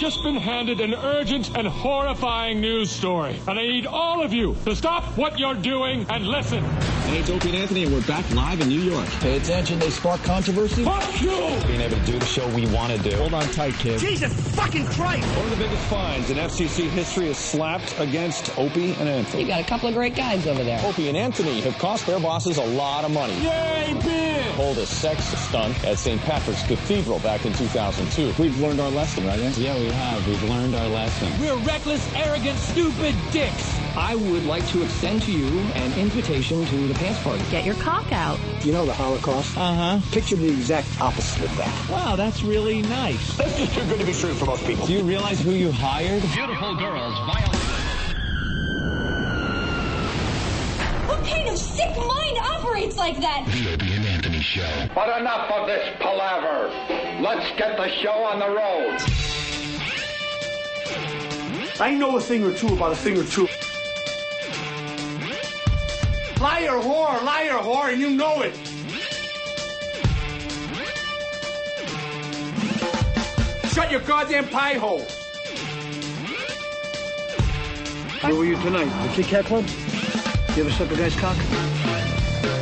just been handed an urgent and horrifying news story, and I need all of you to stop what you're doing and listen. Hey, it's Opie and Anthony, and we're back live in New York. Pay attention, they spark controversy. Fuck you! Being able to do the show we want to do. Hold on tight, kid. Jesus fucking Christ! One of the biggest fines in FCC history is slapped against Opie and Anthony. You got a couple of great guys over there. Opie and Anthony have cost their bosses a lot of money. Yay, Ben! Hold a sex stunt at St. Patrick's Cathedral back in 2002. We've learned our lesson, right? Yeah, we have. We've learned our lesson. We're reckless, arrogant, stupid dicks. I would like to extend to you an invitation to the pants party. Get your cock out. You know the Holocaust? Uh-huh. Picture the exact opposite of that. Wow, that's really nice. That's just too good to be true for most people. Do you realize who you hired? Beautiful girls, violent. What kind of sick mind operates like that? The Opie and Anthony Show. But enough of this palaver. Let's get the show on the road. I know a thing or two about a thing or two. Liar, whore, and you know it. Shut your goddamn pie hole. Where were you tonight? The Kit Kat Club? You ever suck a guy's cock?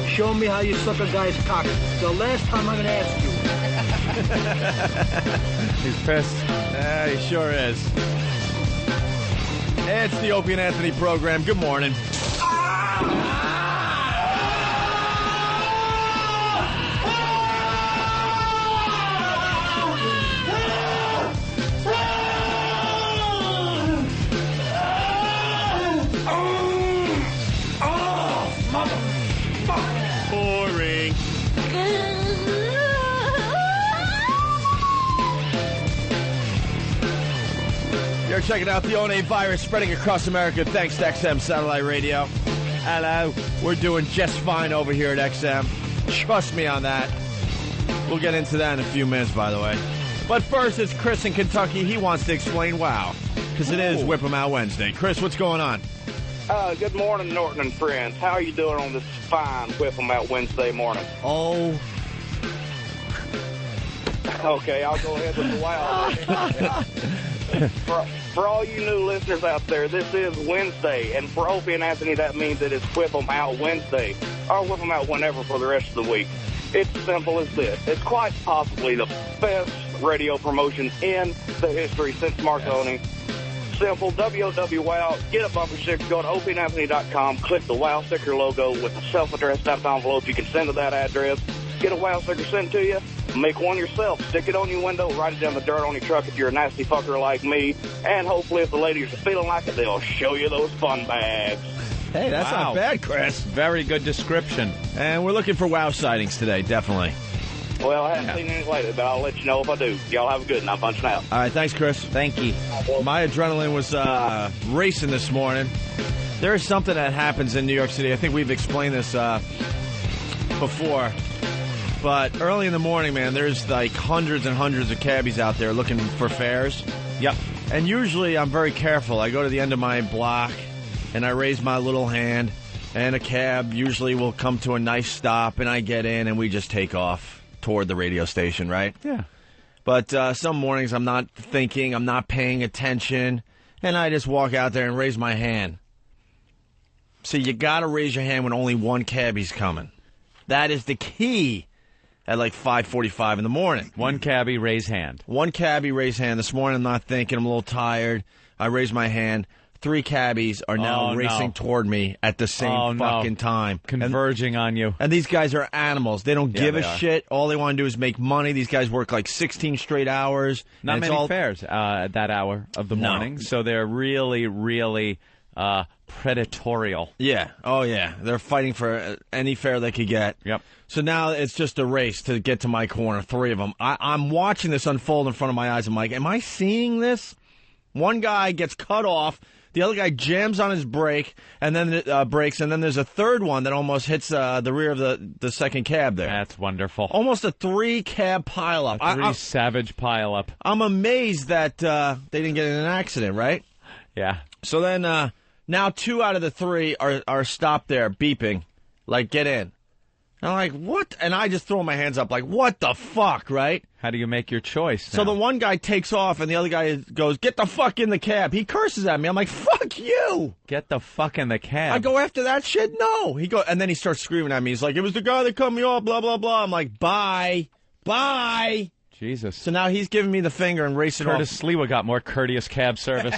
Show me how you suck a guy's cock. The last time I'm gonna ask you. He's pissed. He sure is. It's the Opie and Anthony program. Good morning. Boring. You're checking out the One virus spreading across America thanks to XM Satellite Radio. Hello. We're doing just fine over here at XM. Trust me on that. We'll get into that in a few minutes, by the way. But first, it's Chris in Kentucky. He wants to explain WOW, because it is Whip 'em Out Wednesday. Chris, what's going on? Good morning, Norton and friends. How are you doing on this fine Whip 'em Out Wednesday morning? Oh. Okay, I'll go ahead with the WOW. For all you new listeners out there, this is Wednesday, and for Opie and Anthony, that means it is Whip 'em Out Wednesday, or Whip 'em Out whenever for the rest of the week. It's simple as this. It's quite possibly the best radio promotion in the history since Marconi. Simple, WOW, get a bumper sticker, go to opieandanthony.com, click the WOW sticker logo with a self-addressed out envelope. You can send to that address, get a WOW sticker sent to you, make one yourself, stick it on your window, write it down the dirt on your truck if you're a nasty fucker like me, and hopefully if the ladies are feeling like it, they'll show you those fun bags. Hey, that's not bad, Chris. Very good description. And we're looking for WOW sightings today, definitely. Well, I haven't seen any lately, but I'll let you know if I do. Y'all have a good one. I'm punching out. All right, thanks, Chris. Thank you. My adrenaline was racing this morning. There is something that happens in New York City. I think we've explained this before. But early in the morning, man, there's like hundreds and hundreds of cabbies out there looking for fares. Yep. And usually I'm very careful. I go to the end of my block, and I raise my little hand, and a cab usually will come to a nice stop, and I get in, and we just take off toward the radio station, right? Yeah. But some mornings I'm not thinking, I'm not paying attention, and I just walk out there and raise my hand. So you got to raise your hand when only one cabbie's coming. That is the key at like 5:45 in the morning. One cabbie, raise hand. One cabbie, raise hand. This morning I'm not thinking, I'm a little tired. I raise my hand. 3 cabbies are now racing toward me at the same fucking time. Converging on you. And these guys are animals. They don't give a shit. All they want to do is make money. These guys work like 16 straight hours. Not many fares at that hour of the morning. So they're really, really predatorial. Yeah. Oh, yeah. They're fighting for any fare they could get. Yep. So now it's just a race to get to my corner, 3 of them. I'm watching this unfold in front of my eyes. I'm like, am I seeing this? One guy gets cut off. The other guy jams on his brake, and then brakes, and then there's a third one that almost hits the rear of the second cab there. That's wonderful. Almost a 3-cab pileup. A 3-savage pileup. I'm amazed that they didn't get in an accident, right? Yeah. So then now 2 out of the 3 are stopped there beeping, like, get in. And I'm like, what? And I just throw my hands up like, what the fuck, right? How do you make your choice So now? the one guy takes off, and the other guy goes, get the fuck in the cab. He curses at me. I'm like, fuck you. Get the fuck in the cab. I go after that shit? No. And then he starts screaming at me. He's like, it was the guy that cut me off, blah, blah, blah. I'm like, bye. Bye. Jesus. So now he's giving me the finger and racing Curtis off. Sliwa got more courteous cab service.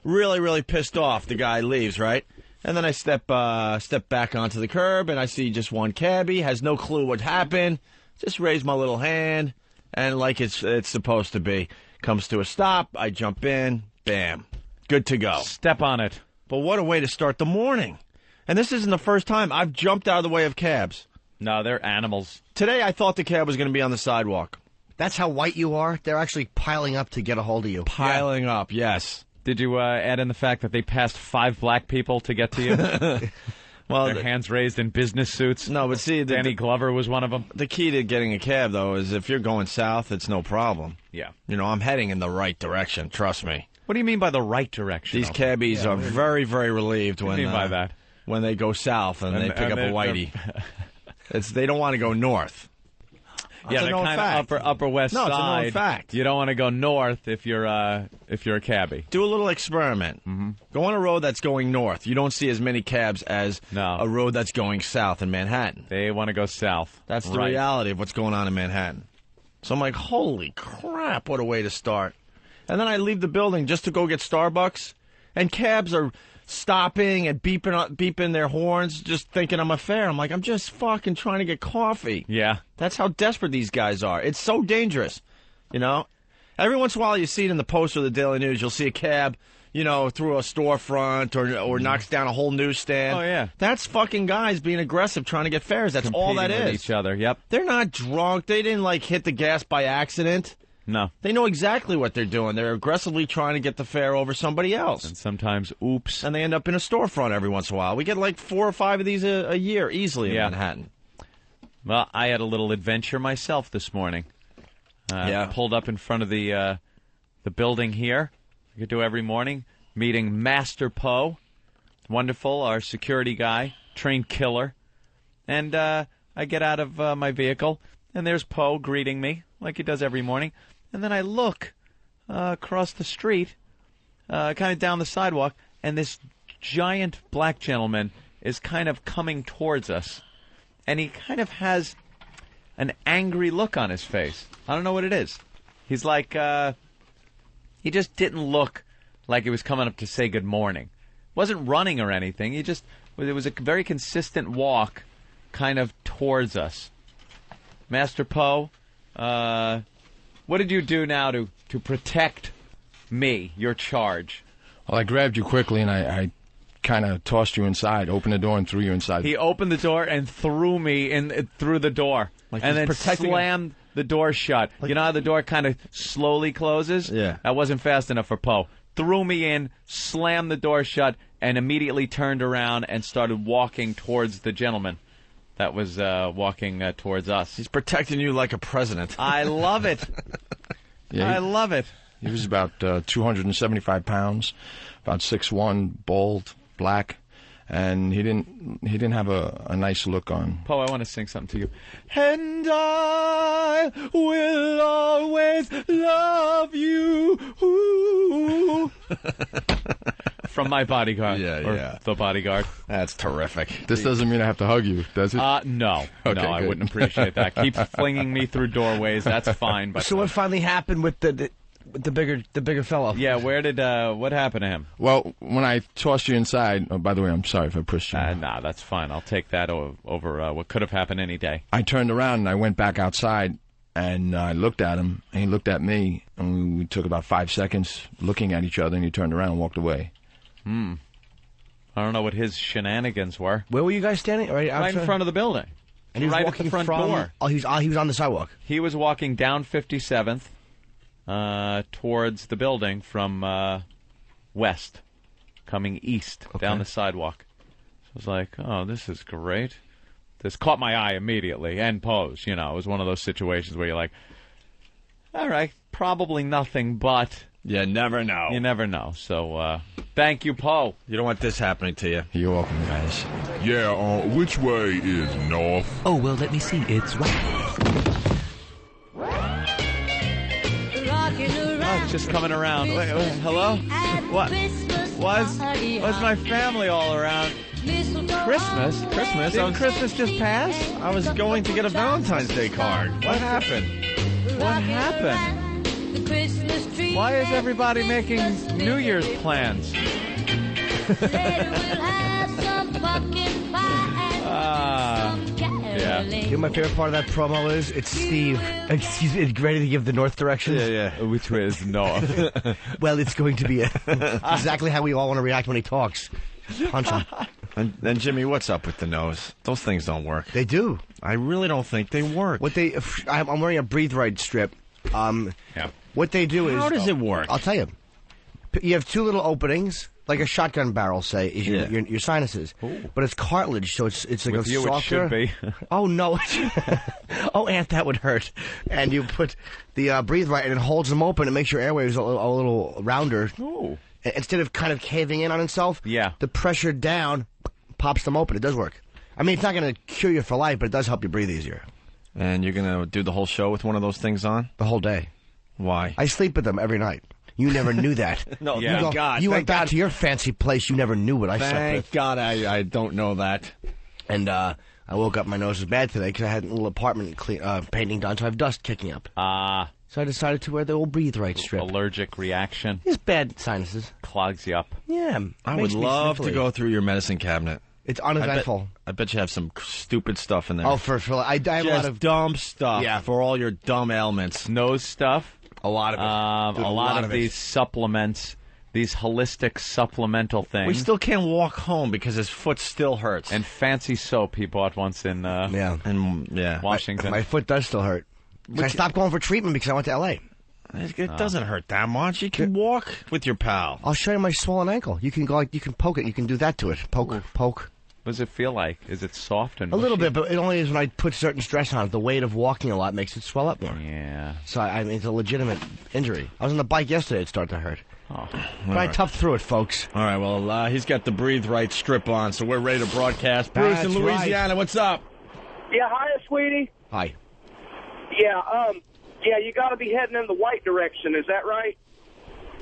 Really, really pissed off. The guy leaves, right? And then I step back onto the curb, and I see just one cabbie, has no clue what happened. Just raise my little hand, and like it's supposed to be. Comes to a stop, I jump in, bam. Good to go. Step on it. But what a way to start the morning. And this isn't the first time I've jumped out of the way of cabs. No, they're animals. Today I thought the cab was going to be on the sidewalk. That's how white you are? They're actually piling up to get a hold of you. Piling up, yes. Did you add in the fact that they passed 5 black people to get to you? Well, their hands raised in business suits. No, but see, Danny Glover was one of them. The key to getting a cab, though, is if you're going south, it's no problem. Yeah. You know, I'm heading in the right direction, trust me. What do you mean by the right direction? These cabbies are very, very relieved What do you mean by that? When they go south and they pick up a whitey. They don't want to go north. Yeah, they're kind of upper west side. No, it's a known fact. You don't want to go north if you're a cabbie. Do a little experiment. Mm-hmm. Go on a road that's going north. You don't see as many cabs as a road that's going south in Manhattan. They want to go south. That's the reality of what's going on in Manhattan. So I'm like, holy crap, what a way to start. And then I leave the building just to go get Starbucks, and cabs are stopping and beeping their horns, just thinking I'm a fare. I'm like, I'm just fucking trying to get coffee. Yeah. That's how desperate these guys are. It's so dangerous, you know? Every once in a while you see it in the Post or the Daily News. You'll see a cab, you know, through a storefront or knocks down a whole newsstand. Oh, yeah. That's fucking guys being aggressive trying to get fares. That's all that Competing with is. each other, yep. They're not drunk. They didn't, like, hit the gas by accident. No. They know exactly what they're doing. They're aggressively trying to get the fare over somebody else. And sometimes, oops. And they end up in a storefront every once in a while. We get like 4 or 5 of these a year easily in Manhattan. Well, I had a little adventure myself this morning. Pulled up in front of the building here. I could do every morning. Meeting Master Poe. Wonderful, our security guy, trained killer. And I get out of my vehicle, and there's Poe greeting me like he does every morning. And then I look across the street, kind of down the sidewalk, and this giant black gentleman is kind of coming towards us. And he kind of has an angry look on his face. I don't know what it is. He's like, he just didn't look like he was coming up to say good morning. Wasn't running or anything. It was a very consistent walk kind of towards us. Master Poe, what did you do now to protect me, your charge? Well, I grabbed you quickly, and I kind of tossed you inside, opened the door, and threw you inside. He opened the door and threw me through the door, like and then slammed the door shut. Like, you know how the door kind of slowly closes? Yeah. That wasn't fast enough for Poe. Threw me in, slammed the door shut, and immediately turned around and started walking towards the gentleman that was walking towards us. He's protecting you like a president. I love it. I love it. He was about 275 pounds, about 6'1", bald, black, and he didn't have a nice look on. Poe, I want to sing something to you. And I will always love you. Ooh. From My Bodyguard. Yeah. The Bodyguard. That's terrific. This doesn't mean I have to hug you, does it? No. Okay, no, I good. wouldn't appreciate that. Keep flinging me through doorways. That's fine. But so what finally happened with the bigger fellow? Yeah, what happened to him? Well, when I tossed you inside, oh, by the way, I'm sorry if I pushed you. Nah, that's fine. I'll take that over what could have happened any day. I turned around and I went back outside, and I looked at him, and he looked at me, and we took about 5 seconds looking at each other, and he turned around and walked away. I don't know what his shenanigans were. Where were you guys standing? Right in front of the building. And he was right walking at the front from, door. Oh, he was on the sidewalk. He was walking down 57th towards the building from west, coming east down the sidewalk. So I was like, oh, this is great. This caught my eye immediately, and Poe's. You know, it was one of those situations where you're like, all right, probably nothing but You never know. You never know. So, thank you, Poe. You don't want this happening to you. You're welcome, guys. Yeah, which way is north? Oh, well, let me see. It's right. Oh, it's just coming around. Wait, hello? What? Why's my family all around? Christmas? Did Christmas just pass? I was going to get a Valentine's Day card. What happened? What happened? Why is everybody making New Year's plans? Yeah. You know what my favorite part of that promo is? It's Steve. He's ready to give the north directions. Yeah. Which way is north? Well, it's going to be exactly how we all want to react when he talks. Punch him. And then, Jimmy, what's up with the nose? Those things don't work. They do. I really don't think they work. I'm wearing a Breathe Right strip. Yeah. What they do is... How does it work? I'll tell you. You have two little openings, like a shotgun barrel, say, is your sinuses. Ooh. But it's cartilage, so it's like with a you softer... It should be. Oh, no. Oh, Aunt, that would hurt. And you put the Breathe Right, and it holds them open. It makes your airwaves a little rounder. Ooh. Instead of kind of caving in on itself, the pressure down pops them open. It does work. I mean, it's not going to cure you for life, but it does help you breathe easier. And you're going to do the whole show with one of those things on? The whole day. Why? I sleep with them every night. You never knew that. No, thank God. You went back to your fancy place. You never knew what I slept with. Thank God I don't know that. And I woke up, my nose was bad today because I had a little apartment painting done, so I have dust kicking up. So I decided to wear the old Breathe Right strip. Allergic reaction. It's bad sinuses. Clogs you up. Yeah. I would love to go through your medicine cabinet. It's uneventful. I bet you have some stupid stuff in there. Oh, I have a lot of dumb stuff for all your dumb ailments. Nose stuff. A lot of it. A lot of these supplements, these holistic supplemental things. We still can't walk home because his foot still hurts. And fancy soap he bought once in Washington. My foot does still hurt. I stopped going for treatment because I went to L.A. It doesn't hurt that much. You can walk with your pal. I'll show you my swollen ankle. You can go you can poke it. You can do that to it. Poke. What does it feel like? Is it soft and mushy? A little bit, but it only is when I put certain stress on it. The weight of walking a lot makes it swell up more. Yeah. So I mean, it's a legitimate injury. I was on the bike yesterday. It started to hurt. Oh. But I toughed through it, folks. All right, well, he's got the Breathe Right strip on, so we're ready to broadcast. Bruce in Louisiana, what's up? Yeah, hiya, sweetie. Hi. Yeah, you got to be heading in the white direction. Is that right?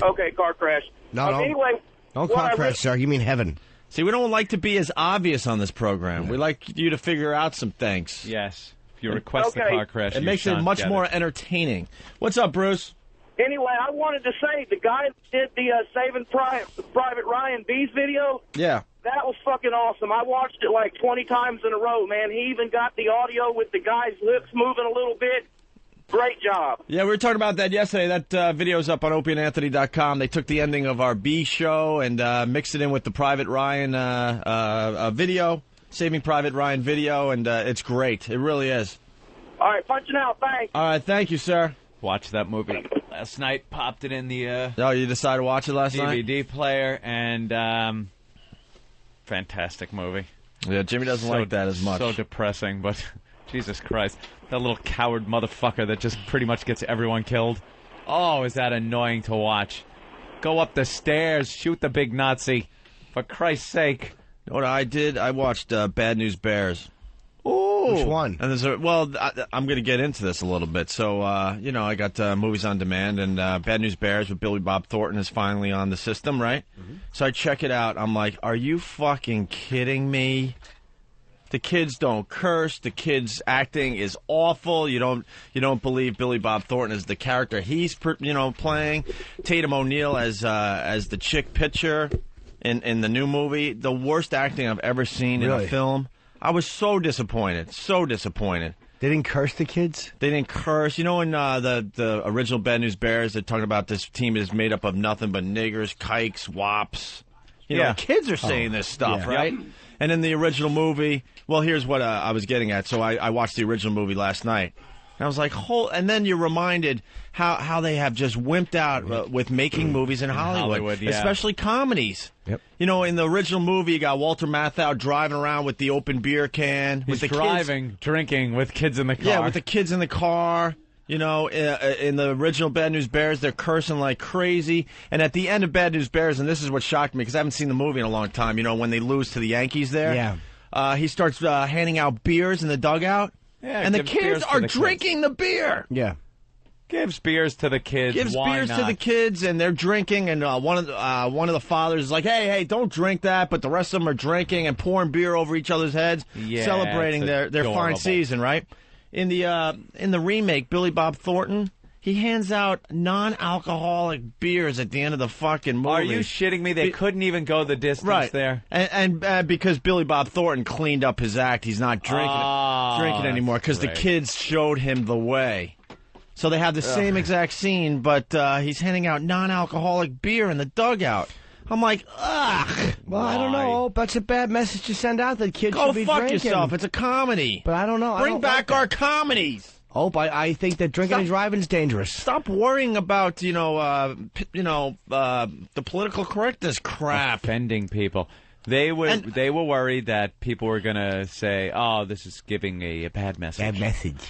Okay, car crash. No. Anyway, don't car crash, sir. You mean heaven. See, we don't like to be as obvious on this program. We like you to figure out some things. Yes. If you request the car crash, it makes it much more entertaining. What's up, Bruce? Anyway, I wanted to say, the guy that did the Saving Private Ryan B's video, yeah, that was fucking awesome. I watched it like 20 times in a row, man. He even got the audio with the guy's lips moving a little bit. Great job. Yeah, we were talking about that yesterday. That video's up on opieandanthony.com. They took the ending of our B show and mixed it in with the Private Ryan video, Saving Private Ryan video, and it's great. It really is. All right, punching out. Thanks. All right, thank you, sir. Watched that movie last night. Popped it in the oh, you decided to watch it last night? DVD player, and fantastic movie. Yeah, Jimmy doesn't like that as much. So depressing, but Jesus Christ. That little coward motherfucker that just pretty much gets everyone killed. Oh, is that annoying to watch. Go up the stairs, shoot the big Nazi. For Christ's sake. You know what I did? I watched Bad News Bears. Ooh. Which one? And I'm going to get into this a little bit. So, I got movies on demand, and Bad News Bears with Billy Bob Thornton is finally on the system, right? Mm-hmm. So I check it out. I'm like, are you fucking kidding me? The kids don't curse. The kids' acting is awful. You don't believe Billy Bob Thornton is the character he's playing. Tatum O'Neal as the chick pitcher in the new movie. The worst acting I've ever seen in a film. I was so disappointed. So disappointed. They didn't curse the kids? They didn't curse. You know, in the original Bad News Bears, they're talking about this team is made up of nothing but niggers, kikes, wops. You know, kids are saying this stuff, right? Yep. And in the original movie, well, here's what I was getting at. So I watched the original movie last night. And I was like, and then you're reminded how they have just wimped out with making movies in Hollywood, especially comedies. Yep. You know, in the original movie, you got Walter Matthau driving around with the open beer can. He's drinking with kids in the car. Yeah, with the kids in the car. You know, in the original Bad News Bears, they're cursing like crazy. And at the end of Bad News Bears, and this is what shocked me, because I haven't seen the movie in a long time, you know, when they lose to the Yankees there. Yeah. He starts handing out beers in the dugout. Yeah, and the kids are drinking the beer. Yeah. Gives beers to the kids. Gives Why beers not? to the kids, and they're drinking. And one of the fathers is like, "Hey, don't drink that." But the rest of them are drinking and pouring beer over each other's heads, celebrating their fine season, right? In the remake, Billy Bob Thornton, he hands out non-alcoholic beers at the end of the fucking movie. Are you shitting me? They couldn't even go the distance there. And because Billy Bob Thornton cleaned up his act, he's not drinking anymore because the kids showed him the way. So they have the same exact scene, but he's handing out non-alcoholic beer in the dugout. I'm like, ugh. Well, I don't know. That's a bad message to send out that kids should be Go fuck drinking. yourself. It's a comedy. But I don't know. Bring back our comedies. I think that drinking and driving is dangerous. Stop worrying about the political correctness crap. Offending people. They were worried that people were going to say, "Oh, this is giving a bad message."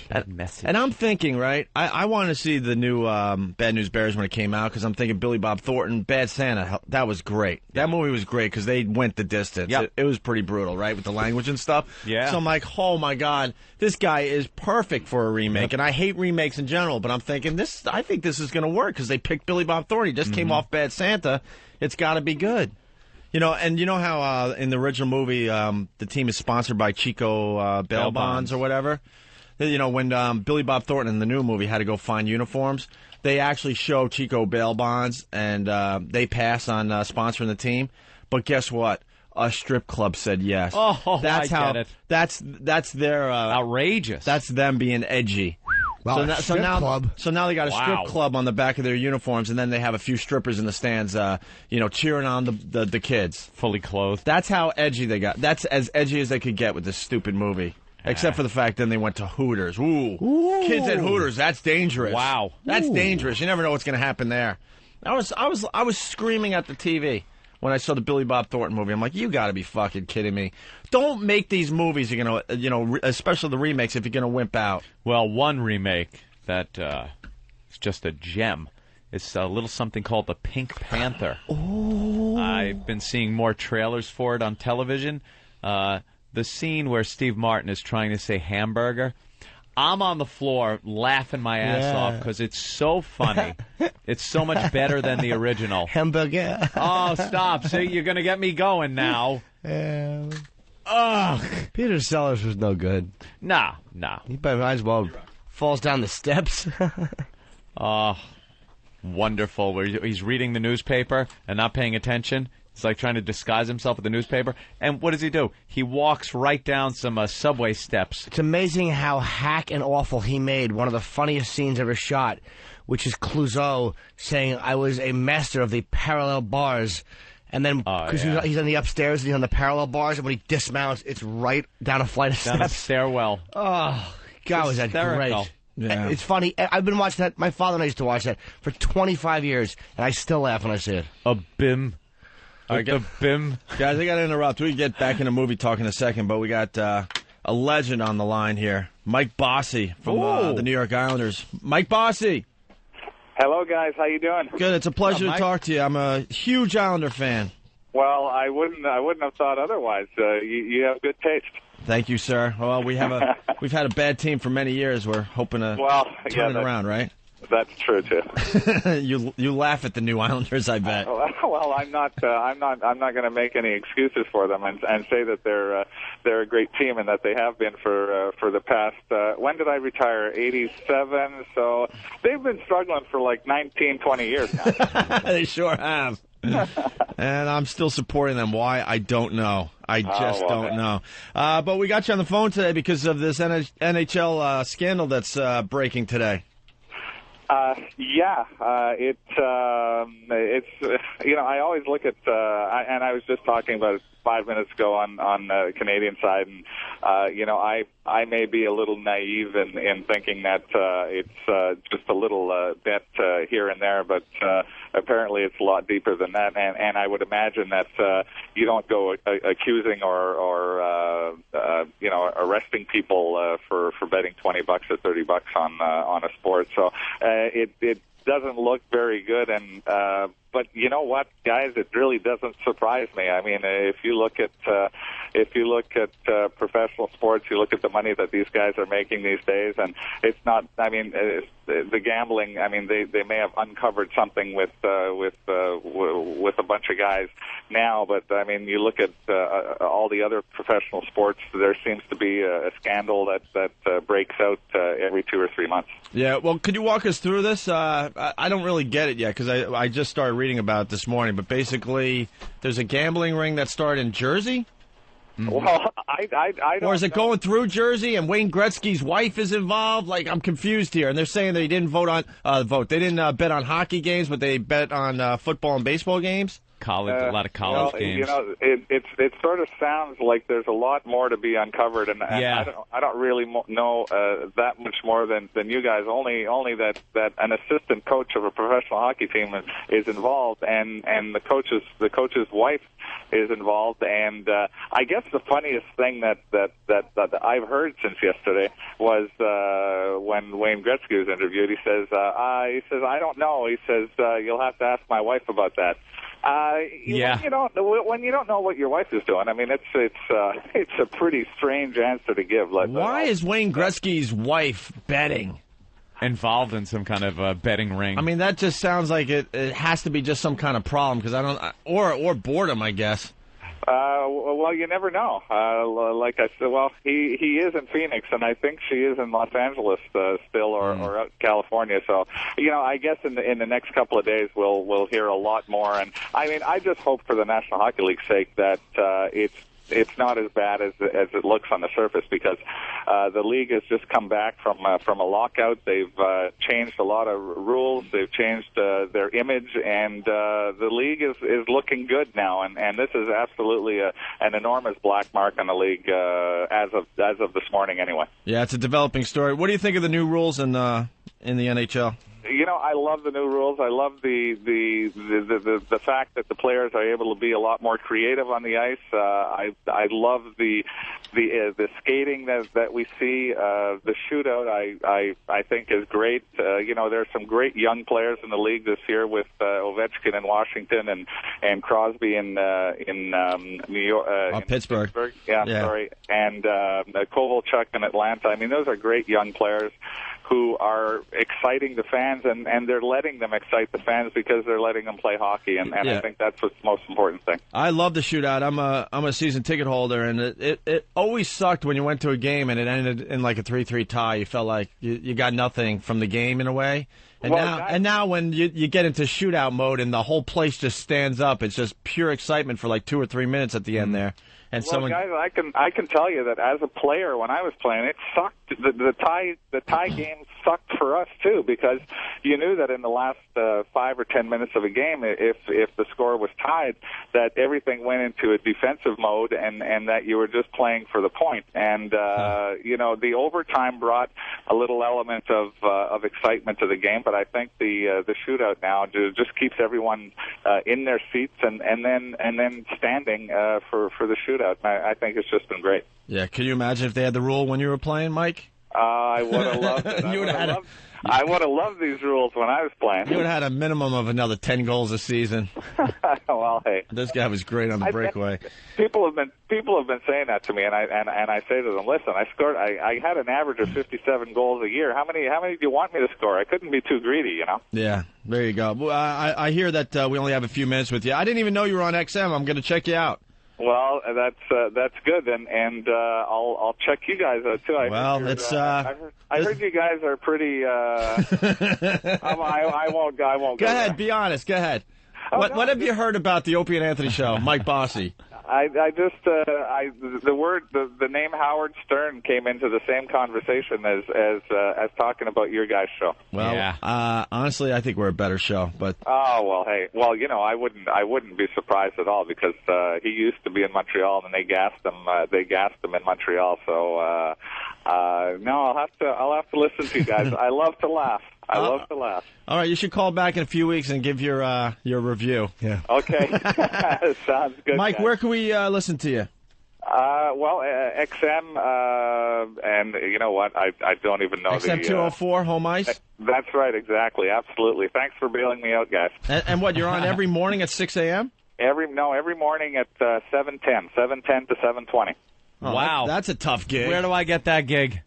Bad message. And I'm thinking, right? I want to see the new Bad News Bears when it came out because I'm thinking Billy Bob Thornton, Bad Santa. That was great. That movie was great because they went the distance. Yep. It was pretty brutal, right, with the language and stuff. Yeah. So I'm like, oh my god, this guy is perfect for a remake. Yep. And I hate remakes in general, but I'm thinking I think this is going to work because they picked Billy Bob Thornton. He just came off Bad Santa. It's got to be good. You know, and you know how in the original movie the team is sponsored by Chico Bail Bonds or whatever? You know, when Billy Bob Thornton in the new movie had to go find uniforms, they actually show Chico Bail Bonds, and they pass on sponsoring the team. But guess what? A strip club said yes. Oh, that's I get it. That's their outrageous. That's them being edgy. Wow, so now they got a strip club on the back of their uniforms, and then they have a few strippers in the stands, cheering on the kids, fully clothed. That's how edgy they got. That's as edgy as they could get with this stupid movie. Except for the fact then they went to Hooters. Ooh. Kids at Hooters. That's dangerous. Wow, that's dangerous. You never know what's going to happen there. I was screaming at the TV when I saw the Billy Bob Thornton movie. I'm like, you got to be fucking kidding me. Don't make these movies, you're going to, especially the remakes, if you're going to wimp out. Well, one remake that is just a gem is a little something called The Pink Panther. Oh. I've been seeing more trailers for it on television. The scene where Steve Martin is trying to say hamburger, I'm on the floor laughing my ass off because it's so funny. It's so much better than the original. Hamburger. Oh, stop. See, you're going to get me going now. Ugh. Peter Sellers was no good. Nah. He might as well falls down the steps. Oh, wonderful. Where he's reading the newspaper and not paying attention. He's like trying to disguise himself with the newspaper. And what does he do? He walks right down some subway steps. It's amazing how hack and awful he made one of the funniest scenes ever shot, which is Clouseau saying, I was a master of the parallel bars. And then, because he's on the upstairs and he's on the parallel bars, and when he dismounts, it's right down a flight of steps. Down a stairwell. Oh, God, was that great. Yeah. It's funny. I've been watching that. My father and I used to watch that for 25 years, and I still laugh when I see it. A bim. The bim. Guys, I got to interrupt. We can get back into movie talk in a second, but we got a legend on the line here. Mike Bossy from the New York Islanders. Mike Bossy. Hello, guys. How you doing? Good. It's a pleasure to talk to you. I'm a huge Islander fan. Well, I wouldn't have thought otherwise. You have good taste. Thank you, sir. Well, we've had a bad team for many years. We're hoping to turn it around, right? That's true too. You laugh at the New Islanders, I bet. Well, I'm not going to make any excuses for them and say that they're a great team and that they have been for the past. When did I retire? 87. So they've been struggling for like 19, 20 years now. They sure have. And I'm still supporting them. Why? I don't know. I just don't know. But we got you on the phone today because of this NHL scandal that's breaking today. It's I always look at and I was just talking about it 5 minutes ago on the Canadian side, and I may be a little naive in thinking that it's just a little bet here and there, but apparently it's a lot deeper than that, and I would imagine that you don't go accusing or arresting people for betting $20 or $30 on a sport. So it doesn't look very good, and but you know what, guys, it really doesn't surprise me. I mean, if you look at professional sports, you look at the money that these guys are making these days, and it's not. I mean, the gambling. I mean, they may have uncovered something with a bunch of guys now, but I mean, you look at all the other professional sports. There seems to be a scandal that breaks out every 2 or 3 months. Yeah, well, could you walk us through this? I don't really get it yet because I just started reading about it this morning. But basically, there's a gambling ring that started in Jersey. Well, I don't. Or is it going through Jersey and Wayne Gretzky's wife is involved? Like, I'm confused here. And they're saying that he didn't They didn't bet on hockey games, but they bet on football and baseball games. A lot of college games. It sort of sounds like there's a lot more to be uncovered, and I don't really know that much more than you guys. Only that an assistant coach of a professional hockey team is involved, and the coach's wife is involved. And I guess the funniest thing that I've heard since yesterday was when Wayne Gretzky was interviewed. He says I don't know. He says you'll have to ask my wife about that. When you don't know what your wife is doing, I mean, it's a pretty strange answer to give. Why is Wayne Gretzky's wife betting? Involved in some kind of betting ring. I mean, that just sounds like it has to be just some kind of problem because I don't, or boredom, I guess. Well, you never know. Like I said, well, he is in Phoenix, and I think she is in Los Angeles still, or out in California. So, I guess in the next couple of days we'll hear a lot more. And I mean, I just hope for the National Hockey League's sake that it's not as bad as it looks on the surface, because the league has just come back from a lockout. They've changed a lot of rules. They've changed their image, and the league is looking good now. And this is absolutely an enormous black mark on the league as of this morning, anyway. Yeah, it's a developing story. What do you think of the new rules in the NHL? I love the new rules. I love the fact that the players are able to be a lot more creative on the ice. I love the skating that we see. The shootout I think is great. There's some great young players in the league this year with Ovechkin in Washington and Crosby in New York. Pittsburgh. Yeah, sorry. And Kovalchuk in Atlanta. I mean, those are great young players who are exciting the fans, and they're letting them excite the fans because they're letting them play hockey, and I think that's what's the most important thing. I love the shootout. I'm a season ticket holder, and it always sucked when you went to a game and it ended in like a 3-3 tie. You felt like you got nothing from the game in a way. And now when you get into shootout mode and the whole place just stands up, it's just pure excitement for like 2 or 3 minutes at the end there. And guys, I can tell you that as a player, when I was playing, it sucked. The tie game sucked for us too, because you knew that in the last 5 or 10 minutes of a game, if the score was tied, that everything went into a defensive mode, and that you were just playing for the point. And the overtime brought a little element of excitement to the game, but I think the shootout now just keeps everyone in their seats and then standing for the shootout. I think it's just been great. Yeah, can you imagine if they had the rule when you were playing, Mike? I would have loved it. I would have loved these rules when I was playing. You would have had a minimum of another 10 goals a season. Well, hey, this guy was great on the breakaway. People have been saying that to me, and I say to them, listen, I had an average of 57 goals a year. How many do you want me to score? I couldn't be too greedy, Yeah, there you go. Well, I hear that we only have a few minutes with you. I didn't even know you were on XM. I'm going to check you out. Well, that's good, and I'll check you guys out too. I heard you guys are pretty. I won't. Go ahead. Be honest. Go ahead. What have you heard about the Opie and Anthony show, Mike Bossy? The name Howard Stern came into the same conversation as talking about your guys' show. Well, honestly, I think we're a better show, but hey, I wouldn't be surprised at all because he used to be in Montreal and they gassed him in Montreal. So no, I'll have to listen to you guys. I love to laugh. I love to laugh. All right, you should call back in a few weeks and give your review. Yeah. Okay. Sounds good. Mike, guys. where can we listen to you? XM, and you know what? I don't even know XM 204, Home Ice? That's right, exactly, absolutely. Thanks for bailing me out, guys. And what, you're on every morning at 6 a.m.? Every morning at 7:10 to 7:20. Oh, wow. That's a tough gig. Where do I get that gig?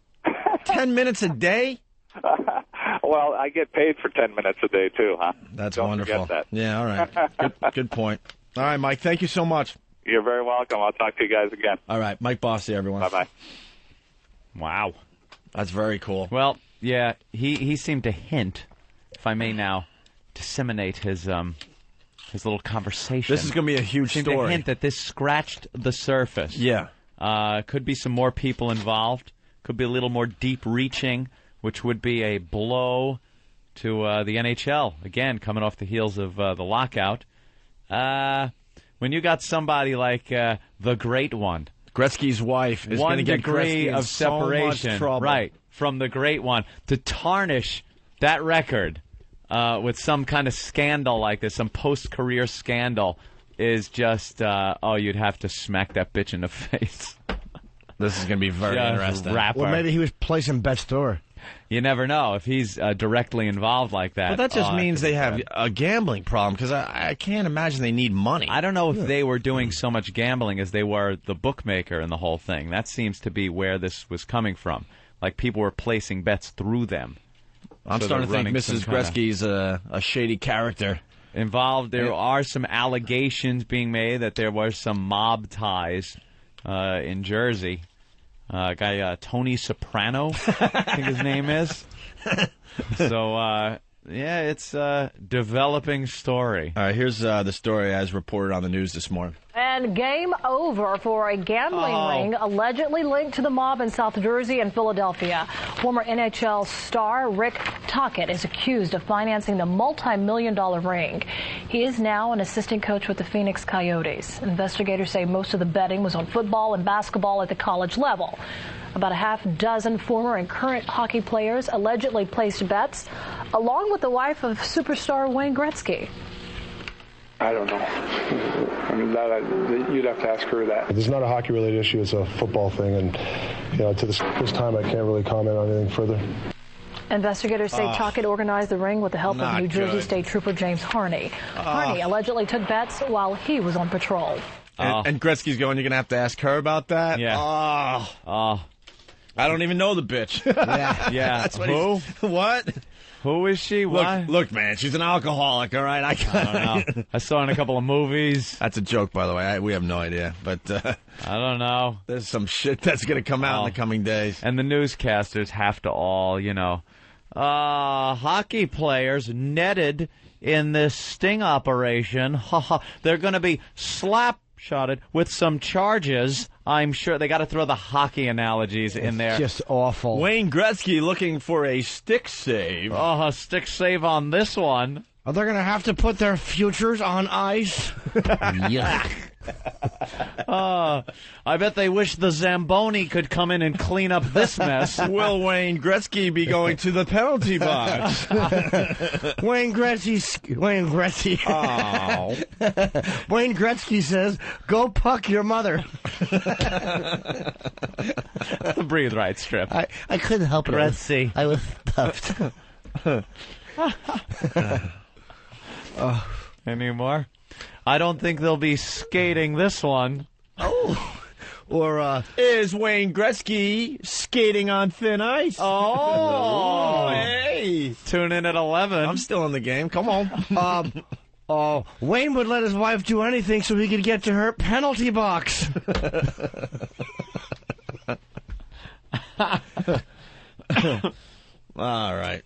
10 minutes a day? Well, I get paid for 10 minutes a day, too, huh? That's Don't wonderful. forget that. Yeah, all right. Good point. All right, Mike, thank you so much. You're very welcome. I'll talk to you guys again. All right, Mike Bossy, everyone. Bye-bye. Wow. That's very cool. Well, yeah, he seemed to hint, if I may now disseminate his little conversation. This is going to be a huge seemed story. To hint that this scratched the surface. Yeah. Could be some more people involved. Could be a little more deep-reaching, which would be a blow to the NHL. Again, coming off the heels of the lockout. When you got somebody like the Great One. Gretzky's wife is going to get Gretzky in of so separation, much trouble. Right, from the Great One. To tarnish that record with some kind of scandal like this, some post-career scandal, is just, you'd have to smack that bitch in the face. This is going to be very interesting. Rapper. Well, maybe he was placing bets through her. You never know if he's directly involved like that. But that just means they have a gambling problem, because I can't imagine they need money. I don't know if they were doing so much gambling as they were the bookmaker in the whole thing. That seems to be where this was coming from. Like, people were placing bets through them. I'm starting to think Mrs. Gretzky's a shady character. Involved. There are some allegations being made that there were some mob ties in Jersey. Guy Tony Soprano, I think his name is. So, it's a developing story. All right, here's the story as reported on the news this morning. And game over for a gambling ring allegedly linked to the mob in South Jersey and Philadelphia. Former NHL star Rick Tocchet is accused of financing the multi-million-dollar ring. He is now an assistant coach with the Phoenix Coyotes. Investigators say most of the betting was on football and basketball at the college level. About a half dozen former and current hockey players allegedly placed bets, along with the wife of superstar Wayne Gretzky. I don't know. I mean, you'd have to ask her that. It's not a hockey-related issue. It's a football thing. And, to this time, I can't really comment on anything further. Investigators say Tocchet organized the ring with the help of New Jersey State Trooper James Harney. Harney allegedly took bets while he was on patrol. And Gretzky's going, you're going to have to ask her about that? Yeah. I don't even know the bitch. Yeah. That's what Who? What? Who is she? Why? Look, man, she's an alcoholic, all right? I don't know. I saw her in a couple of movies. That's a joke, by the way. We have no idea. But I don't know. There's some shit that's going to come out in the coming days. And the newscasters have to all, hockey players netted in this sting operation. They're going to be slap-shotted with some charges. I'm sure they got to throw the hockey analogies in there. Just awful. Wayne Gretzky looking for a stick save. A stick save on this one. Are they going to have to put their futures on ice? Yuck. I bet they wish the Zamboni could come in and clean up this mess. Will Wayne Gretzky be going to the penalty box? Wayne Gretzky. Oh. Wayne Gretzky says, "Go puck your mother." The Breathe Right strip. I couldn't help it. Gretzky. I was stuffed. Any more? I don't think they'll be skating this one. Or is Wayne Gretzky skating on thin ice? Oh, hey! Tune in at 11. I'm still in the game. Come on. Wayne would let his wife do anything so he could get to her penalty box. All right.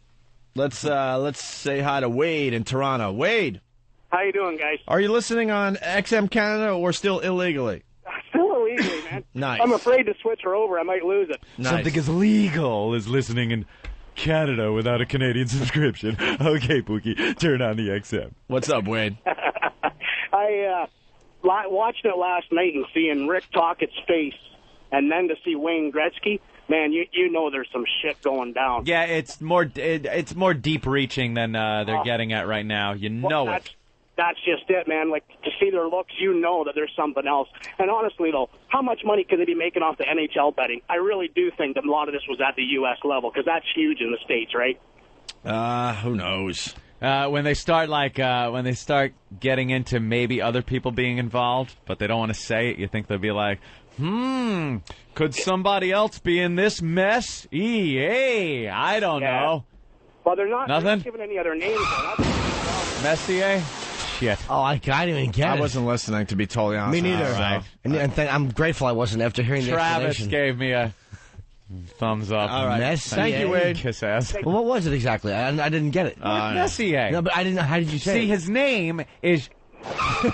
Let's say hi to Wade in Toronto. Wade. How you doing, guys? Are you listening on XM Canada or still illegally? man. Nice. I'm afraid to switch her over. I might lose it. Nice. Something as legal as listening in Canada without a Canadian subscription. Okay, Pookie, turn on the XM. What's up, Wayne? I watched it last night and seeing Rick Tockett's face, and then to see Wayne Gretzky. Man, you know there's some shit going down. Yeah, it's more deep reaching than they're getting at right now. You know it. That's just it, man. Like, to see their looks, you know that there's something else. And honestly, though, how much money could they be making off the NHL betting? I really do think that a lot of this was at the U.S. level, because that's huge in the States, right? Who knows? When they start getting into maybe other people being involved, but they don't want to say it, you think they'll be like, could somebody else be in this mess? EA, I don't know. Well, they're not Nothing? giving any other names. Messier? Shit. Oh, I didn't even get it. I wasn't listening, to be totally honest. Me neither. Right. And I'm grateful I wasn't after hearing the Travis explanation. gave me a thumbs up. All right. Messier. Thank you, Wade. Kiss ass. Well, what was it exactly? I didn't get it. Messier. No, but I didn't know. How did you say it? His name is... I'm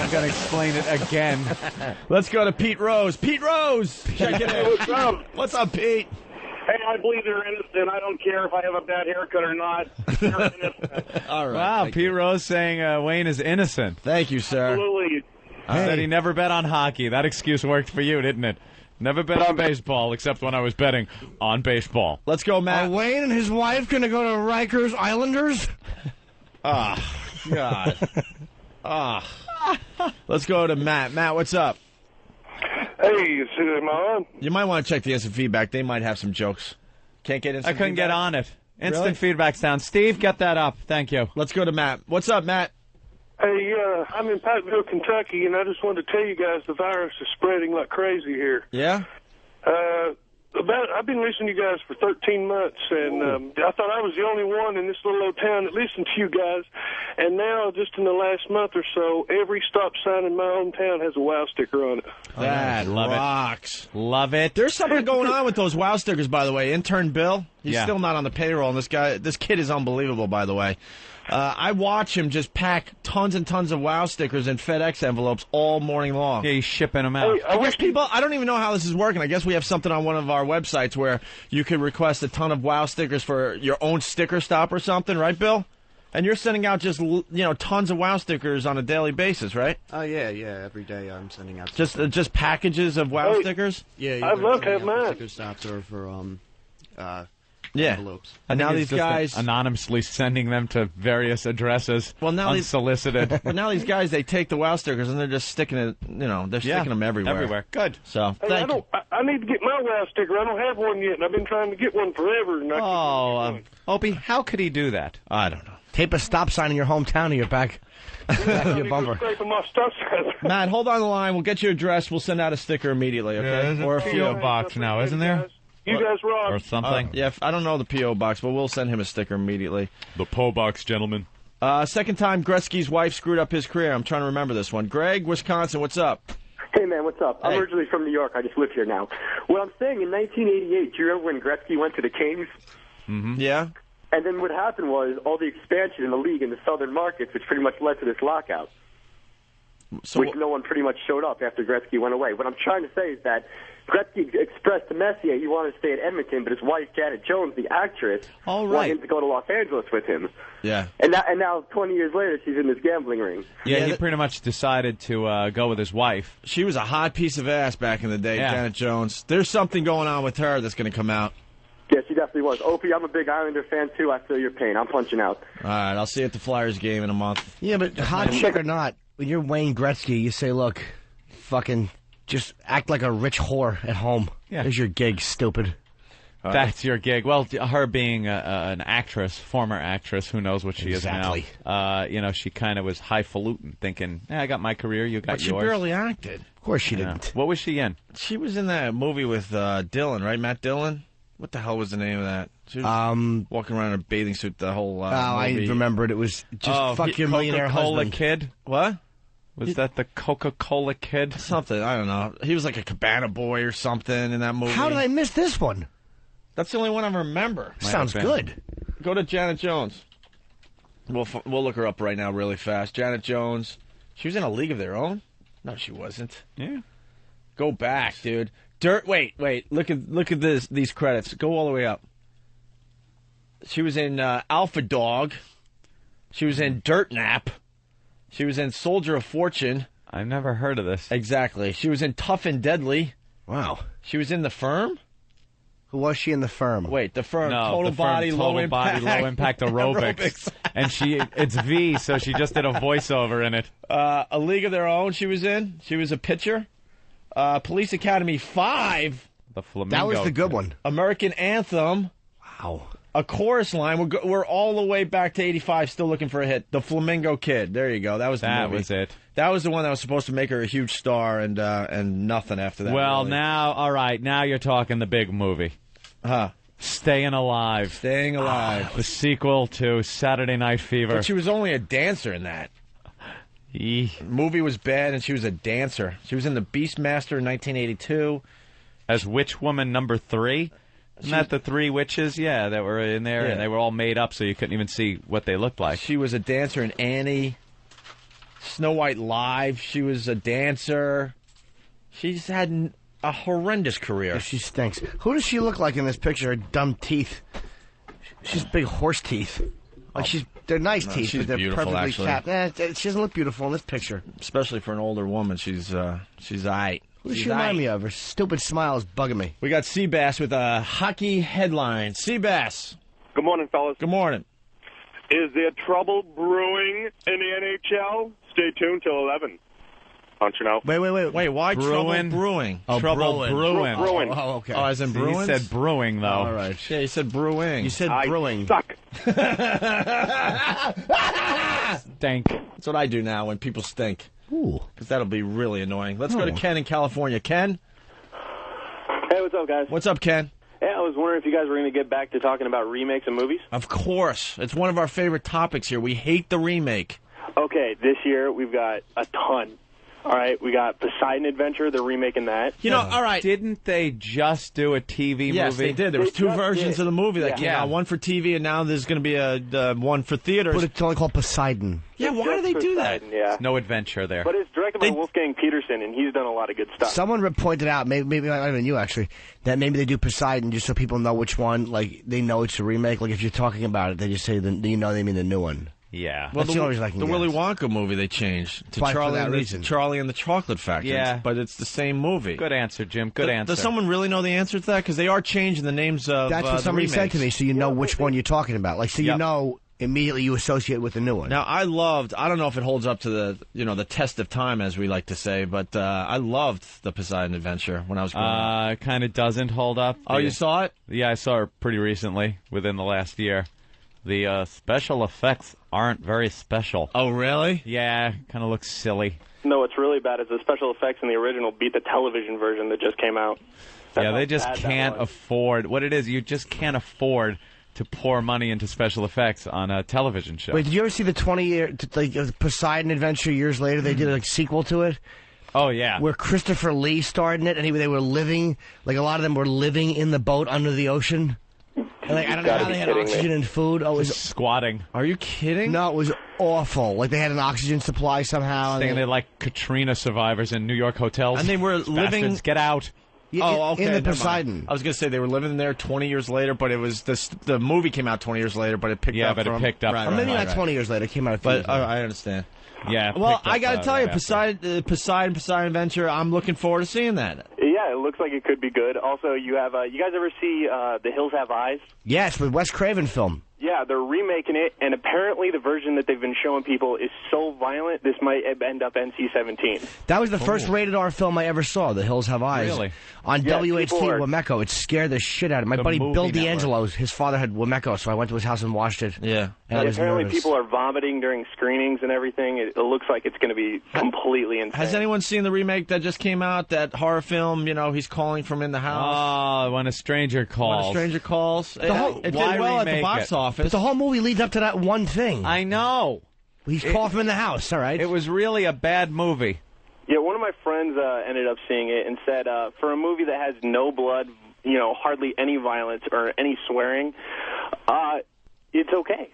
going to explain it again. Let's go to Pete Rose. Pete Rose! Check it out. What's up? What's up, Pete? Hey, I believe they're innocent. I don't care if I have a bad haircut or not. They're innocent. All right. Wow, Pete Rose saying Wayne is innocent. Thank you, sir. Absolutely. Said he never bet on hockey. That excuse worked for you, didn't it? Never bet on baseball, except when I was betting on baseball. Let's go, Matt. Are Wayne and his wife going to go to Rikers Islanders? God. Let's go to Matt. Matt, what's up? Hey, am I on? You might want to check the instant feedback. They might have some jokes. Can't get instant I couldn't feedback? get on it. Instant Really? feedback's down. Steve, get that up. Thank you. Let's go to Matt. What's up, Matt? Hey, I'm in Pikeville, Kentucky, and I just wanted to tell you guys the virus is spreading like crazy here. Yeah? I've been listening to you guys for 13 months, and I thought I was the only one in this little old town that listened to you guys. And now, just in the last month or so, every stop sign in my hometown has a WOW sticker on it. That Love rocks. It. Love it. There's something going on with those WOW stickers, by the way. Intern Bill, he's still not on the payroll, and this kid is unbelievable, by the way. I watch him just pack tons and tons of WOW stickers in FedEx envelopes all morning long. Yeah, he's shipping them out. Hey, I don't even know how this is working. I guess we have something on one of our websites where you could request a ton of WOW stickers for your own sticker stop or something, right, Bill? And you're sending out just tons of WOW stickers on a daily basis, right? Oh yeah. Every day I'm sending out just packages of WOW stickers. Yeah, I'd love to have mine. Sticker stops or for envelopes. And now these guys anonymously sending them to various addresses. Well, now unsolicited. But now these guys, they take the WOW stickers and they're just sticking it. They're sticking them everywhere. Everywhere. Good. So Hey, thank you. I need to get my WOW sticker. I don't have one yet, and I've been trying to get one forever. And Opie, how could he do that? I don't know. Tape a stop sign in your hometown and you're back of your bumper. Matt, hold on the line. We'll get your address. We'll send out a sticker immediately, okay? Or a P.O. box now, isn't there? You guys rock. Or something. I don't know the P.O. box, but we'll send him a sticker immediately. The P.O. box, gentlemen. Second time Gretzky's wife screwed up his career. I'm trying to remember this one. Greg, Wisconsin, what's up? Hey, man, what's up? I'm originally from New York. I just live here now. Well, I'm saying in 1988, do you remember when Gretzky went to the Kings? Mm-hmm. Yeah. And then what happened was all the expansion in the league in the southern markets, which pretty much led to this lockout, which no one pretty much showed up after Gretzky went away. What I'm trying to say is that Gretzky expressed to Messier he wanted to stay at Edmonton, but his wife, Janet Jones, the actress, wanted him to go to Los Angeles with him. Yeah. And now 20 years later, she's in this gambling ring. Yeah, he pretty much decided to go with his wife. She was a hot piece of ass back in the day, Yeah. Janet Jones. There's something going on with her that's going to come out. Yeah, she definitely was. Opie, I'm a big Islander fan, too. I feel your pain. I'm punching out. All right, I'll see you at the Flyers game in a month. Yeah, but hot chick or not, when you're Wayne Gretzky, you say, look, fucking just act like a rich whore at home. Yeah. There's your gig, stupid. That's your gig. Well, her being an actress, former actress, who knows what she Exactly. is now. She kind of was highfalutin, thinking, I got my career, you got But she yours. barely acted. Of course she didn't. What was she in? She was in that movie with Dylan, right? Matt Dillon? What the hell was the name of that? She was walking around in a bathing suit the whole movie. I remembered. It was just fuck your millionaire Coca-Cola husband. Kid? What? Was that the Coca-Cola Kid? Something, I don't know. He was like a cabana boy or something in that movie. How did I miss this one? That's the only one I remember. Sounds good. Go to Janet Jones. We'll look her up right now really fast. Janet Jones. She was in A League of Their Own? No, she wasn't. Yeah. Go back, dude. Wait. Look at these credits. Go all the way up. She was in Alpha Dog. She was in Dirt Nap. She was in Soldier of Fortune. I've never heard of this. Exactly. She was in Tough and Deadly. Wow. She was in The Firm. Who was she in The Firm? Wait, The Firm. No, Total The Firm, Body, Low Impact. Low Impact Aerobics. And it's V, so she just did a voiceover in it. A League of Their Own she was in. She was a pitcher. Police Academy 5. The Flamingo. That was the good one. American Anthem. Wow. A Chorus Line. We're all the way back to 85 still looking for a hit. The Flamingo Kid. There you go. That was the movie. That was it. That was the one that was supposed to make her a huge star and nothing after that. Well, really. all right, now you're talking the big movie. Staying Alive. Staying Alive. The sequel to Saturday Night Fever. But she was only a dancer in that. The movie was bad, and she was a dancer. She was in The Beastmaster in 1982. As Witch Woman number 3? Isn't that the 3 witches? Yeah, that were in there, and they were all made up so you couldn't even see what they looked like. She was a dancer in Annie. Snow White Live. She was a dancer. She's had a horrendous career. Yeah, she stinks. Who does she look like in this picture? Her dumb teeth. She's big horse teeth. Like they're nice teeth, she's but they're beautiful, perfectly actually. capped. She doesn't look beautiful in this picture. Especially for an older woman, she's aight. Who does she remind me of? Her stupid smile is bugging me. We got Seabass with a hockey headline. Seabass. Good morning, fellas. Good morning. Is there trouble brewing in the NHL? Stay tuned till 11. Don't you know? Wait, why Bruin? trouble brewing? Oh, trouble brewing. Brewing. Oh, okay. Oh, as in He Bruins? said brewing, though. All right. Yeah, you said brewing. You said I brewing. suck. Stank. That's what I do now when people stink. Ooh. Because that'll be really annoying. Let's go to Ken in California. Ken? Hey, what's up, guys? What's up, Ken? Hey, I was wondering if you guys were going to get back to talking about remakes of movies. Of course. It's one of our favorite topics here. We hate the remake. Okay, this year we've got a ton. All right, we got Poseidon Adventure. They're remaking that. You know, all right. Didn't they just do a TV Yes, movie? they did. There was two versions of the movie that came out. One for TV, and now there's going to be a one for theaters. But it's only called Poseidon. Yeah, why do they do that? Yeah. No adventure there. But it's directed by Wolfgang Peterson, and he's done a lot of good stuff. Someone pointed out, maybe not even you actually, that maybe they do Poseidon just so people know which one. Like they know it's a remake. Like if you're talking about it, they just say they mean the new one. Yeah. Well, That's the only reason I can the guess. Willy Wonka movie they changed to Why, for Charlie that and reason? Charlie and the Chocolate Factory. Yeah. But it's the same movie. Good answer, Jim. Good answer. Does someone really know the answer to that? Because they are changing the names of That's what the somebody said to me, remakes. so you know which one you're talking about. Like, so you know immediately you associate with the new one. Now, I don't know if it holds up to the test of time, as we like to say, but I loved the Poseidon Adventure when I was growing up. It kind of doesn't hold up. Oh, you saw it? Yeah, I saw it pretty recently, within the last year. The special effects aren't very special. Oh, really? Yeah, kind of looks silly. No, what's really bad is the special effects in the original beat the television version that just came out. Yeah, they just can't afford what it is. You just can't afford to pour money into special effects on a television show. Wait, did you ever see the 20-year Poseidon Adventure years later? They did a sequel to it. Oh, yeah. Where Christopher Lee starred in it, and they were living, like a lot of them were living in the boat under the ocean. And like, I don't know how they had oxygen and food. Oh, it was squatting. Are you kidding? No, it was awful. Like they had an oxygen supply somehow. Staying there like Katrina survivors in New York hotels. And they were living... Bastards, get out. Oh, okay. In the never mind. Poseidon. I was going to say they were living there 20 years later, but it was the movie came out 20 years later, but it picked up. Yeah, but from, it picked up. Right, Or maybe right, not 20 years later. It came out a few years But later. I understand. Yeah. Well, I got to tell you, Poseidon Adventure. I'm looking forward to seeing that. Yeah, it looks like it could be good. Also, you have you guys ever see The Hills Have Eyes? Yes, with Wes Craven film. Yeah, they're remaking it, and apparently the version that they've been showing people is so violent, this might end up NC-17. That was the first rated R film I ever saw, The Hills Have Eyes. Really? On Yeah, WHT people are- Wemeko. It scared the shit out of me. My The buddy movie Bill network. D'Angelo, his father had Wemeko, so I went to his house and watched it. Yeah. And I was apparently nervous. people are vomiting during screenings and everything. It looks like it's going to be completely insane. Has anyone seen the remake that just came out? That horror film, he's calling from in the house. Oh, When a Stranger When Calls. a Stranger calls. It whole- did why well at the remake box it? office. But the whole movie leads up to that one thing. I know. He's called from in the house, all right? It was really a bad movie. Yeah, one of my friends ended up seeing it and said for a movie that has no blood, hardly any violence or any swearing, it's okay.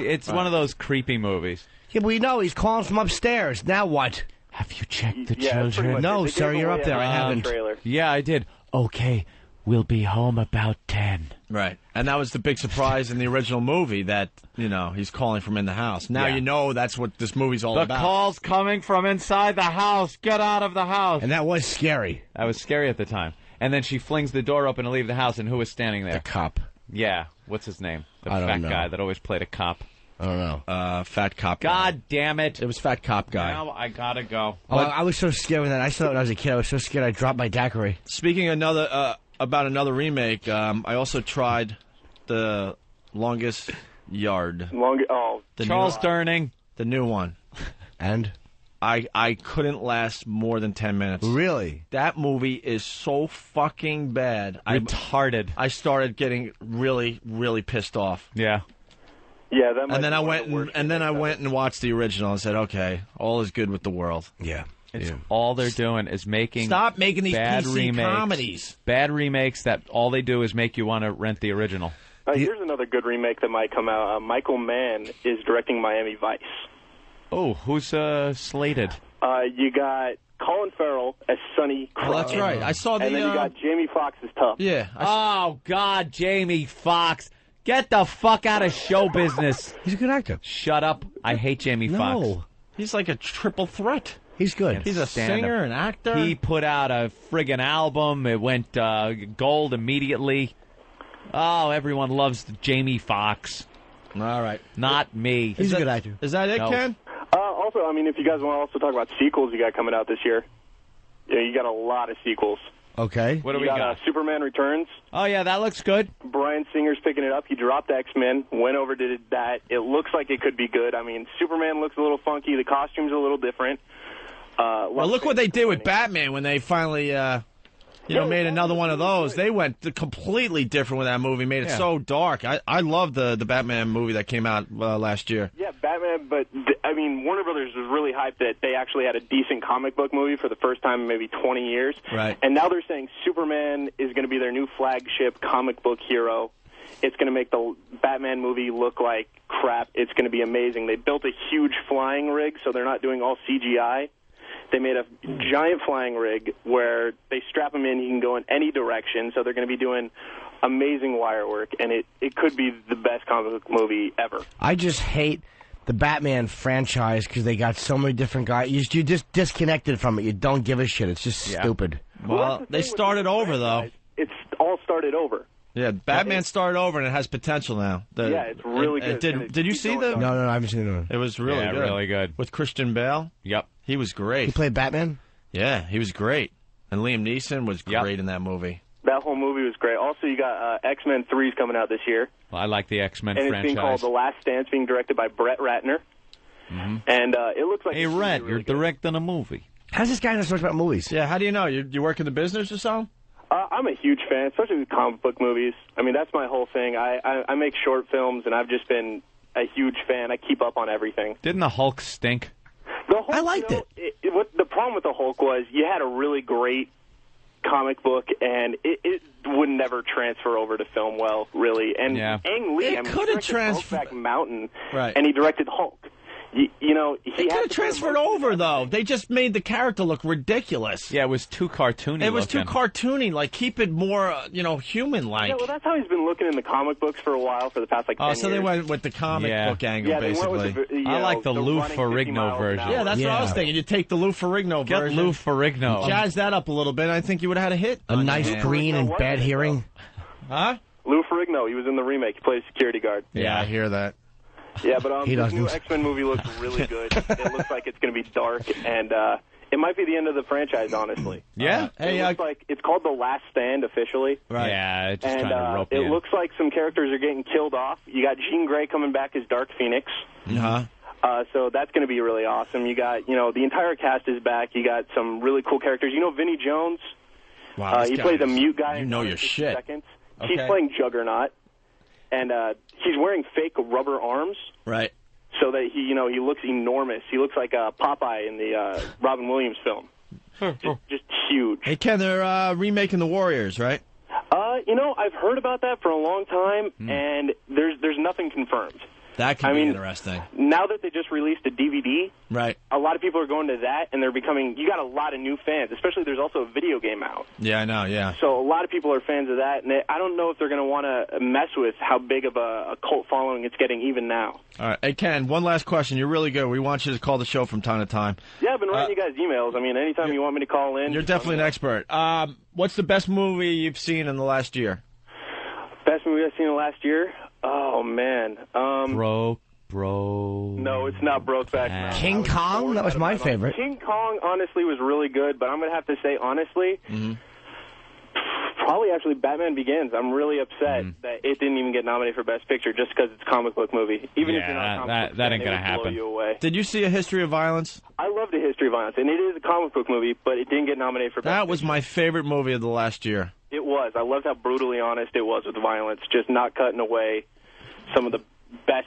It's one of those creepy movies. Yeah, but we know he's calling from upstairs. Now what? Have you checked the Yeah, pretty children? much. No, They sir, gave you're away up there. a I haven't. trailer. Yeah, I did. Okay, we'll be home about 10. Right. And that was the big surprise in the original movie that, he's calling from in the house. Now Yeah. you know that's what this movie's all The about. call's coming from inside the house. Get out of the house. And that was scary. That was scary at the time. And then she flings the door open to leave the house, and who was standing there? The cop. Yeah. What's his name? The I don't fat know. guy that always played a cop. I don't know. Fat cop guy. God damn it. It was fat cop guy. Now I gotta go. Oh, I was so scared when I saw it when I was a kid. I was so scared I dropped my daiquiri. Speaking about another remake, I also tried The Longest Yard. The Charles Durning. The new one. And? I couldn't last more than 10 minutes. Really? That movie is so fucking bad. Retarded. I started getting really, really pissed off. Yeah. Yeah, that might And then be I one went of the worst and then I went and watched the original and said, okay, all is good with the world. Yeah. It's all they're doing is making Stop making these bad PC remakes, comedies. Bad remakes that all they do is make you want to rent the original. Here's another good remake that might come out. Michael Mann is directing Miami Vice. Oh, who's slated? You got Colin Farrell as Sonny Crockett. Oh, that's right. I saw the. And then you got Jamie Foxx as Tough. Yeah. Oh God, Jamie Foxx. Get the fuck out of show business. He's a good actor. Shut up. I hate Jamie Foxx. No. He's like a triple threat. He's good. He's a singer, an actor. He put out a friggin' album. It went gold immediately. Oh, everyone loves Jamie Foxx. All right. Not me. He's a good actor. Is that it, No. Ken? Also, I mean, if you guys want to also talk about sequels you got coming out this year, you got a lot of sequels. Okay. What do we got? got? Superman Returns. Oh, yeah, that looks good. Bryan Singer's picking it up. He dropped X-Men, went over to that. It looks like it could be good. I mean, Superman looks a little funky. The costume's a little different. Well, look what they did with Batman when they finally, made another one of those. They went completely different with that movie, made it so dark. I love the Batman movie that came out last year. Yeah, Batman, but, I mean, Warner Brothers was really hyped that they actually had a decent comic book movie for the first time in maybe 20 years. Right. And now they're saying Superman is going to be their new flagship comic book hero. It's going to make the Batman movie look like crap. It's going to be amazing. They built a huge flying rig, so they're not doing all CGI. They made a giant flying rig where they strap him in. He can go in any direction, so they're going to be doing amazing wire work, and it could be the best comic book movie ever. I just hate the Batman franchise because they got so many different guys. You just disconnected from it. You don't give a shit. It's just stupid. Well, they started over, though. It's all started over. Yeah, Batman started over, and it has potential now. Yeah, it's really good. Did you see the? No, I haven't seen it. It was really good. really good. With Christian Bale? Yep. He was great. He played Batman? Yeah, he was great. And Liam Neeson was great in that movie. That whole movie was great. Also, you got X-Men 3's coming out this year. Well, I like the X-Men and franchise. it's being called The Last Stand. It's being directed by Brett Ratner. Mm-hmm. And it looks like... Hey, Rat, you're directing a movie. How's this guy know so much about movies? Yeah, how do you know? You work in the business or something? I'm a huge fan, especially with comic book movies. I mean, that's my whole thing. I make short films, and I've just been a huge fan. I keep up on everything. Didn't the Hulk stink? The Hulk, I liked it. What the problem with the Hulk was you had a really great comic book, and it would never transfer over to film well, really. And Ang Lee, It could have transferred. Brokeback Mountain, Right. and he directed Hulk. You know, he It could have transferred over, though. They just made the character look ridiculous. Yeah, it was too cartoony. It was looking. too cartoony. Like, keep it more, human-like. Yeah, well, that's how he's been looking in the comic books for a while, for the past, 10 years. So they went with the comic book angle, Yeah, they went basically. with the, I like the Lou running 50 Ferrigno miles an version. hour. Yeah, that's what I was thinking. You take the Lou Ferrigno Get version. Lou Ferrigno. Jazz that up a little bit. I think you would have had a hit. A nice green and bad hearing. Huh? Lou Ferrigno, he was in the remake. He played security guard. Yeah, I hear that. Yeah, but He this new doesn't. X-Men movie looks really good. It looks like it's going to be dark, and it might be the end of the franchise, honestly. Yeah? It looks like it's called The Last Stand officially. Right. Yeah, it's just And trying to rope it you in. looks like some characters are getting killed off. You got Jean Grey coming back as Dark Phoenix. Uh-huh. So that's going to be really awesome. You got, the entire cast is back. You got some really cool characters. You know Vinnie Jones? Wow, this he guy plays a is- mute guy. You in know your 60 shit. Seconds. He's Okay. playing Juggernaut. And he's wearing fake rubber arms. Right. So that he looks enormous. He looks like Popeye in the Robin Williams film. Just huge. Hey, Ken, they're remaking The Warriors, right? I've heard about that for a long time, and there's nothing confirmed. That could I be mean, interesting. Now that they just released a DVD, Right. a lot of people are going to that, and they're becoming. You got a lot of new fans, especially there's also a video game out. Yeah, I know, yeah. So a lot of people are fans of that, and I don't know if they're going to want to mess with how big of a cult following it's getting even now. All right. Hey, Ken, one last question. You're really good. We want you to call the show from time to time. Yeah, I've been writing you guys emails. I mean, anytime you want me to call in. You're definitely an expert. What's the best movie you've seen in the last year? Best movie I've seen in the last year? Oh, man. Bro. No, it's not Brokeback Mountain. King Kong? That was my favorite. King Kong, honestly, was really good, but I'm going to have to say, honestly, probably actually Batman Begins. I'm really upset that it didn't even get nominated for Best Picture just because it's a comic book movie. Even if you're not a comic book that fan, ain't going to it would blow happen. you away. Did you see A History of Violence? I love The History of Violence, and it is a comic book movie, but it didn't get nominated for Best That was my favorite movie of the last year. It was. I loved how brutally honest it was with the violence, just not cutting away some of the best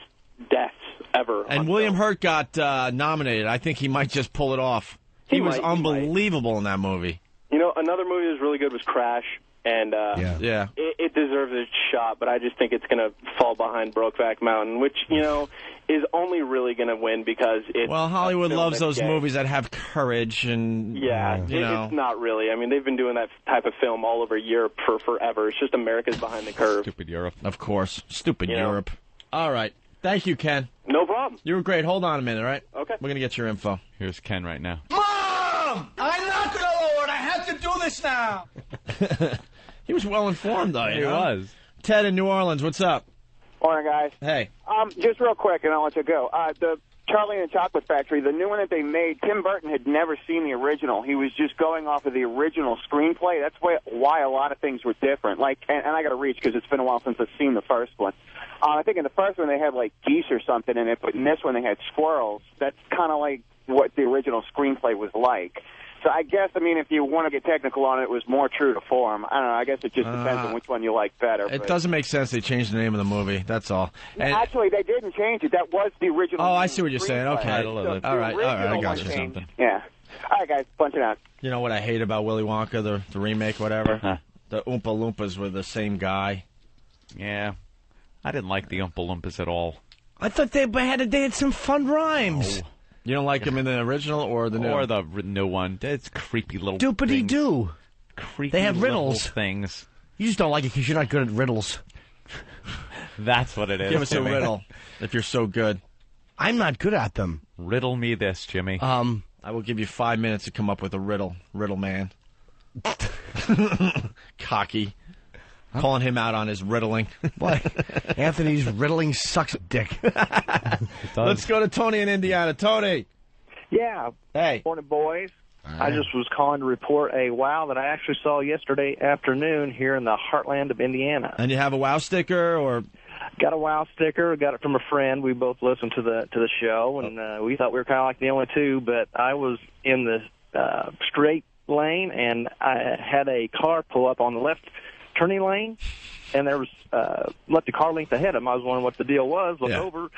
deaths ever. And William Hurt got nominated. I think he might just pull it off. He was unbelievable in that movie. You know, another movie that was really good was Crash, and it deserves a shot, but I just think it's going to fall behind Brokeback Mountain, which, you know, is only really going to win because it's... Well, Hollywood loves that's those gay. movies that have courage and... Yeah, you know. it's not really. I mean, they've been doing that type of film all over Europe for forever. It's just America's behind the curve. Stupid Europe. Of course. Stupid You know. Europe. All right. Thank you, Ken. No problem. You were great. Hold on a minute, all right? Okay. We're going to get your info. Here's Ken right now. Mom! I knocked on the Lord. I have to do this now. He was well informed, though. He you know? was. Ted in New Orleans, what's up? Morning, guys. Hey. Just real quick, and I'll let you go. The Charlie and the Chocolate Factory, the new one that they made, Tim Burton had never seen the original. He was just going off of the original screenplay. That's why a lot of things were different. Like, and I got to reach because it's been a while since I've seen the first one. I think in the first one they had like geese or something in it, but in this one they had squirrels. That's kind of like what the original screenplay was like. So I guess, I mean, if you want to get technical on it, it was more true to form. I don't know. I guess it just depends on which one you like better. It but doesn't make sense they changed the name of the movie. That's all. And, actually, they didn't change it. That was the original. oh, I see what you're saying. Okay. So All right. I got you. something. Yeah. All right, guys. Punch it out. You know what I hate about Willy Wonka, the remake, whatever? The Oompa Loompas were the same guy. Yeah. I didn't like the Oompa Loompas at all. I thought they had some fun rhymes. Oh. You don't like them in the original or the new? Or the new one. It's creepy little Doopity-doo. Creepy They have little riddles. things. You just don't like it because you're not good at riddles. That's what it is. Give us a Jimmy. riddle if you're so good. I'm not good at them. Riddle me this, Jimmy. I will give you 5 minutes to come up with a riddle. Riddle man. Cocky. Calling him out on his riddling. What? Anthony's riddling sucks dick. Let's go to Tony in Indiana. Tony. Yeah. Hey. Morning, boys. I just was calling to report a wow that I actually saw yesterday afternoon here in the heartland of Indiana. And you have a wow sticker or? Got a wow sticker. Got it from a friend. We both listened to the show, and we thought we were kind of like the only two. But I was in the straight lane, and I had a car pull up on the left turning lane, and there was left a car length ahead of him. I was wondering what the deal was. Looked over,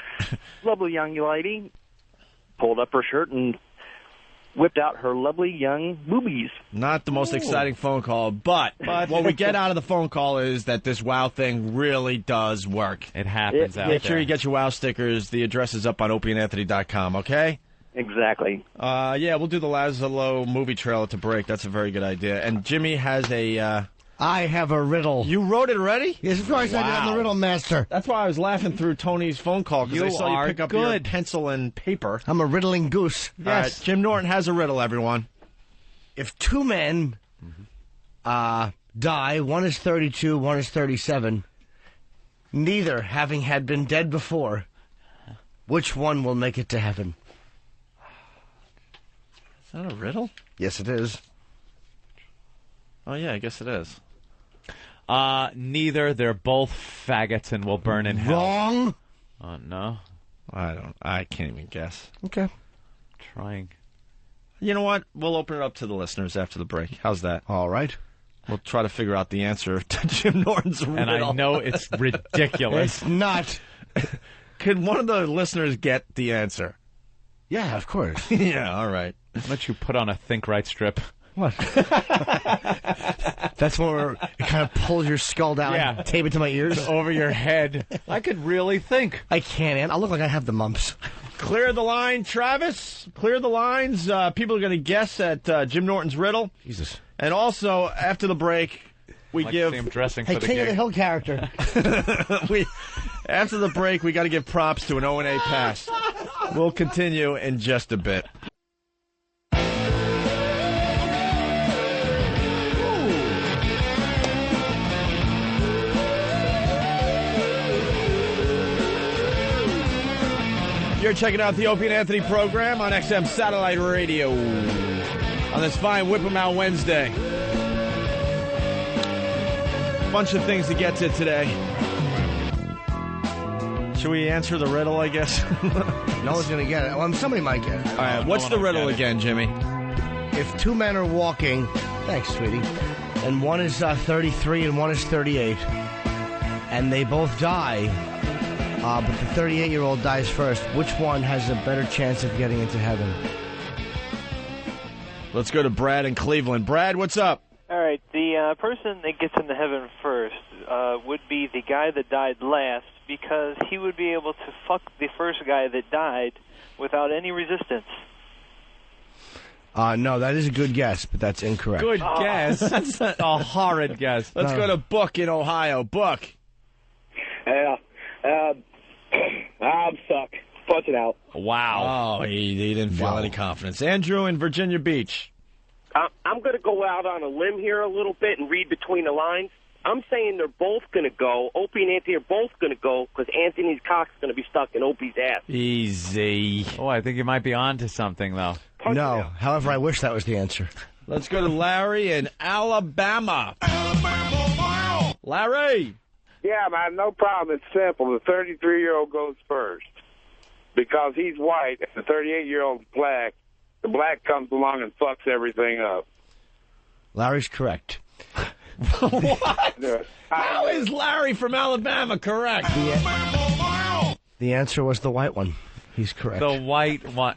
lovely young lady, pulled up her shirt and whipped out her lovely young boobies. Not the most exciting phone call, but what we get out of the phone call is that this wow thing really does work. It happens out there. Make sure you get your wow stickers. The address is up on opieandanthony.com, okay? Exactly. Yeah, we'll do the Lazlo movie trailer to break. That's a very good idea. And Jimmy has a... I have a riddle. You wrote it already? Yes, of course I did. I'm the riddle master. That's why I was laughing through Tony's phone call, because I saw you pick up your good. pencil and paper. I'm a riddling goose. All right, Jim Norton has a riddle, everyone. If two men die, one is 32, one is 37, neither having had been dead before, which one will make it to heaven? Is that a riddle? Yes, it is. Oh, yeah, I guess it is. Neither. They're both faggots and will burn in hell. Wrong. No. I can't even guess. Okay. Trying. You know what? We'll open it up to the listeners after the break. How's that? All right. We'll try to figure out the answer to Jim Norton's riddle. And I know it's ridiculous. It's not. Could one of the listeners get the answer? Yeah, of course. Yeah, all right. Why don't you put on a Think Right strip? What? That's where it kind of pulls your skull down and tape it to my ears. Over your head. I could really think. I can't, Ann. I look like I have the mumps. Clear the line, Travis. Clear the lines. People are going to guess at Jim Norton's riddle. Jesus. And also, after the break, we give... him dressing hey, for the King gig. of the Hill character. After the break, we got to give props to an O&A pass. We'll continue in just a bit. You're checking out the Opie and Anthony program on XM Satellite Radio on this fine Whip 'em Out Wednesday. Bunch of things to get to today. Should we answer the riddle, I guess? No one's going to get it. Well, somebody might get it. All right, what's the riddle again, Jimmy? If two men are walking, thanks, sweetie, and one is 33 and one is 38, and they both die, but the 38-year-old dies first, which one has a better chance of getting into heaven? Let's go to Brad in Cleveland. Brad, what's up? All right, the person that gets into heaven first would be the guy that died last, because he would be able to fuck the first guy that died without any resistance. No, that is a good guess, but that's incorrect. Good guess. That's a horrid guess. Let's go to Book in Ohio. Book. Yeah. I'm stuck. Punch it out. Wow. Oh, he didn't feel any confidence. Andrew in Virginia Beach. I'm going to go out on a limb here a little bit and read between the lines. I'm saying they're both going to go. Opie and Anthony are both going to go because Anthony's cock's going to be stuck in Opie's ass. Easy. Oh, I think you might be on to something, though. No. However, I wish that was the answer. Let's go to Larry in Alabama. Larry. Yeah, man, no problem. It's simple. The 33-year-old goes first because he's white and the 38-year-old's black. The black comes along and fucks everything up. Larry's correct. What? How is Larry from Alabama correct? The answer was the white one. He's correct. The white one.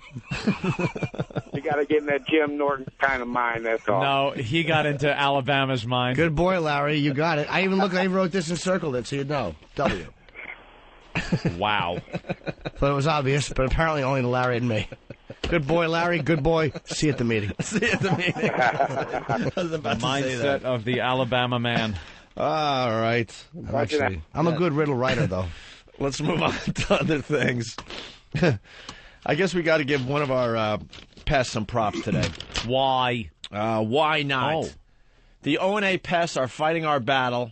You got to get in that Jim Norton kind of mind, that's all. No, he got into Alabama's mind. Good boy, Larry. You got it. I even wrote this and circled it so you'd know. W. Wow. But it was obvious, but apparently only to Larry and me. Good boy, Larry. Good boy. See you at the meeting. See you at the meeting. I was about The to say mindset that. of the Alabama man. All right. I'm a good riddle writer, though. Let's move on to other things. I guess we got to give one of our pests some props today. Why? Why not? Oh. The O&A pests are fighting our battle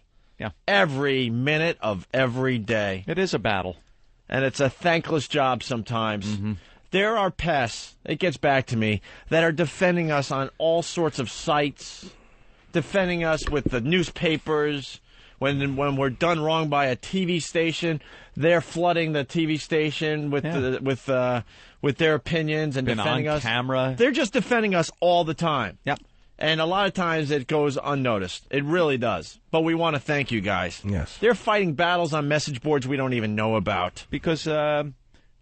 every minute of every day. It is a battle. And it's a thankless job sometimes. Mm-hmm. There are pests, it gets back to me, that are defending us on all sorts of sites, defending us with the newspapers. When we're done wrong by a TV station, they're flooding the TV station with their opinions and defending us. Camera. They're just defending us all the time. Yep. And a lot of times it goes unnoticed. It really does. But we want to thank you guys. Yes. They're fighting battles on message boards we don't even know about. Because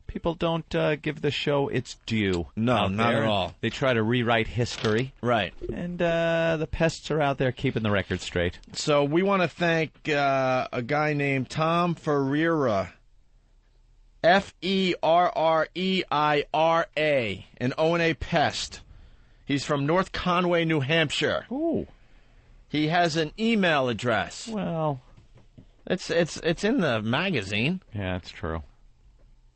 people don't give the show its due. No, not at all. They try to rewrite history. Right. And the pests are out there keeping the record straight. So we want to thank a guy named Tom Ferreira. Ferreira, an O&A pest. He's from North Conway, New Hampshire. Ooh. He has an email address. Well, it's in the magazine. Yeah, that's true.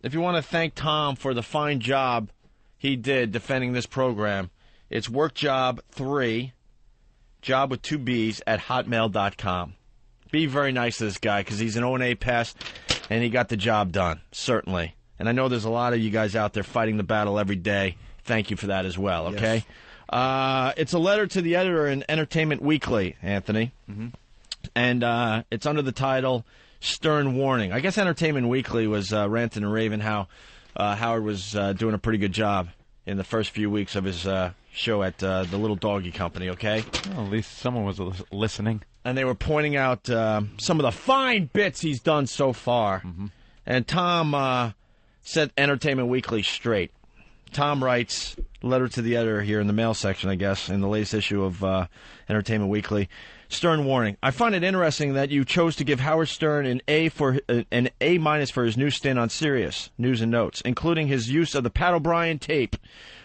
If you want to thank Tom for the fine job he did defending this program, it's workjob3, job with 2 B's, at hotmail.com. Be very nice to this guy because he's an O&A pest, and he got the job done, certainly. And I know there's a lot of you guys out there fighting the battle every day. Thank you for that as well, okay? Yes. It's a letter to the editor in Entertainment Weekly, Anthony. Mm-hmm. And it's under the title Stern Warning. I guess Entertainment Weekly was ranting and raving how Howard was doing a pretty good job in the first few weeks of his show at the Little Doggy Company, okay? Well, at least someone was listening. And they were pointing out some of the fine bits he's done so far. Mm-hmm. And Tom set Entertainment Weekly straight. Tom writes, letter to the editor here in the mail section, I guess, in the latest issue of Entertainment Weekly. Stern warning. I find it interesting that you chose to give Howard Stern an A for his new stint on Sirius News and Notes, including his use of the Pat O'Brien tape.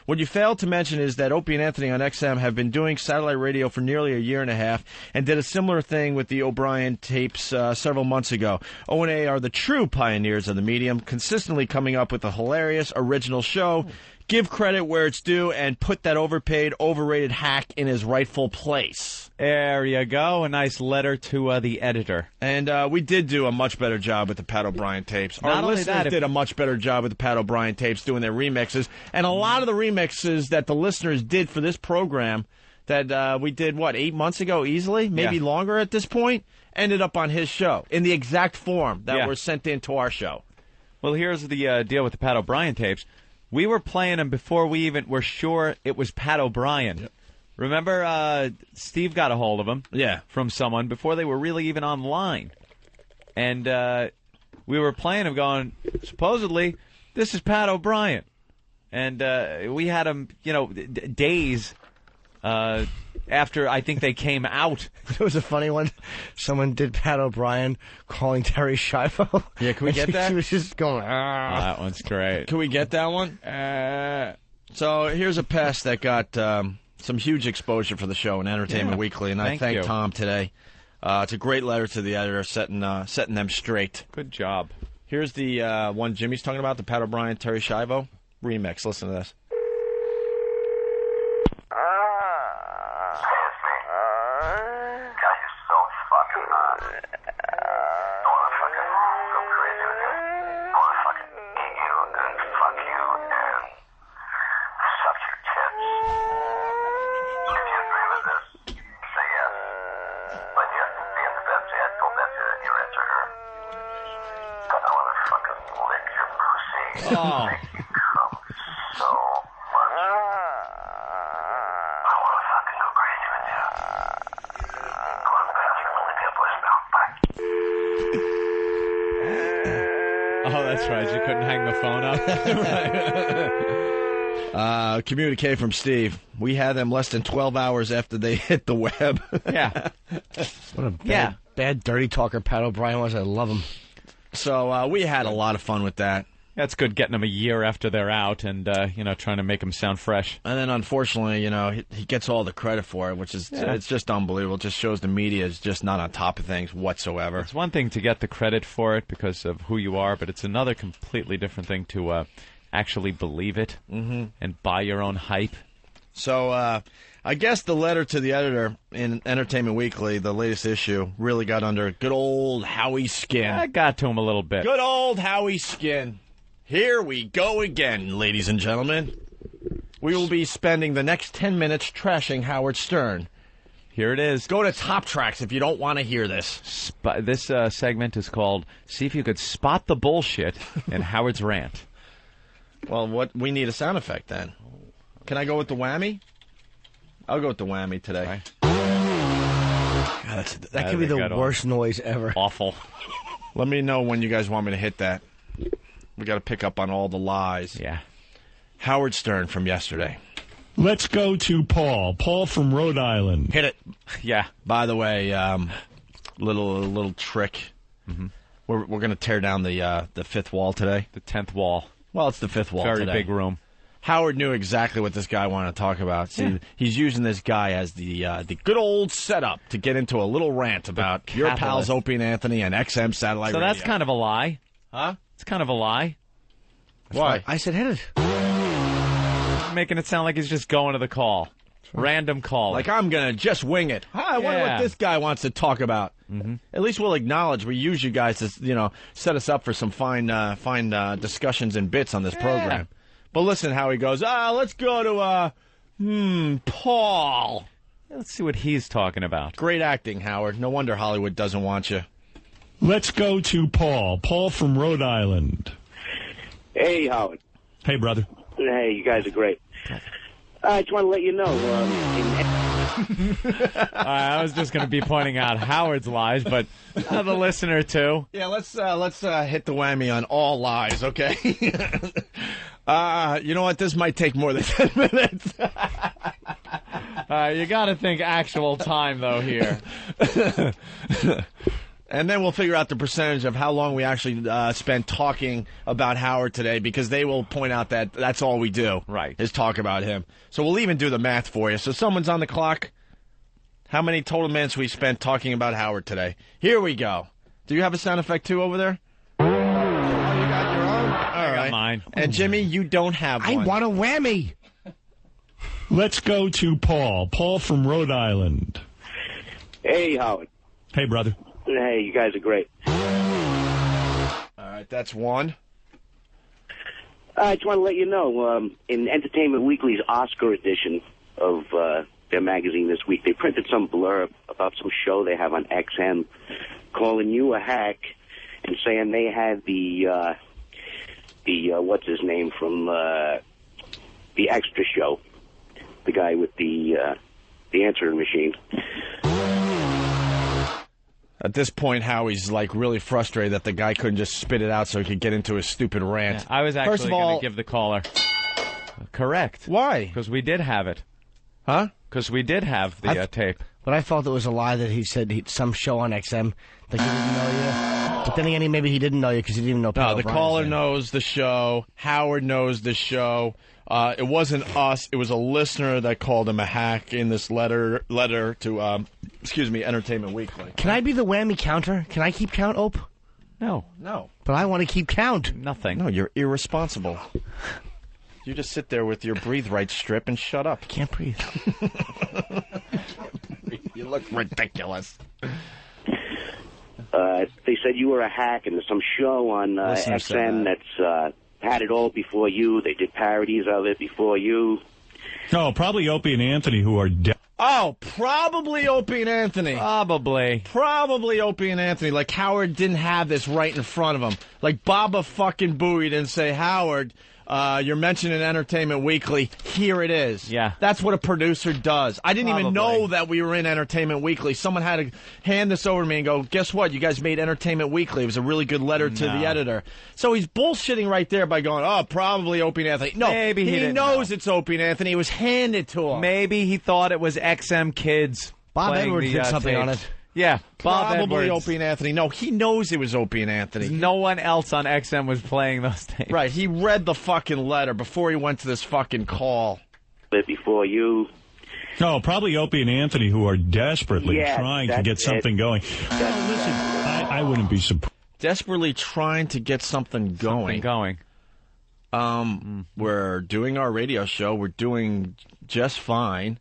What you failed to mention is that Opie and Anthony on XM have been doing satellite radio for nearly a year and a half and did a similar thing with the O'Brien tapes several months ago. O&A are the true pioneers of the medium, consistently coming up with a hilarious original show. Give credit where it's due and put that overpaid, overrated hack in his rightful place. There you go. A nice letter to the editor. And we did do a much better job with the Pat O'Brien tapes. Not Our only listeners that, did a much better job with the Pat O'Brien tapes doing their remixes. And a lot of the remixes that the listeners did for this program that we did, 8 months ago easily? Maybe longer at this point? Ended up on his show in the exact form that were sent in to our show. Well, here's the deal with the Pat O'Brien tapes. We were playing them before we even were sure it was Pat O'Brien. Yep. Remember, Steve got a hold of them from someone before they were really even online. And we were playing them going, supposedly, this is Pat O'Brien. And we had them, days after I think they came out. It was a funny one. Someone did Pat O'Brien calling Terry Schiavo. Yeah, can we get that? She was just going, that one's great. Can we get that one? So here's a pest that got some huge exposure for the show in Entertainment Weekly, and I thank Tom today. It's a great letter to the editor, setting them straight. Good job. Here's the one Jimmy's talking about, the Pat O'Brien, Terry Schiavo remix. Listen to this. Oh. Oh, that's right. You couldn't hang the phone up. Communique from Steve. We had them less than 12 hours after they hit the web. Yeah. What a bad dirty talker Pat O'Brien was. I love him. So we had a lot of fun with that. That's good getting them a year after they're out and, trying to make them sound fresh. And then, unfortunately, he gets all the credit for it, which is it's just unbelievable. It just shows the media is just not on top of things whatsoever. It's one thing to get the credit for it because of who you are, but it's another completely different thing to actually believe it and buy your own hype. So I guess the letter to the editor in Entertainment Weekly, the latest issue, really got under good old Howie's skin. I got to him a little bit. Good old Howie's skin. Here we go again, ladies and gentlemen. We will be spending the next 10 minutes trashing Howard Stern. Here it is. Go to Top Tracks if you don't want to hear this. This segment is called See If You Could Spot the Bullshit in Howard's Rant. Well, we need a sound effect then. Can I go with the whammy? I'll go with the whammy today. God, that could be the worst noise ever. Awful. Let me know when you guys want me to hit that. We got to pick up on all the lies. Yeah. Howard Stern from yesterday. Let's go to Paul. Paul from Rhode Island. Hit it. Yeah. By the way, little trick. Mm-hmm. We're going to tear down the fifth wall today. The 10th wall. Well, it's the fifth wall Very today. big room. Howard knew exactly what this guy wanted to talk about. See, he's using this guy as the good old setup to get into a little rant about your pals Opie and Anthony and XM Satellite Radio. So that's kind of a lie. Huh? It's kind of a lie. Why? I said hit it. Making it sound like he's just going to the call. Random call. Like I'm going to just wing it. I wonder what this guy wants to talk about. Mm-hmm. At least we'll acknowledge we use you guys to, set us up for some fine discussions and bits on this program. But listen how he goes, let's go to, Paul. Let's see what he's talking about. Great acting, Howard. No wonder Hollywood doesn't want you. Let's go to Paul. Paul from Rhode Island. Hey, Howard. Hey, brother. Hey, you guys are great. I just want to let you know. I was just going to be pointing out Howard's lies, but the listener, too. Yeah, let's hit the whammy on all lies, okay? You know what? This might take more than 10 minutes. You got to think actual time, though, here. And then we'll figure out the percentage of how long we actually spent talking about Howard today, because they will point out that that's all we do. Right. Is talk about him. So we'll even do the math for you. So someone's on the clock. How many total minutes we spent talking about Howard today? Here we go. Do you have a sound effect, too, over there? Oh, you got your own? All right. Mine. And, Jimmy, you don't have one. I want a whammy. Let's go to Paul. Paul from Rhode Island. Hey, Howard. Hey, brother. Hey, you guys are great. All right, that's one. I just want to let you know, in Entertainment Weekly's Oscar edition of their magazine this week, they printed some blurb about some show they have on XM calling you a hack and saying they had the what's his name from the Extra show, the guy with the answering machine. At this point, Howie's like really frustrated that the guy couldn't just spit it out so he could get into his stupid rant. Yeah, I was actually going to give the caller correct. Why? Because we did have it. Huh? Because we did have the tape. But I felt it was a lie that he said some show on XM that he didn't know you. But then again, maybe he didn't know you because he didn't even know. No, the caller knows the show. Howard knows the show. It wasn't us. It was a listener that called him a hack in this letter to, Entertainment Weekly. Can I be the whammy counter? Can I keep count, Ope? No. But I want to keep count. Nothing. No, you're irresponsible. You just sit there with your breathe right strip and shut up. I can't breathe. You look ridiculous. They said you were a hack, and there's some show on XM that's had it all before you. They did parodies of it before you. Oh, probably Opie and Anthony, who are dead. Oh, probably Opie and Anthony. Probably Opie and Anthony. Like, Howard didn't have this right in front of him. Like, Baba fucking Booey didn't say, Howard, you're mentioned in Entertainment Weekly. Here it is. Yeah. That's what a producer does. I didn't even know that we were in Entertainment Weekly. Someone had to hand this over to me and go, guess what? You guys made Entertainment Weekly. It was a really good letter to the editor. So he's bullshitting right there by going, oh, probably Opie and Anthony. No, maybe he knows it's Opie and Anthony. It was handed to him. Maybe he thought it was XM Kids. Bob Edwards did something on it. Yeah, Bob Probably Edwards. Opie and Anthony. No, he knows it was Opie and Anthony. No one else on XM was playing those tapes. Right, he read the fucking letter before he went to this fucking call. Before you. No, probably Opie and Anthony, who are desperately trying to get something going. Oh, listen, I wouldn't be surprised. Desperately trying to get something going. We're doing our radio show. We're doing just fine.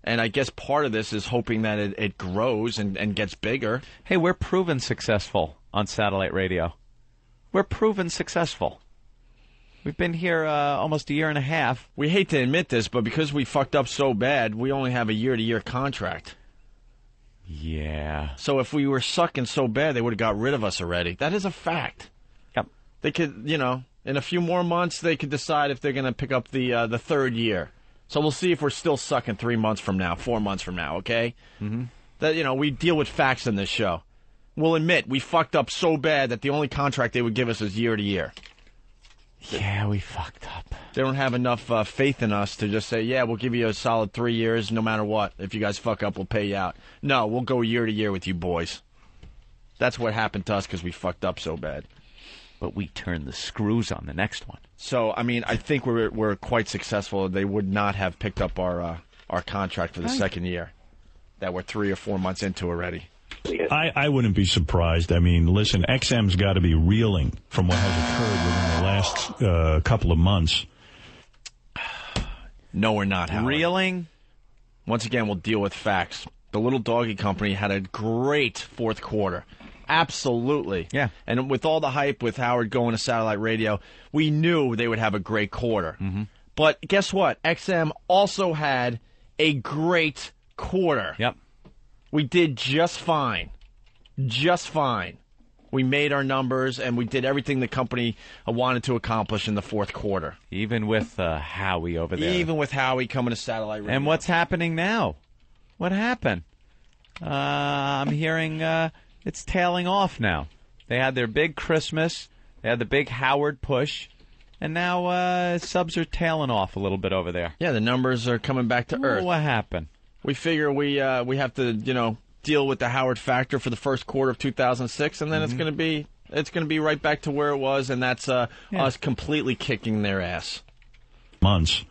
And I guess part of this is hoping that it grows and gets bigger. Hey, we're proven successful on satellite radio. We're proven successful. We've been here almost a year and a half. We hate to admit this, but because we fucked up so bad, we only have a year-to-year contract. Yeah. So if we were sucking so bad, they would have got rid of us already. That is a fact. Yep. They could, in a few more months, they could decide if they're going to pick up the third year. So we'll see if we're still sucking 3 months from now, 4 months from now, okay? Mm-hmm. That, we deal with facts in this show. We'll admit we fucked up so bad that the only contract they would give us is year to year. Yeah, we fucked up. They don't have enough faith in us to just say, yeah, we'll give you a solid 3 years no matter what. If you guys fuck up, we'll pay you out. No, we'll go year to year with you boys. That's what happened to us because we fucked up so bad. But we turned the screws on the next one. So, I think we're quite successful. They would not have picked up our contract for the second year that we're 3 or 4 months into already. I wouldn't be surprised. I mean, listen, XM's got to be reeling from what has occurred within the last couple of months. No, we're not, Howard. Reeling? Once again, we'll deal with facts. The Little Doggy Company had a great fourth quarter. Absolutely. Yeah. And with all the hype with Howard going to satellite radio, we knew they would have a great quarter. Mm-hmm. But guess what? XM also had a great quarter. Yep. We did just fine. Just fine. We made our numbers, and we did everything the company wanted to accomplish in the fourth quarter. Even with Howie over there. Even with Howie coming to satellite radio. And what's happening now? What happened? I'm hearing it's tailing off now. They had their big Christmas. They had the big Howard push. And now subs are tailing off a little bit over there. Yeah, the numbers are coming back to earth. What happened? We figure we have to, deal with the Howard factor for the first quarter of 2006, and then it's going to be right back to where it was, and that's us completely kicking their ass. Months.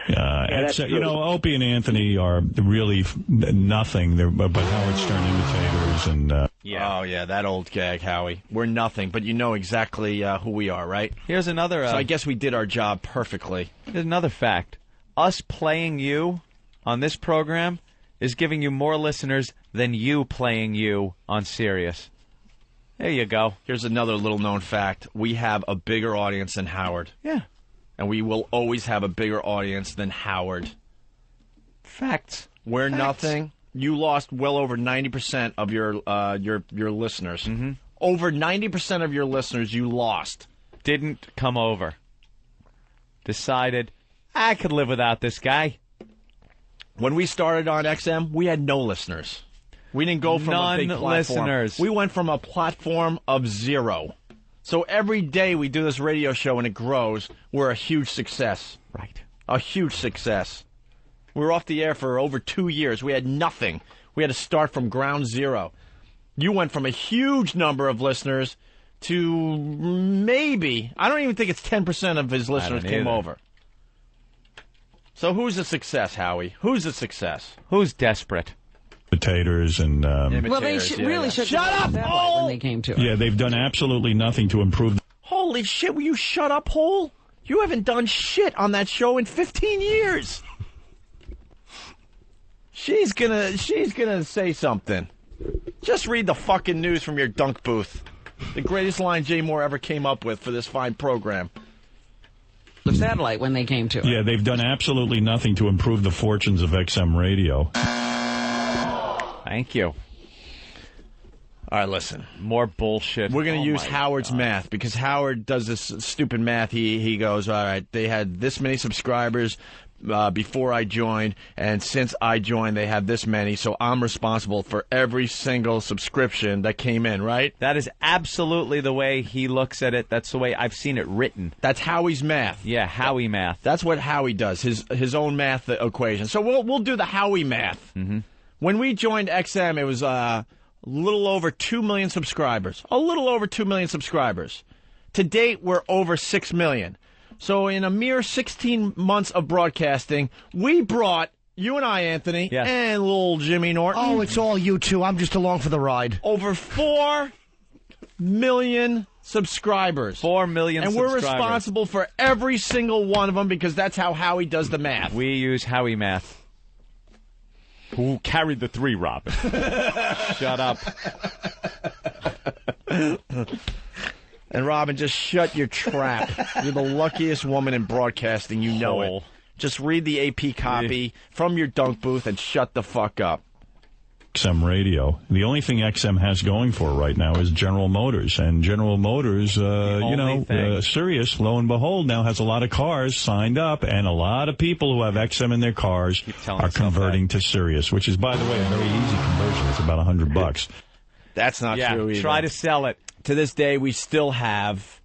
Opie and Anthony are really nothing. They're but Howard Stern imitators and. Oh yeah, that old gag, Howie. We're nothing, but you know exactly who we are, right? Here's another. So I guess we did our job perfectly. Here's another fact: us playing you on this program is giving you more listeners than you playing you on Sirius. There you go. Here's another little-known fact: we have a bigger audience than Howard. Yeah. And we will always have a bigger audience than Howard. Facts. We're nothing. You lost well over 90% of your listeners. Mm-hmm. Over 90% of your listeners you lost. Didn't come over. Decided, I could live without this guy. When we started on XM, we had no listeners. We didn't go from a big platform. Listeners. We went from a platform of 0. So every day we do this radio show and it grows, we're a huge success. Right. A huge success. We were off the air for over 2 years. We had nothing. We had to start from ground zero. You went from a huge number of listeners to maybe, I don't even think it's 10% of his listeners came over. So who's a success, Howie? Who's a success? Who's desperate? Imitators and well, they really should shut up when they came to it. Yeah, they've done absolutely nothing to improve. Holy shit! Will you shut up, Hole? You haven't done shit on that show in 15 years. She's gonna say something. Just read the fucking news from your dunk booth. The greatest line Jay Moore ever came up with for this fine program. The satellite when they came to it. Yeah, they've done absolutely nothing to improve the fortunes of XM radio. Thank you. All right, listen. More bullshit. We're going to use Howard's math because Howard does this stupid math. He goes, all right, they had this many subscribers before I joined, and since I joined, they have this many, so I'm responsible for every single subscription that came in, right? That is absolutely the way he looks at it. That's the way I've seen it written. That's Howie's math. Yeah, Howie math. That's what Howie does, his own math equation. So we'll do the Howie math. Mm-hmm. When we joined XM, it was a little over 2 million subscribers. A little over 2 million subscribers. To date, we're over 6 million. So in a mere 16 months of broadcasting, we brought, you and I, Anthony, and little Jimmy Norton. Oh, it's all you two. I'm just along for the ride. Over 4 million subscribers. 4 million and subscribers. And we're responsible for every single one of them because that's how Howie does the math. We use Howie math. Who carried the 3, Robin? Shut up. And Robin, just shut your trap. You're the luckiest woman in broadcasting. You know it. Just read the AP copy from your dunk booth and shut the fuck up. XM radio. The only thing XM has going for it right now is General Motors. And General Motors, Sirius, lo and behold, now has a lot of cars signed up, and a lot of people who have XM in their cars are converting to Sirius, which is, by the way, a very easy conversion. It's about $100. That's not true either. Try to sell it. To this day, we still have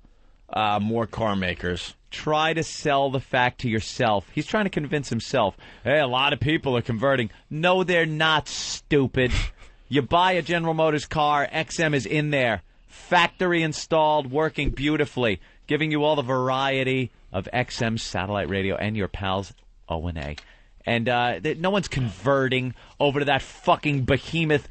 more car makers. Try to sell the fact to yourself. He's trying to convince himself. Hey, a lot of people are converting. No, they're not, stupid. You buy a General Motors car, XM is in there. Factory installed, working beautifully, giving you all the variety of XM satellite radio and your pals O&A. And no one's converting over to that fucking behemoth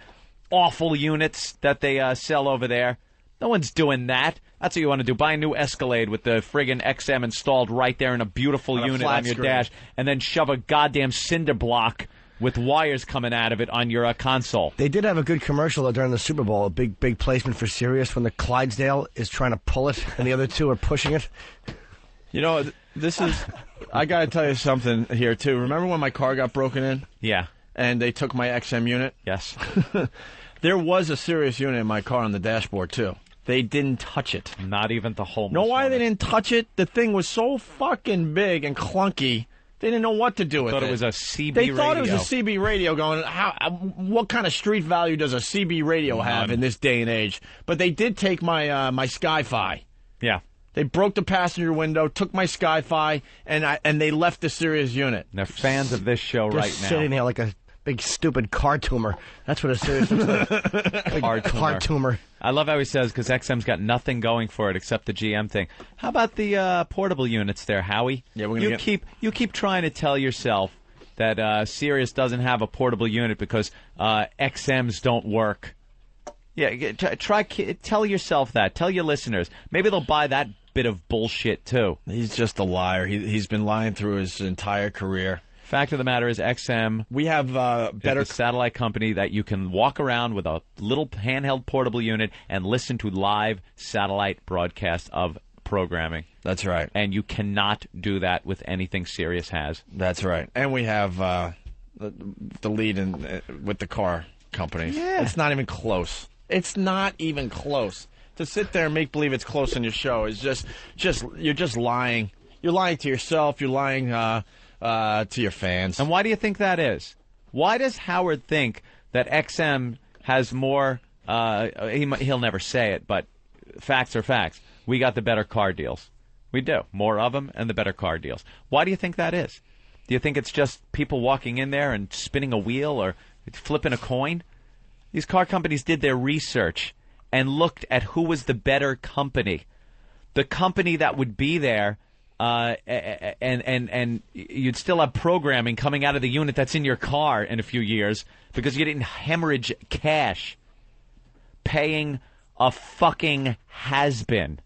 awful units that they sell over there. No one's doing that. That's what you want to do. Buy a new Escalade with the friggin' XM installed right there in a beautiful unit on your dash, and then shove a goddamn cinder block with wires coming out of it on your console. They did have a good commercial during the Super Bowl, a big placement for Sirius when the Clydesdale is trying to pull it, and the other two are pushing it. You know, this is... I got to tell you something here, too. Remember when my car got broken in? Yeah. And they took my XM unit? Yes. There was a Sirius unit in my car on the dashboard, too. They didn't touch it. Not even the home. Know why they didn't touch it? The thing was so fucking big and clunky. They didn't know what to do with it. Thought it was a CB radio. They thought it was a CB radio going, what kind of street value does a CB radio have in this day and age? But they did take my my Sky-Fi. Yeah. They broke the passenger window, took my Sky-Fi, and they left the Sirius unit. They're fans of this show They're right now. sitting there like a big stupid car tumor. That's what a Sirius looks like. Car tumor. I love how he says, because XM's got nothing going for it except the GM thing. How about the portable units there, Howie? Yeah, we're gonna you keep trying to tell yourself that Sirius doesn't have a portable unit because XMs don't work. Yeah, tell yourself that. Tell your listeners. Maybe they'll buy that bit of bullshit, too. He's just a liar. He's been lying through his entire career. Fact of the matter is, XM, we have better satellite company that you can walk around with a little handheld portable unit and listen to live satellite broadcast of programming. That's right. And you cannot do that with anything Sirius has. That's right. And we have the lead with the car companies. Yeah. It's not even close. It's not even close. To sit there and make believe it's close on your show is just you're just lying. You're lying to yourself. You're lying to your fans. And why do you think that is? Why does Howard think that XM has more? He'll never say it, but facts are facts. We got the better car deals. We do. More of them and the better car deals. Why do you think that is? Do you think it's just people walking in there and spinning a wheel or flipping a coin? These car companies did their research and looked at who was the better company. The company that would be there, and you'd still have programming coming out of the unit that's in your car in a few years because you didn't hemorrhage cash paying a fucking has-been.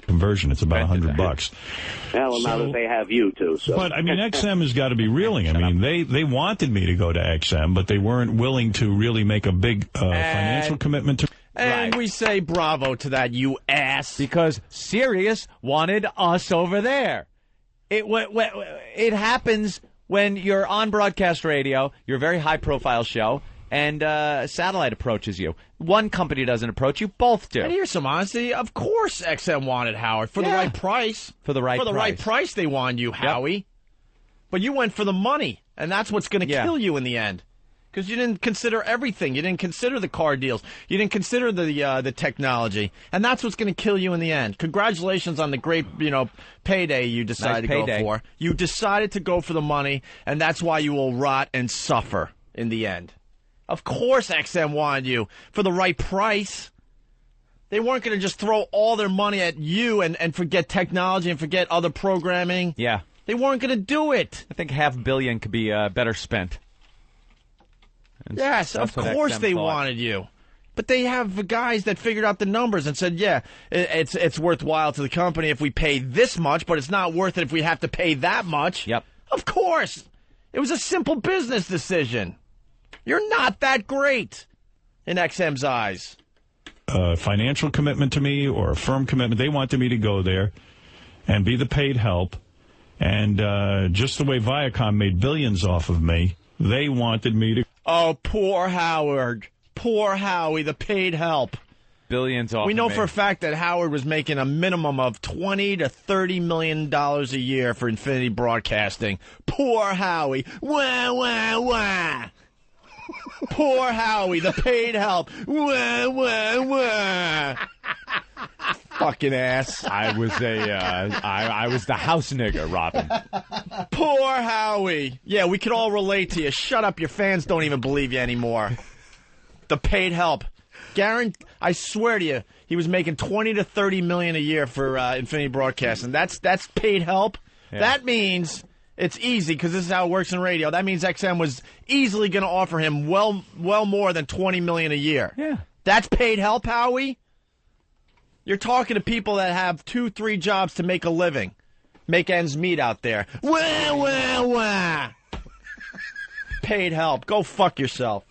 Conversion, it's about $100. Well, now that they have you too. So. But I mean, XM has got to be reeling. I mean, they wanted me to go to XM, but they weren't willing to really make a big financial commitment to. And we say bravo to that, you ass, because Sirius wanted us over there. It happens when you're on broadcast radio, you're a very high-profile show, and satellite approaches you. One company doesn't approach you, both do. And here's some honesty. Of course XM wanted Howard for the right price. For the right price they wanted you, Howie. Yep. But you went for the money, and that's what's going to kill you in the end. Because you didn't consider everything. You didn't consider the car deals. You didn't consider the technology. And that's what's going to kill you in the end. Congratulations on the great, payday you decided to go for. You decided to go for the money, and that's why you will rot and suffer in the end. Of course XM wanted you for the right price. They weren't going to just throw all their money at you and forget technology and forget other programming. Yeah. They weren't going to do it. I think $500 million could be better spent. And yes, of course they wanted you. But they have guys that figured out the numbers and said, yeah, it's worthwhile to the company if we pay this much, but it's not worth it if we have to pay that much. Yep. Of course. It was a simple business decision. You're not that great in XM's eyes. Financial commitment to me or a firm commitment. They wanted me to go there and be the paid help. And just the way Viacom made billions off of me, they wanted me to. Oh, poor Howard. Poor Howie, the paid help. Billions off. We know for a fact that Howard was making a minimum of $20 to $30 million a year for Infinity Broadcasting. Poor Howie. Wah, wah, wah. Poor Howie, the paid help. Wah, wah, wah. Fucking ass. I was I was the house nigger, Robin. Poor Howie. Yeah, we could all relate to you. Shut up, your fans don't even believe you anymore. The paid help. I swear to you, he was making $20 to $30 million a year for Infinity Broadcasting. That's paid help. Yeah. That means it's easy because this is how it works in radio. That means XM was easily going to offer him well more than $20 million a year. Yeah, that's paid help, Howie. You're talking to people that have 2-3 jobs to make a living, make ends meet out there. Wah, wah, wah. Paid help. Go fuck yourself.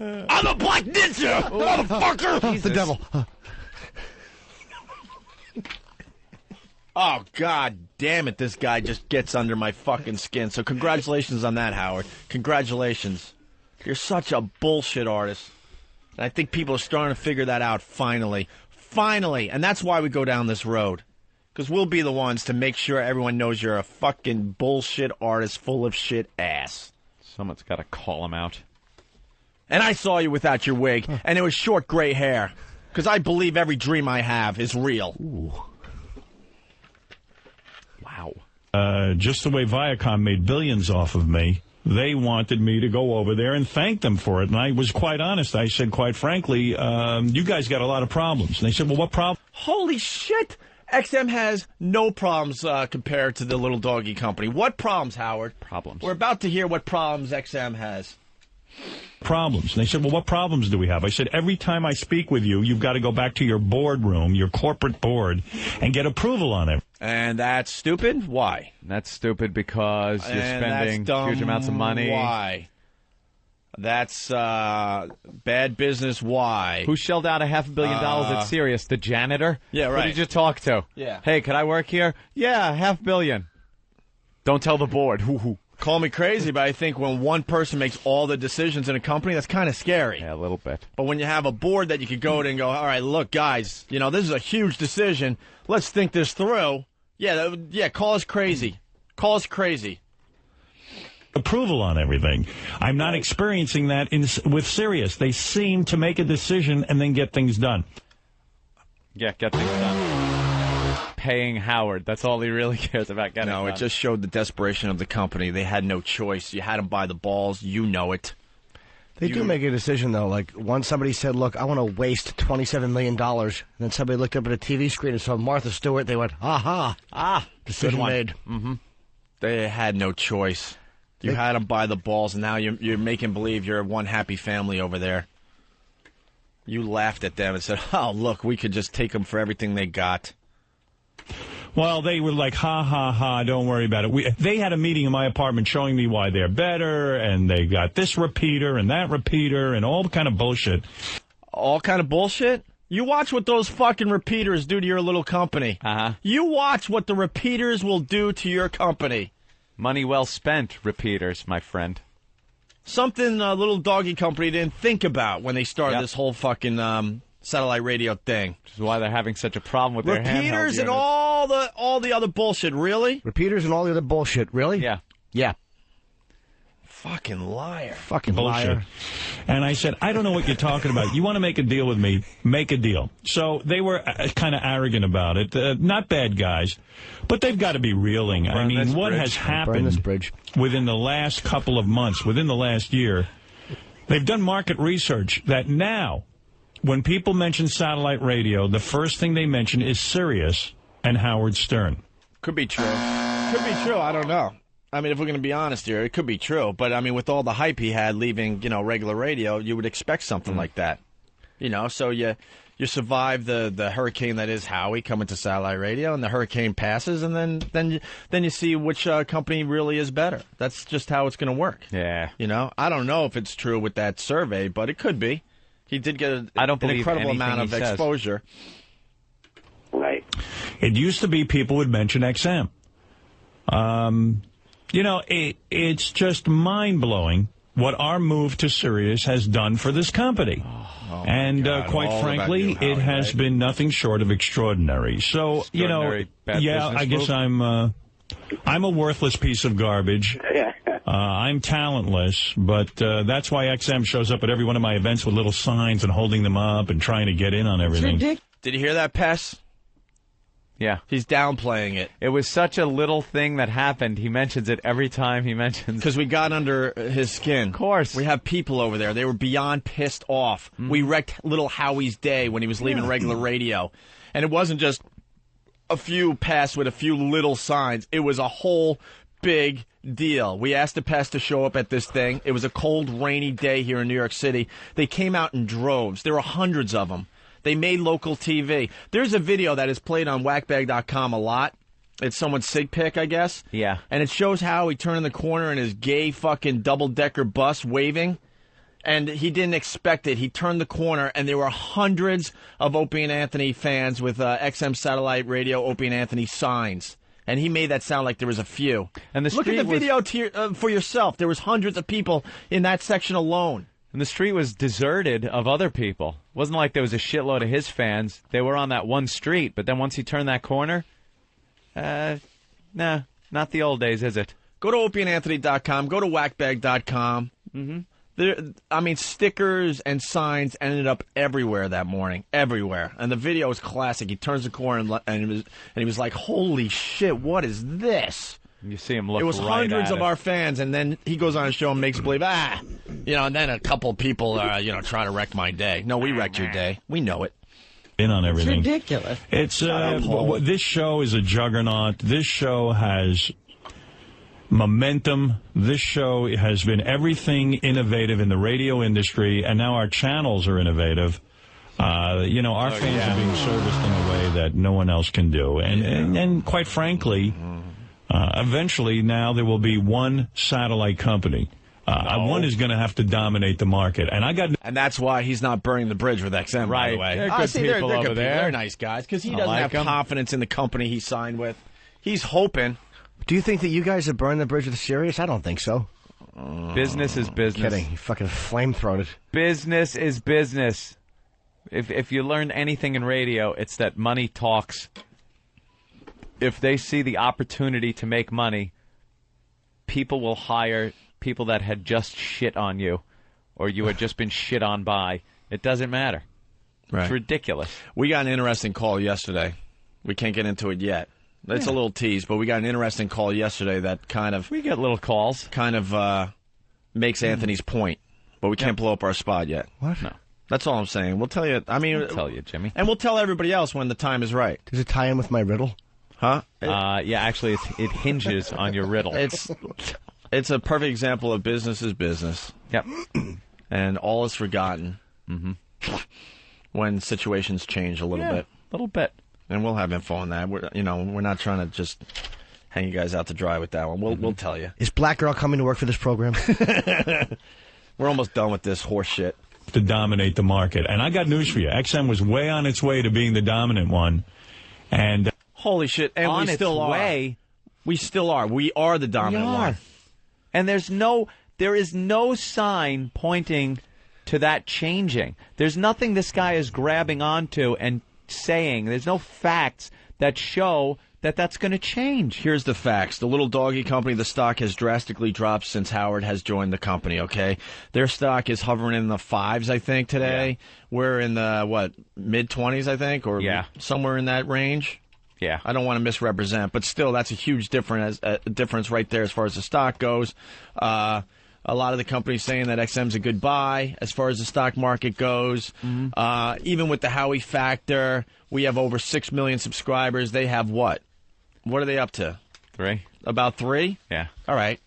I'm a black ninja, motherfucker. The devil. Oh, God damn it. This guy just gets under my fucking skin. So congratulations on that, Howard. Congratulations. You're such a bullshit artist. And I think people are starting to figure that out finally. Finally. And that's why we go down this road. Because we'll be the ones to make sure everyone knows you're a fucking bullshit artist full of shit ass. Someone's got to call him out. And I saw you without your wig, and it was short gray hair. Because I believe every dream I have is real. Ooh. Wow. Just the way Viacom made billions off of me, they wanted me to go over there and thank them for it. And I was quite honest. I said, quite frankly, you guys got a lot of problems. And they said, well, what problem? Holy shit! XM has no problems compared to the little doggy company. What problems, Howard? Problems. We're about to hear what problems XM has. Problems. And they said, well, what problems do we have? I said, every time I speak with you, you've got to go back to your boardroom, your corporate board, and get approval on it. And that's stupid? Why? That's stupid because you're spending huge amounts of money. Why? That's bad business. Why? Who shelled out $500 million at Sirius? The janitor? Yeah, right. Who did you talk to? Yeah. Hey, can I work here? Yeah, $500 million. Don't tell the board. Call me crazy, but I think when one person makes all the decisions in a company, that's kind of scary. Yeah, a little bit. But when you have a board that you could go to and go, all right, look, guys, this is a huge decision. Let's think this through. Yeah, call us crazy. Call us crazy. Approval on everything. I'm not experiencing that with Sirius. They seem to make a decision and then get things done. Yeah, get things done. Paying Howard. That's all he really cares about getting done. No, it just showed the desperation of the company. They had no choice. You had them by the balls. You know it. They do make a decision, though. Like, once somebody said, look, I want to waste $27 million, and then somebody looked up at a TV screen and saw Martha Stewart, they went, aha. Decision made. Mm-hmm. They had no choice. You had them by the balls, and now you're making believe you're one happy family over there. You laughed at them and said, oh, look, we could just take them for everything they got. Well, they were like, ha, ha, ha, don't worry about it. They had a meeting in my apartment showing me why they're better, and they got this repeater and that repeater and all kind of bullshit. All kind of bullshit? You watch what those fucking repeaters do to your little company. Uh-huh. You watch what the repeaters will do to your company. Money well spent, repeaters, my friend. Something a little doggy company didn't think about when they started this whole fucking satellite radio thing. Which is why they're having such a problem with their handheld repeaters and units. all the other bullshit. Really? Repeaters and all the other bullshit. Really? Yeah. Yeah. Fucking liar. Fucking bullshit. Liar. And I said, I don't know what you're talking about. You want to make a deal with me? Make a deal. So they were kind of arrogant about it. Not bad guys, but they've got to be reeling. I mean, what has happened within the last couple of months, within the last year? They've done market research that now, when people mention satellite radio, the first thing they mention is Sirius and Howard Stern. Could be true. Could be true. I don't know. I mean, if we're going to be honest here, it could be true. But, I mean, with all the hype he had leaving, regular radio, you would expect something like that. So you survive the hurricane that is Howie coming to satellite radio, and the hurricane passes, and then you see which company really is better. That's just how it's going to work. Yeah. I don't know if it's true with that survey, but it could be. He did get an incredible amount of exposure. Right. It used to be people would mention XM. It's just mind-blowing what our move to Sirius has done for this company. And quite frankly, it has been nothing short of extraordinary. So, I guess I'm a worthless piece of garbage. I'm talentless, but that's why XM shows up at every one of my events with little signs and holding them up and trying to get in on everything. Did you hear that, Pess? Yeah. He's downplaying it. It was such a little thing that happened. He mentions it every time he mentions. Because we got under his skin. Of course. We have people over there. They were beyond pissed off. We wrecked little Howie's day when he was leaving regular radio. And it wasn't just a few Pess with a few little signs. It was a whole big deal. We asked the Pess to show up at this thing. It was a cold, rainy day here in New York City. They came out in droves. There were hundreds of them. They made local TV. There's a video that is played on whackbag.com a lot. It's someone's sig pic, I guess. Yeah. And it shows how he turned the corner in his gay fucking double-decker bus waving. And he didn't expect it. He turned the corner, and there were hundreds of Opie and Anthony fans with XM Satellite Radio Opie and Anthony signs. And he made that sound like there was a few. And look at the video for yourself. There was hundreds of people in that section alone. And the street was deserted of other people. It wasn't like there was a shitload of his fans. They were on that one street, but then once he turned that corner, nah, not the old days, is it? Go to opieandanthony.com. Go to whackbag.com. Stickers and signs ended up everywhere that morning, everywhere. And the video is classic. He turns the corner and he was like, "Holy shit, what is this?" You see him look. It was right hundreds at of it. our fans, and then he goes on a show and makes believe, and then a couple people are, trying to wreck my day. No, we wrecked your day. We know it. In on everything. It's ridiculous. It's this show is a juggernaut. This show has momentum. This show has been everything innovative in the radio industry, and now our channels are innovative. Our fans are being serviced in a way that no one else can do. And quite frankly, eventually now there will be one satellite company. One is going to have to dominate the market. And that's why he's not burning the bridge with XM, by the way. They're good people they're over good there. They're nice guys, because he doesn't have confidence in the company he signed with. He's hoping. Do you think that you guys have burned the bridge with Sirius? I don't think so. Business is business. Kidding. You fucking flame-throated. Business is business. If you learn anything in radio, it's that money talks. If they see the opportunity to make money, people will hire people that had just shit on you, or you had just been shit on by. It doesn't matter. Right. It's ridiculous. We got an interesting call yesterday. We can't get into it yet. It's a little tease, but we got an interesting call yesterday that kind of... We get little calls. Kind of makes Anthony's point, but we can't blow up our spot yet. What? No. That's all I'm saying. We'll tell you... We'll tell you, Jimmy. And we'll tell everybody else when the time is right. Does it tie in with my riddle? Huh? Actually, it hinges on your riddle. It's a perfect example of business is business. Yep. And all is forgotten when situations change a little bit. A little bit. And we'll have info on that. We're not trying to just hang you guys out to dry with that one. We'll tell you. Is Black Girl coming to work for this program? We're almost done with this horse shit. To dominate the market. And I got news for you. XM was way on its way to being the dominant one. And holy shit. And on we still its are. Way. We still are. We are the dominant one. And there is no sign pointing to that changing. There's nothing this guy is grabbing onto and saying. There's no facts that show that that's going to change. Here's the facts. The little doggy company, the stock has drastically dropped since Howard has joined the company, okay? Their stock is hovering in the 5s, I think, today. Yeah. We're in the, mid-20s, I think, or somewhere in that range. Yeah. I don't want to misrepresent, but still, that's a huge difference right there as far as the stock goes. A lot of the companies saying that XM's a good buy as far as the stock market goes. Mm-hmm. Even with the Howie factor, we have over 6 million subscribers. They have what? What are they up to? 3. About 3? Yeah. All right.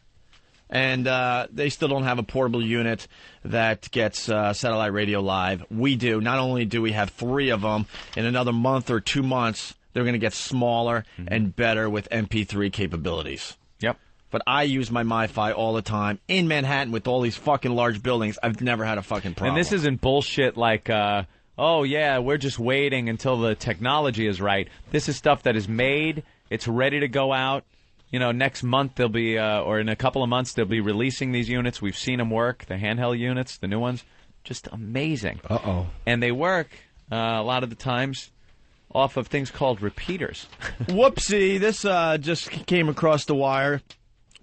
And they still don't have a portable unit that gets satellite radio live. We do. Not only do we have 3 of them, in another month or 2 months, they're going to get smaller and better with MP3 capabilities. Yep. But I use my MiFi all the time in Manhattan with all these fucking large buildings. I've never had a fucking problem. And this isn't bullshit like, we're just waiting until the technology is right. This is stuff that is made. It's ready to go out. Next month they'll be, or in a couple of months, they'll be releasing these units. We've seen them work, the handheld units, the new ones. Just amazing. Uh-oh. And they work, a lot of the times, off of things called repeaters. Whoopsie. This just came across the wire.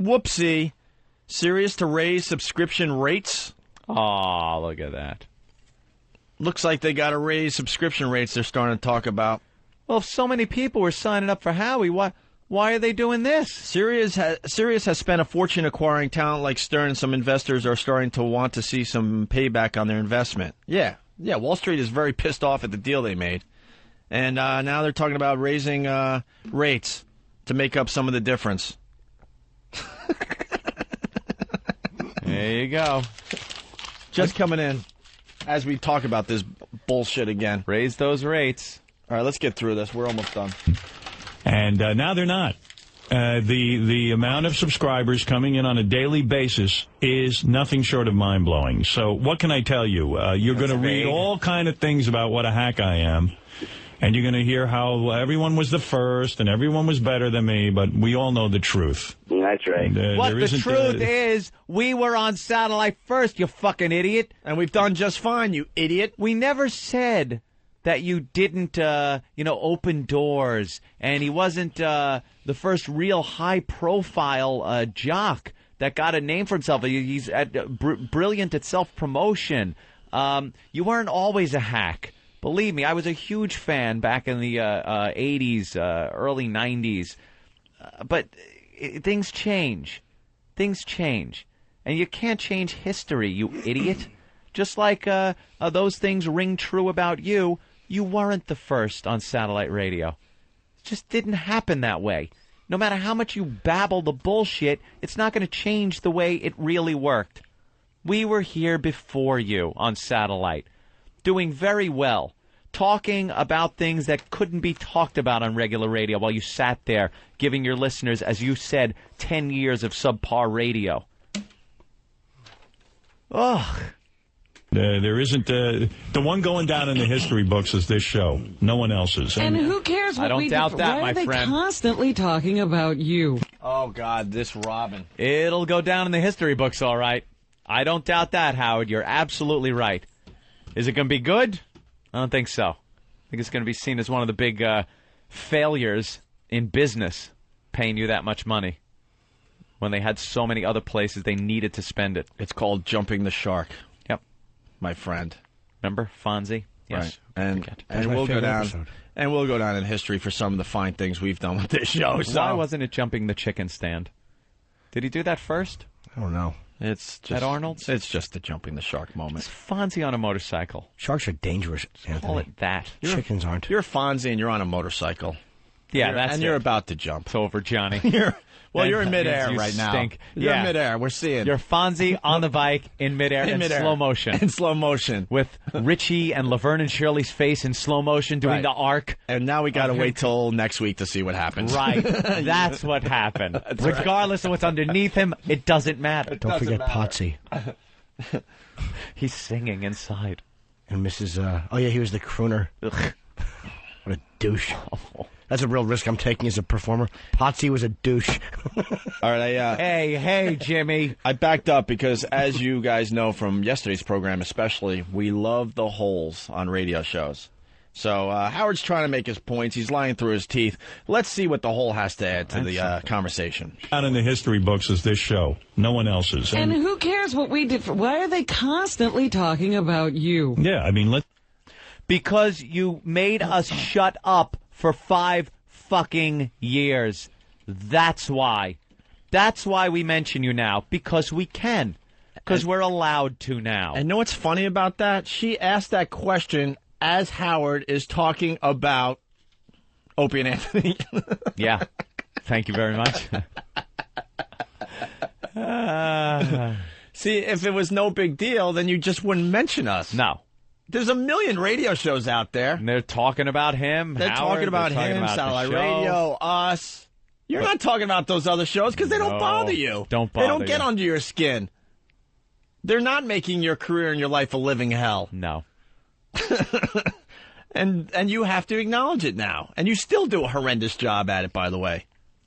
Whoopsie. Sirius to raise subscription rates? Oh, look at that. Looks like they got to raise subscription rates they're starting to talk about. Well, if so many people were signing up for Howie, why are they doing this? Sirius has spent a fortune acquiring talent like Stern, and some investors are starting to want to see some payback on their investment. Yeah, Wall Street is very pissed off at the deal they made. And now they're talking about raising rates to make up some of the difference. There you go. Just coming in as we talk about this bullshit again. Raise those rates. All right, let's get through this. We're almost done. And now they're not. The amount of subscribers coming in on a daily basis is nothing short of mind-blowing. So what can I tell you? You're going to read all kind of things about what a hack I am. And you're going to hear how everyone was the first and everyone was better than me, but we all know the truth. That's right. What the truth is, we were on satellite first, you fucking idiot. And we've done just fine, you idiot. We never said that you didn't, open doors, and he wasn't the first real high-profile jock that got a name for himself. He's brilliant at self-promotion. You weren't always a hack. Believe me, I was a huge fan back in the 80s, early 90s. But things change. Things change. And you can't change history, you idiot. Just like those things ring true about you, you weren't the first on satellite radio. It just didn't happen that way. No matter how much you babble the bullshit, it's not going to change the way it really worked. We were here before you on satellite, doing very well, talking about things that couldn't be talked about on regular radio while you sat there giving your listeners, as you said, 10 years of subpar radio. Ugh. There isn't the one going down in the history books is this show. No one else's. And who cares what I don't doubt that, my friend. Why are they constantly talking about you? Oh, God, this Robin. It'll go down in the history books, all right. I don't doubt that, Howard. You're absolutely right. Is it going to be good? I don't think so. I think it's going to be seen as one of the big failures in business, paying you that much money when they had so many other places they needed to spend it. It's called jumping the shark. Yep. My friend. Remember Fonzie? Yes. Right. And we'll go down. Episode. And we'll go down in history for some of the fine things we've done with this show. So. Why wasn't it jumping the chicken stand? Did he do that first? I don't know. It's just at Arnold's. It's just the jumping the shark moment. It's Fonzie on a motorcycle. Sharks are dangerous, Anthony. Call it that. Chickens aren't. You're Fonzie and you're on a motorcycle. Yeah, you're about to jump. It's over, Johnny. You're in midair right now. Stink. You're in midair. We're seeing. You're Fonzie on the bike in midair in slow motion. In slow motion. With Richie and Laverne and Shirley's face in slow motion doing the arc. And now we got to wait till next week to see what happens. Right. That's what happened. Regardless of what's underneath him, it doesn't matter. Don't forget Potsy. He's singing inside. And Mrs. Oh, yeah, he was the crooner. Ugh. What a douche. That's a real risk I'm taking as a performer. Potsy was a douche. All right, Hey, Jimmy. I backed up because, as you guys know from yesterday's program especially, we love the holes on radio shows. So Howard's trying to make his points. He's lying through his teeth. Let's see what the hole has to add to the conversation. Down in the history books is this show. No one else's. And who cares what we did? Why are they constantly talking about you? Yeah, I mean, because you made us shut up for 5 fucking years. That's why. That's why we mention you now. Because we can. Because we're allowed to now. And know what's funny about that? She asked that question as Howard is talking about Opie and Anthony. Yeah. Thank you very much. See, if it was no big deal, then you just wouldn't mention us. No. There's a million radio shows out there. And they're talking about him. They're talking about him, Satellite Radio, us. You're not talking about those other shows because they don't bother you. Don't bother They don't get under your skin. They're not making your career and your life a living hell. No. And you have to acknowledge it now. And you still do a horrendous job at it, by the way.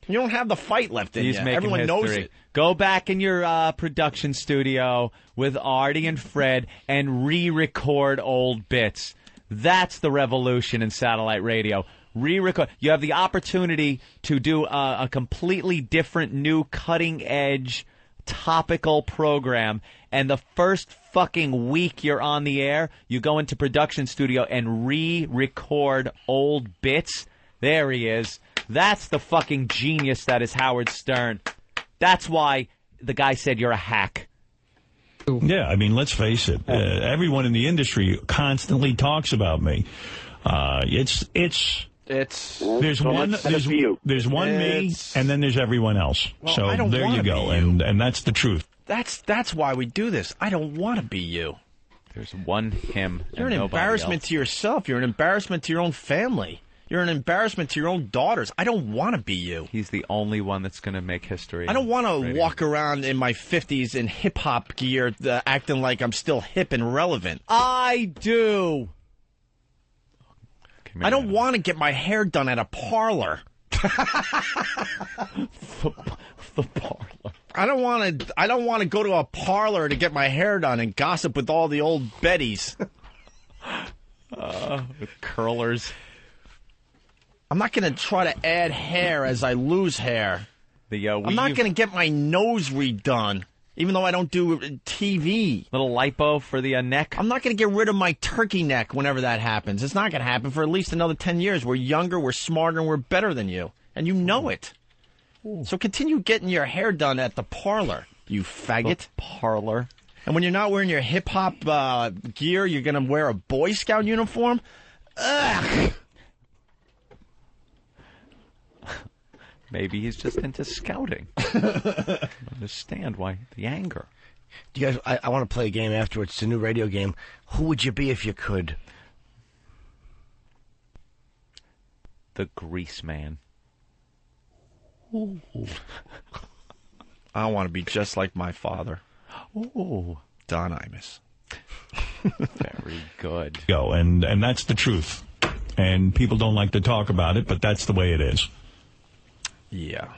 You don't have the fight left in you. Everyone knows it. Go back in your production studio with Artie and Fred and re-record old bits. That's the revolution in satellite radio. Re-record. You have the opportunity to do a completely different, new, cutting-edge, topical program. And the first fucking week you're on the air, you go into production studio and re-record old bits. There he is. That's the fucking genius that is Howard Stern. That's why the guy said you're a hack. Yeah, I mean, let's face it. Everyone in the industry constantly talks about me. There's one me, and then there's everyone else. Well, so there you go, and that's the truth. That's why we do this. I don't want to be you. There's one him. You're an embarrassment to yourself. You're an embarrassment to your own family. You're an embarrassment to your own daughters. I don't want to be you. He's the only one that's going to make history. I don't want to walk around in my 50s in hip-hop gear acting like I'm still hip and relevant. I do. I don't want to get my hair done at a parlor. The parlor. I don't want to go to a parlor to get my hair done and gossip with all the old Bettys. Curlers. I'm not going to try to add hair as I lose hair. I'm not going to get my nose redone, even though I don't do TV. Little lipo for the neck. I'm not going to get rid of my turkey neck whenever that happens. It's not going to happen for at least another 10 years. We're younger, we're smarter, and we're better than you. And you know it. Ooh. So continue getting your hair done at the parlor, you faggot. The parlor. And when you're not wearing your hip-hop gear, you're going to wear a Boy Scout uniform? Ugh! Maybe he's just into scouting. I understand why the anger. Do you guys? I want to play a game afterwards. It's a new radio game. Who would you be if you could? The Grease Man. Ooh. I want to be just like my father. Ooh. Don Imus. Very good. Go, and that's the truth. And people don't like to talk about it, but that's the way it is. Yeah.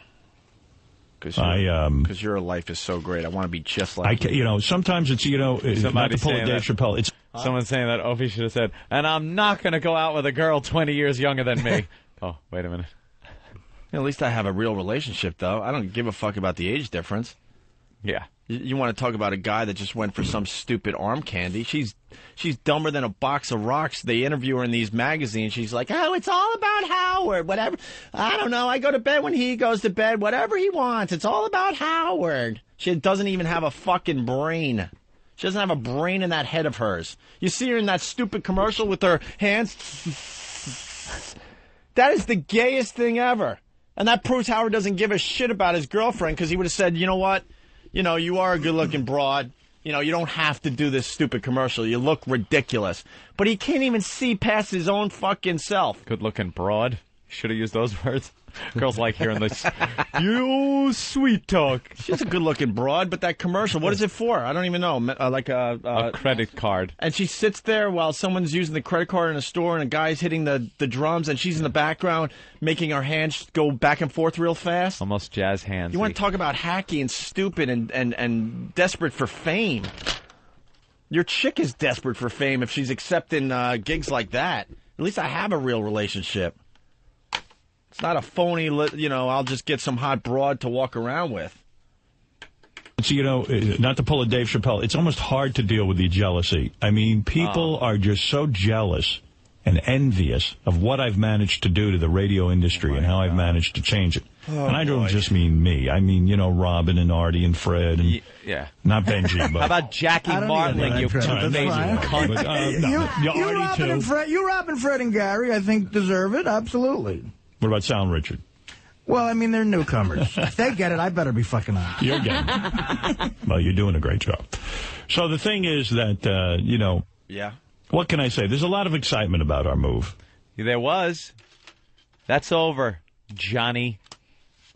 Because your life is so great. I want to be just like you. Sometimes it's, not to pull a Dave Chappelle. It's someone's saying that Opie should have said, and I'm not going to go out with a girl 20 years younger than me. Oh, wait a minute. At least I have a real relationship, though. I don't give a fuck about the age difference. Yeah. You want to talk about a guy that just went for some stupid arm candy? She's dumber than a box of rocks. They interview her in these magazines. She's like, oh, it's all about Howard. Whatever. I don't know. I go to bed when he goes to bed. Whatever he wants. It's all about Howard. She doesn't even have a fucking brain. She doesn't have a brain in that head of hers. You see her in that stupid commercial with her hands. That is the gayest thing ever. And that proves Howard doesn't give a shit about his girlfriend, because he would have said, you know what? You are a good-looking broad. You don't have to do this stupid commercial. You look ridiculous. But he can't even see past his own fucking self. Good-looking broad. Should have used those words. Girls like hearing this. You sweet talk. She's a good-looking broad, but that commercial, what is it for? I don't even know. Like a credit card. And she sits there while someone's using the credit card in a store, and a guy's hitting the drums, and she's in the background making her hands go back and forth real fast. Almost jazz hands. You want to talk about hacky and stupid and desperate for fame. Your chick is desperate for fame if she's accepting gigs like that. At least I have a real relationship. It's not a phony, I'll just get some hot broad to walk around with. So, not to pull a Dave Chappelle, it's almost hard to deal with the jealousy. I mean, people are just so jealous and envious of what I've managed to do to the radio industry and how I've managed to change it. And I don't just mean me. I mean, Robin and Artie and Fred. And not Benji. But how about Jackie Martling, you two-faced cunt? You, Robin, Fred, and Gary, I think, deserve it. Absolutely. What about Sal and Richard? Well, I mean, they're newcomers. If they get it, I better be fucking on. You're getting it. Well, you're doing a great job. So the thing is that, Yeah. What can I say? There's a lot of excitement about our move. There was. That's over, Johnny.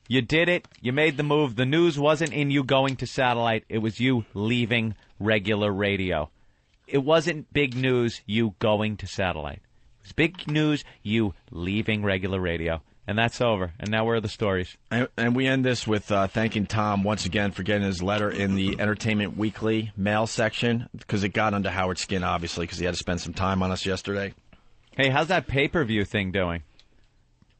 You did it. You made the move. The news wasn't in you going to satellite. It was you leaving regular radio. It wasn't big news, you going to satellite. It was big news, you leaving regular radio. And that's over. And now where are the stories? And we end this with thanking Tom once again for getting his letter in the Entertainment Weekly mail section, because it got under Howard's skin, obviously, because he had to spend some time on us yesterday. Hey, how's that pay-per-view thing doing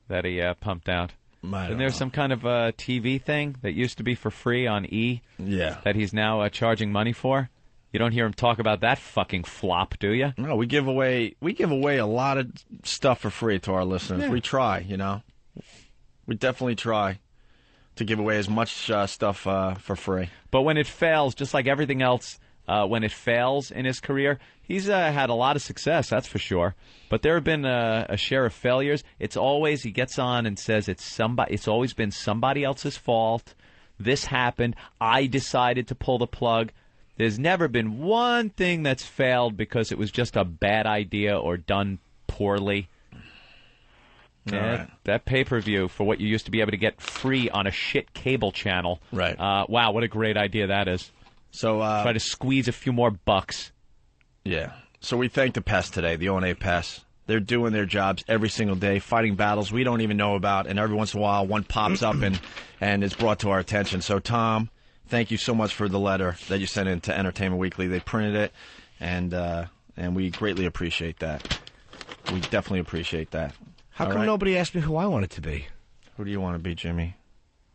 that he pumped out? Isn't there some kind of TV thing that used to be for free on E? Yeah. That he's now charging money for? You don't hear him talk about that fucking flop, do you? No, we give away a lot of stuff for free to our listeners. Yeah. We try, We definitely try to give away as much stuff for free. But when it fails, just like everything else, when it fails in his career, he's had a lot of success, that's for sure. But there have been a share of failures. It's always, he gets on and says it's always been somebody else's fault. This happened. I decided to pull the plug. There's never been one thing that's failed because it was just a bad idea or done poorly. That pay-per-view for what you used to be able to get free on a shit cable channel. Right. Wow, what a great idea that is. So try to squeeze a few more bucks. Yeah. So we thank the Pest today, the O&A Pest. They're doing their jobs every single day, fighting battles we don't even know about, and every once in a while one pops up and is brought to our attention. So, Tom, thank you so much for the letter that you sent in to Entertainment Weekly. They printed it, and we greatly appreciate that. We definitely appreciate that. How come nobody asked me who I wanted to be? Who do you want to be, Jimmy?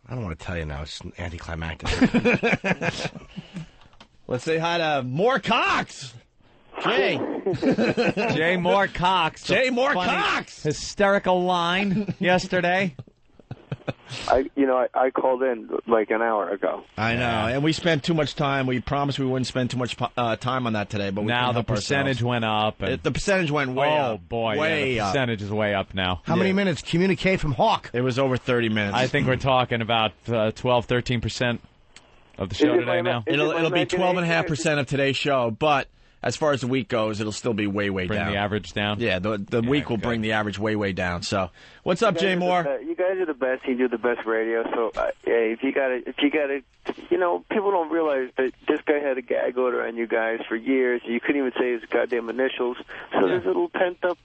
I don't want to tell you now. It's anticlimactic. Let's say hi to Moore Cox. Jay. Jay Moore Cox. Jay Moore Cox. Hysterical line yesterday. I called in like an hour ago. I know, and we spent too much time. We promised we wouldn't spend too much time on that today, but we now the percentage went up. The percentage went way up. Oh boy, way the up. percentage is way up now. How many minutes? Communicate from Hawk. It was over 30 minutes. I think we're talking about 12, 13% of the show today now. It'll be 12.5% of today's show, but as far as the week goes, it'll still be way down. Bring the average down? Yeah, the week will bring the average way down. So, what's up, Jay Moore? You guys are the best. You do the best radio. So, if you got to, people don't realize that this guy had a gag order on you guys for years. You couldn't even say his goddamn initials. So there's a little pent up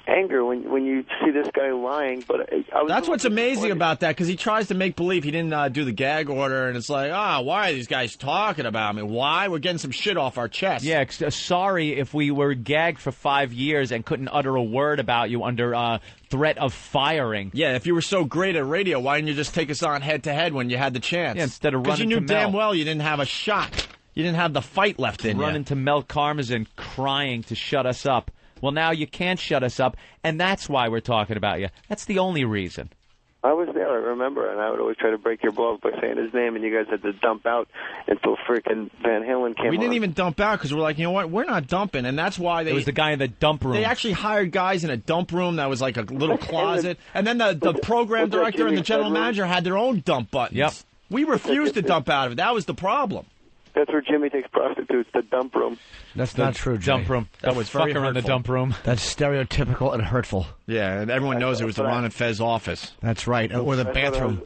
anger when you see this guy lying. But that's what's amazing about that, because he tries to make believe he didn't do the gag order, and it's like, why are these guys talking about me? Why? We're getting some shit off our chest. Yeah, sorry if we were gagged for 5 years and couldn't utter a word about you under threat of firing. Yeah, if you were so great at radio, why didn't you just take us on head-to-head when you had the chance? Yeah, instead of running to Because you knew damn Mel. well you didn't have a shot. You didn't have the fight left in you. Running to Mel Karmazin crying to shut us up. Well, now you can't shut us up, and that's why we're talking about you. That's the only reason. I was there, I remember, and I would always try to break your balls by saying his name, and you guys had to dump out until freaking Van Halen came We didn't on. even dump out because we're like, you know what, we're not dumping, and that's why It was the guy in the dump room. They actually hired guys in a dump room that was like a little closet, and then the program director and the general manager had their own dump buttons. Yep. We refused to dump out of it. That was the problem. That's where Jimmy takes prostitutes, the dump room. That's not true, Jay. Dump room. That was very fucker in the hurtful. dump room. That's stereotypical and hurtful. Yeah, and everyone knows it was the Ron and Fez office. That's right, or the bathroom.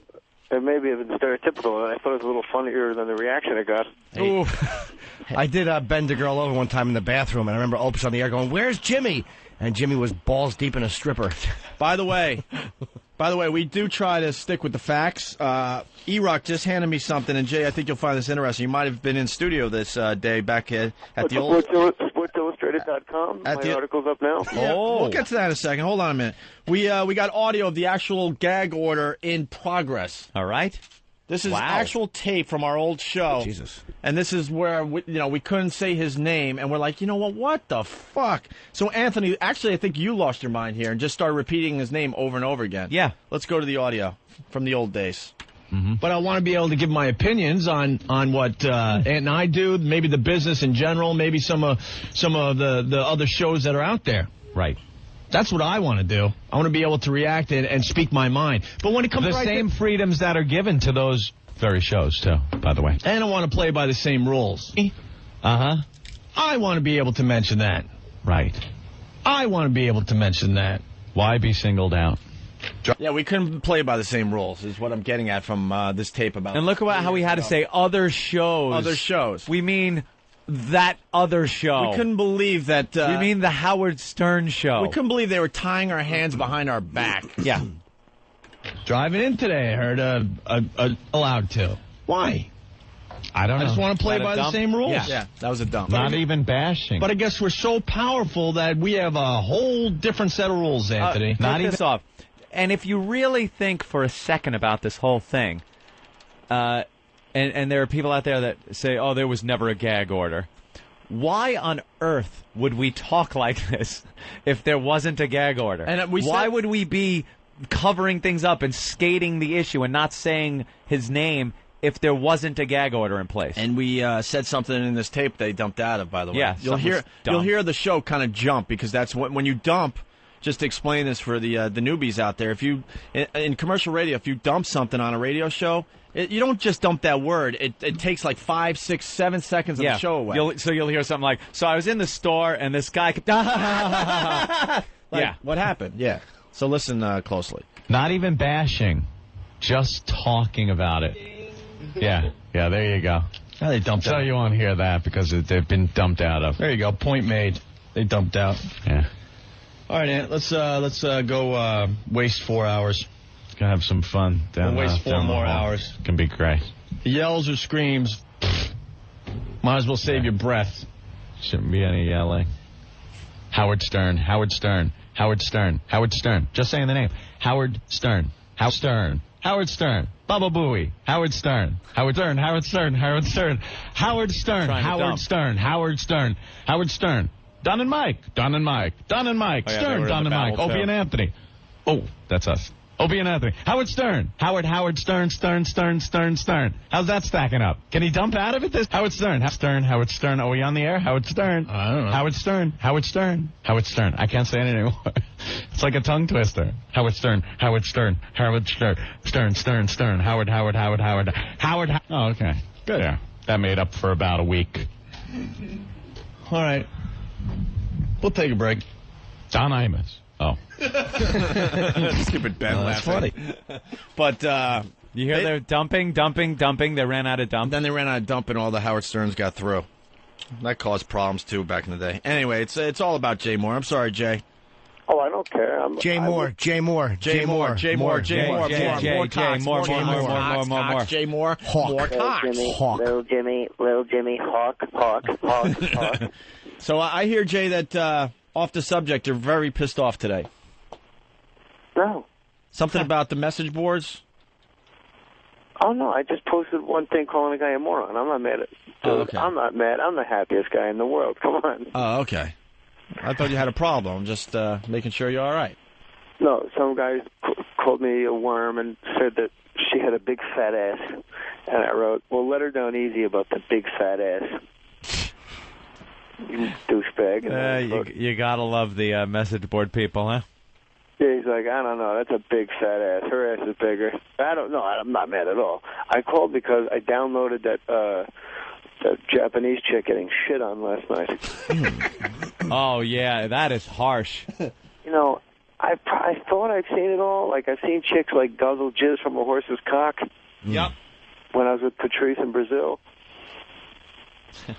It may be even stereotypical, and I thought it was a little funnier than the reaction I got. Ooh. I did bend a girl over one time in the bathroom, and I remember Opus on the air going, "Where's Jimmy?" And Jimmy was balls deep in a stripper. By the way, we do try to stick with the facts. E-Rock just handed me something, and Jay, I think you'll find this interesting. You might have been in studio this day back at the old... SportsIllustrated.com. My article's up now. Yeah, we'll get to that in a second. Hold on a minute. We got audio of the actual gag order in progress. All right. This is actual tape from our old show. Jesus. And this is where we couldn't say his name, and we're like, you know what the fuck? So Anthony, actually, I think you lost your mind here and just started repeating his name over and over again. Yeah. Let's go to the audio from the old days. Mm-hmm. But I want to be able to give my opinions on what Ant and I do, maybe the business in general, maybe some of the other shows that are out there. Right. That's what I want to do. I want to be able to react and speak my mind. But when it comes the right same freedoms that are given to those very shows, too, by the way. And I want to play by the same rules. Uh-huh. I want to be able to mention that. Right. I want to be able to mention that. Why be singled out? Yeah, we couldn't play by the same rules, is what I'm getting at from this tape about. And look about how we had to say other shows. Other shows. We mean that other show. We couldn't believe that. We mean the Howard Stern show. We couldn't believe they were tying our hands behind our back. Yeah. Driving in today, I heard allowed to. Why? I don't know. I just want to play by the same rules. Yeah, that was a dump. Not even bashing. But I guess we're so powerful that we have a whole different set of rules, Anthony. Not even this off. And if you really think for a second about this whole thing, and there are people out there that say, oh, there was never a gag order. Why on earth would we talk like this if there wasn't a gag order? And why would we be covering things up and skating the issue and not saying his name if there wasn't a gag order in place? And we said something in this tape they dumped out of, by the way. Yeah, you'll hear the show kind of jump, because that's when you dump. Just to explain this for the newbies out there, if you in commercial radio, if you dump something on a radio show, you don't just dump that word. It takes like 5, 6, 7 seconds of the show away. You'll hear something like, so I was in the store and this guy kept, yeah. What happened? Yeah. So listen closely. Not even bashing, just talking about it. Yeah, there you go. Now they dumped out. So you won't hear that because they've been dumped out of. There you go. Point made. They dumped out. Yeah. All right, Ant, let's go waste 4 hours. Gonna have some fun down We'll waste 4 down the more hall. hours. Can be great. Yells or screams, might as well save your breath. Shouldn't be any yelling. Howard Stern, Howard Stern, Howard Stern, Howard Stern. Just saying the name. Howard Stern, Howard Stern, Howard Stern. Baba Booey. Howard Stern. Howard Stern. Howard Stern. Howard Stern. Howard Stern. Howard Stern. Howard Stern. Howard Stern. Don and Mike. Don and Mike. Don and Mike. Oh, yeah, Stern. Don and Mike. Opie and Anthony. Oh, that's us. Opie and Anthony. Howard Stern. Howard Stern. Stern. How's that stacking up? Can he dump out of it? This Howard Stern. Howard Stern. Are we on the air? Howard Stern. I don't know. Howard Stern. Howard Stern. I can't say it anymore. It's like a tongue twister. Howard Stern. Howard Stern. Howard Stern. Stern. Howard. Oh, okay. Good. Yeah. That made up for about a week. All right. We'll take a break. Don Imus. Oh. Stupid Ben that's laughing. funny. But you hear they're dumping. They ran out of dump. Then they ran out of dump, and all the Howard Sterns got through. That caused problems too back in the day. Anyway, it's all about Jay Moore. I'm sorry, Jay. Oh, I don't care. Jay Moore. More Jimmy, little Jimmy, Hawk. So I hear, Jay, that off the subject, you're very pissed off today. No. Something about the message boards? Oh, no, I just posted one thing calling a guy a moron. I'm not mad at okay. I'm not mad. I'm the happiest guy in the world. Come on. Oh, okay. I thought you had a problem. I'm just making sure you're all right. No, some guy called me a worm and said that she had a big fat ass. And I wrote, well, let her down easy about the big fat ass. You douchebag. You gotta love the message board people, huh? Yeah, he's like, I don't know, that's a big fat ass. Her ass is bigger. I don't know. I'm not mad at all. I called because I downloaded that Japanese chick getting shit on last night. Oh, yeah, that is harsh. You know, I thought I'd seen it all. Like, I've seen chicks, like, guzzle jizz from a horse's cock. Yep. When I was with Patrice in Brazil. I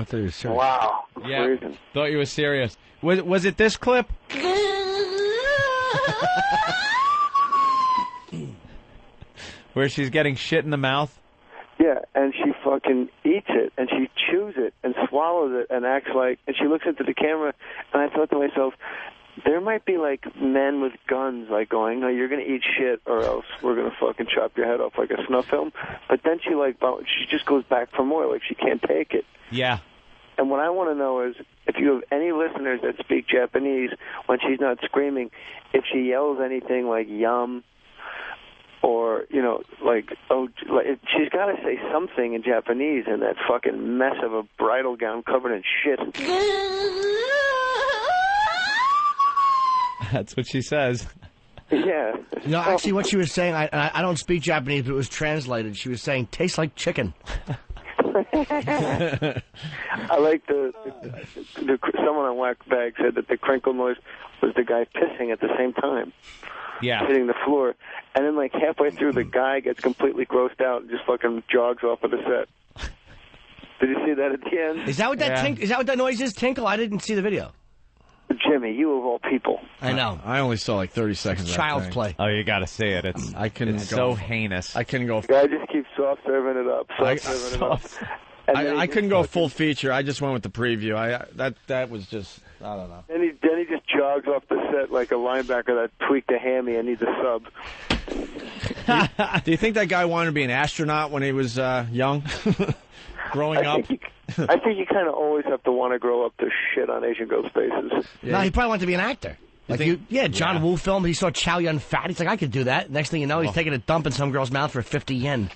thought you were serious. Wow. Yeah, Reason. thought you were serious. Was it this clip? Where she's getting shit in the mouth? Yeah, and she fucking eats it, and she chews it, and swallows it, and acts like... And she looks into the camera, and I thought to myself, there might be, like, men with guns, like, going, no, you're going to eat shit, or else we're going to fucking chop your head off like a snuff film. But then she, like, she just goes back for more, like she can't take it. Yeah. And what I want to know is, if you have any listeners that speak Japanese, when she's not screaming, if she yells anything like yum, or, you know, like, oh, like, she's got to say something in Japanese in that fucking mess of a bridal gown covered in shit. That's what she says. Yeah. No, actually, what she was saying, I don't speak Japanese, but it was translated. She was saying, tastes like chicken. I like someone on Whack Bag said that the crinkle noise was the guy pissing at the same time. Yeah. Hitting the floor. And then, like, halfway through, the guy gets completely grossed out and just fucking jogs off of the set. Did you see that at the end? Is that what that is that what that noise is, Tinkle? I didn't see the video. Jimmy, you of all people. I know. I only saw like 30 seconds. It's child's play. Oh, you got to see it. It's so heinous. I couldn't go. Guy just keeps soft serving it up. I couldn't go full feature. I just went with the preview. That was just, I don't know. Then he just jogs off the set like a linebacker that tweaked a hammy and needs a sub. Do you think that guy wanted to be an astronaut when he was young? Growing up? I think you kind of always have to want to grow up to shit on Asian Ghost Faces. Yeah. No, he probably wanted to be an actor. John Woo film. He saw Chow Yun Fat. He's like, I could do that. Next thing you know, he's taking a dump in some girl's mouth for 50 yen.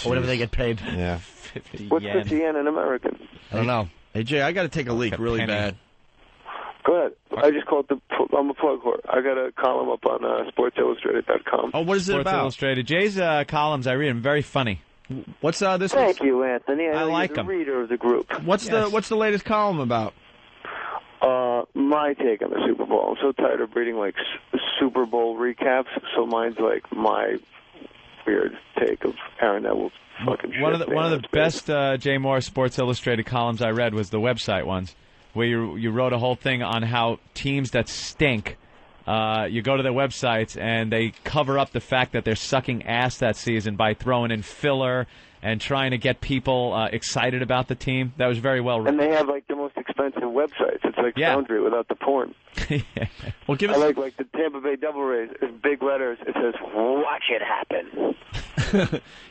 Or whatever they get paid. Yeah. 50 What's yen. 50 yen in American? I don't know. Hey, Jay, I got to take a leak really bad. Go ahead. I just called I'm a plug whore. I got a column up on SportsIllustrated.com. Oh, what is it Sports about? Illustrated. Jay's columns, I read them, very funny. What's this? Thank you, Anthony. I like the him. Reader of the group. What's the latest column about? My take on the Super Bowl. I'm so tired of reading like Super Bowl recaps. So mine's like my weird take of Aaron Neville's fucking shit. One of the best Jay Moore Sports Illustrated columns I read was the website ones, where you wrote a whole thing on how teams that stink. You go to their websites and they cover up the fact that they're sucking ass that season by throwing in filler and trying to get people excited about the team. That was very well written. And they have like the most expensive websites. It's like Foundry without the porn. Well, give us. I like the Tampa Bay Devil Rays. It's big letters. It says "Watch it happen."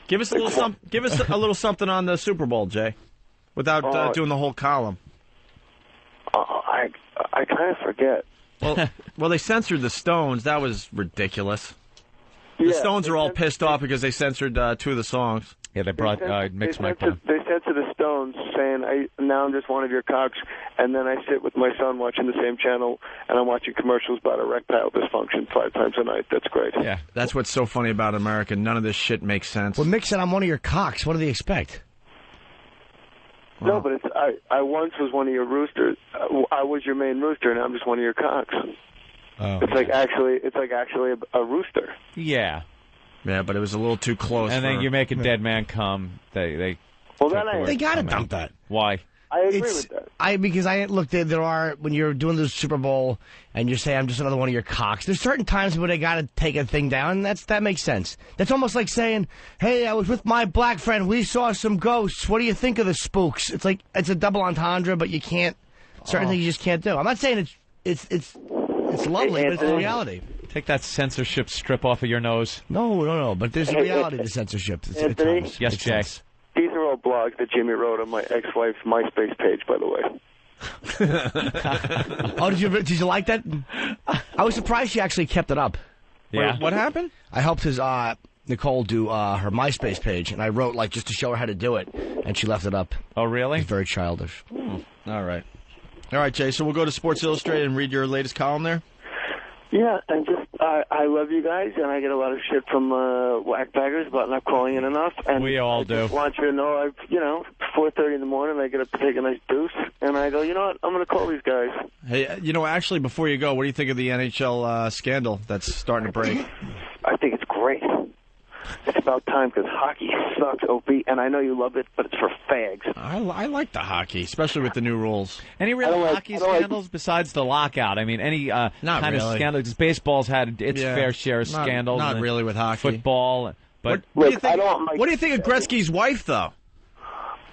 Give us a little Give us a little something on the Super Bowl, Jay, without doing the whole column. I kind of forget. Well, they censored the Stones. That was ridiculous. The Stones are all pissed off because they censored 2 of the songs. Yeah, they brought Mixed Mike down. They censored the Stones, saying, now I'm just one of your cocks, and then I sit with my son watching the same channel, and I'm watching commercials about erectile dysfunction 5 times a night. That's great. Yeah, that's what's so funny about America. None of this shit makes sense. Well, Mick said, I'm one of your cocks. What do they expect? No, but I once was one of your roosters. I was your main rooster, and I'm just one of your cocks. Oh. It's like actually a rooster. Yeah. Yeah, but it was a little too close. And then you make a dead man come. They gotta dump that. Why? I agree with that. Because I looked at there are when you're doing the Super Bowl and you say I'm just another one of your cocks. There's certain times where they gotta take a thing down. And that makes sense. That's almost like saying, "Hey, I was with my black friend. We saw some ghosts. What do you think of the spooks?" It's like it's a double entendre, but you can't. Certain things you just can't do. I'm not saying it's lovely, but it's the reality. Take that censorship strip off of your nose. No. But there's a reality to censorship. Anthony? Yes, Jay. These are all blogs that Jimmy wrote on my ex-wife's MySpace page, by the way. Oh, did you like that? I was surprised she actually kept it up. Yeah. Wait, what happened? I helped Nicole do her MySpace page, and I wrote just to show her how to do it, and she left it up. Oh, really? It's very childish. All right, Jay. So we'll go to Sports Illustrated and read your latest column there. Yeah, and I love you guys, and I get a lot of shit from whackbaggers about not calling in enough. And we all do. I just want you to know, 4:30 in the morning, I get up to take a nice deuce, and I go, you know what, I'm going to call these guys. Hey, actually, before you go, what do you think of the NHL scandal that's starting to break? I think it's great. It's about time because hockey sucks, Opie, and I know you love it, but it's for fags. I like the hockey, especially with the new rules. Any real hockey scandals besides the lockout? I mean, any kind of scandal? Because baseball's had its fair share of scandals. Not really with hockey. Football. But what do you think of Gretzky's wife, though?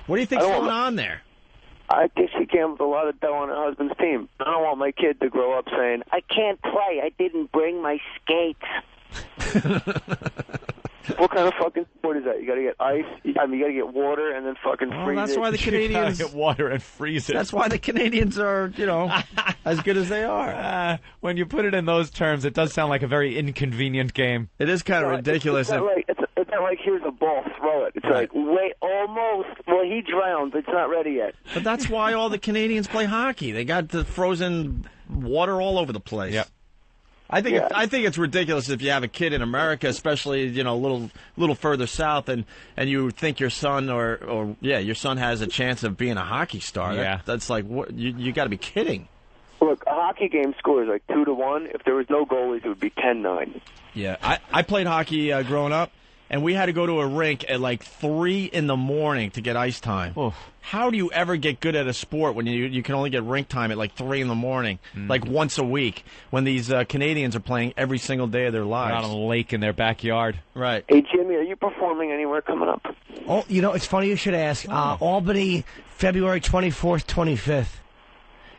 What do you think's going on there? I think she came with a lot of dough on her husband's team. I don't want my kid to grow up saying, I can't play. I didn't bring my skates. What kind of fucking sport is that? You got to get ice. You got to get water and then fucking freeze that's it. why the Canadians get water and freeze it. That's why the Canadians are, as good as they are. When you put it in those terms, it does sound like a very inconvenient game. It is kind of ridiculous. It's not like here's a ball, throw it. It's like wait, almost. Well, he drowned. It's not ready yet. But that's why all the Canadians play hockey. They got the frozen water all over the place. Yep. I think it's ridiculous if you have a kid in America, especially a little further south, and you think your son your son has a chance of being a hockey star. Yeah, that's like what you got to be kidding. Look, a hockey game scores like 2-1. If there was no goalies, it would be 10-9. Yeah, I played hockey growing up, and we had to go to a rink at like 3 in the morning to get ice time. Oh. How do you ever get good at a sport when you can only get rink time at like 3 in the morning, like once a week, when these Canadians are playing every single day of their lives? Out on a lake in their backyard. Right. Hey, Jimmy, are you performing anywhere coming up? Oh, it's funny you should ask. Albany, February 24th, 25th.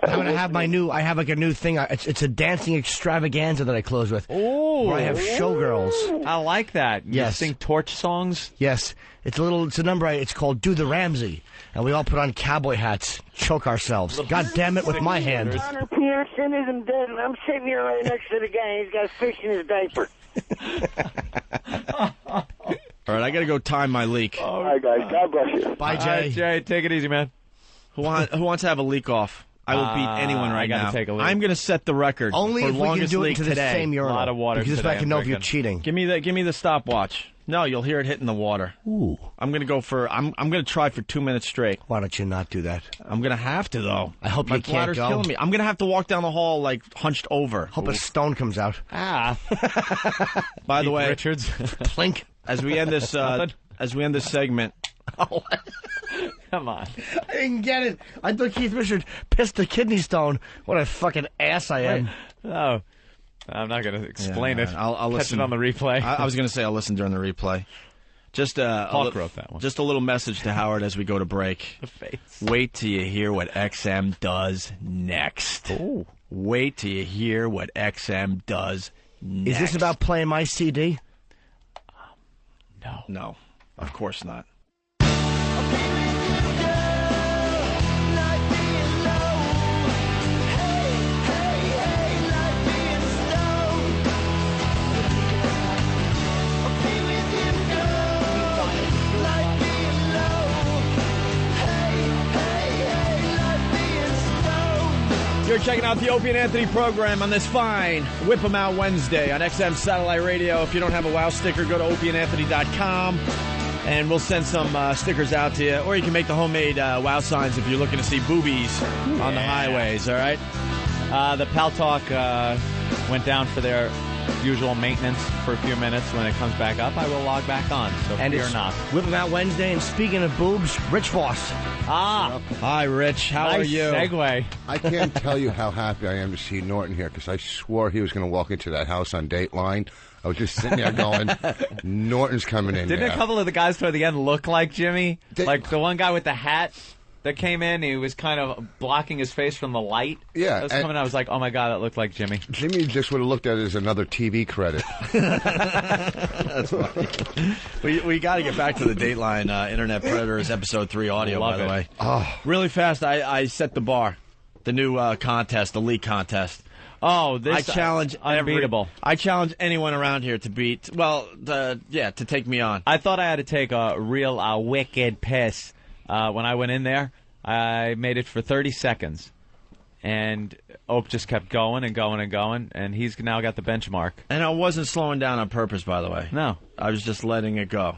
I'm gonna have I have like a new thing. It's a dancing extravaganza that I close with. Oh, where I have showgirls. I like that. You sing torch songs. Yes, it's a number. It's called "Do the Ramsey," and we all put on cowboy hats, choke ourselves. God damn it, with my hand. Connor Pearson isn't dead, and I'm sitting here right next to the guy. He's got a fish in his diaper. All right, I gotta go time my leak. All right, guys. God bless you. Bye, Jay. Right, Jay, take it easy, man. Who wants to have a leak off? I will beat anyone right now. Take a leak. I'm going to set the record. Only for if we can longest do it leak to the today. same urinal. A lot of water. Because today, I can know if you're cheating. Give me the stopwatch. No, you'll hear it hitting the water. Ooh. I'm going to go for. I'm going to try for 2 minutes straight. Why don't you not do that? I'm going to have to though. I hope my you can't bladder's go. killing me. I'm going to have to walk down the hall like hunched over. Hope a stone comes out. By the way, Richards. Plink. As we end this segment. Oh. Come on. I didn't get it. I thought Keith Richards pissed a kidney stone. What a fucking ass I am. Oh. I'm not going to explain it. I'll catch listen it on the replay. I was going to say I'll listen during the replay. Just Hawk wrote that one. Just a little message to Howard as we go to break. The face. Wait till you hear what XM does next. Ooh. Wait till you hear what XM does next. Is this about playing my CD? No. No, of course not. You're checking out the Opie and Anthony program on this fine Whip 'em Out Wednesday on XM Satellite Radio. If you don't have a WOW sticker, go to opieandanthony.com and we'll send some stickers out to you. Or you can make the homemade WOW signs if you're looking to see boobies on the highways, all right? The Pal Talk went down for their usual maintenance for a few minutes. When it comes back up, I will log back on, so And fear it's not. Whip 'em Out Wednesday, and speaking of boobs, Rich Voss. Ah! Hi, Rich. How nice are you? Segue. I can't tell you how happy I am to see Norton here, because I swore he was going to walk into that house on Dateline. I was just sitting there going, Norton's coming in Didn't there. a couple of the guys toward the end look like Jimmy? Like the one guy with the hat that came in, he was kind of blocking his face from the light. Yeah, That was coming out, I was like, oh my God, that looked like Jimmy. Jimmy just would have looked at it as another TV credit. That's funny. We got to get back to the Dateline Internet Predators Episode 3 audio, Love by the it. way. Oh. Really fast, I set the bar. The new contest, the league contest. Oh, this I challenge unbeatable. I challenge anyone around here to beat. Well, to take me on. I thought I had to take a real wicked piss when I went in there. I made it for 30 seconds, and Ope just kept going and going and going, and he's now got the benchmark. And I wasn't slowing down on purpose, by the way. No, I was just letting it go.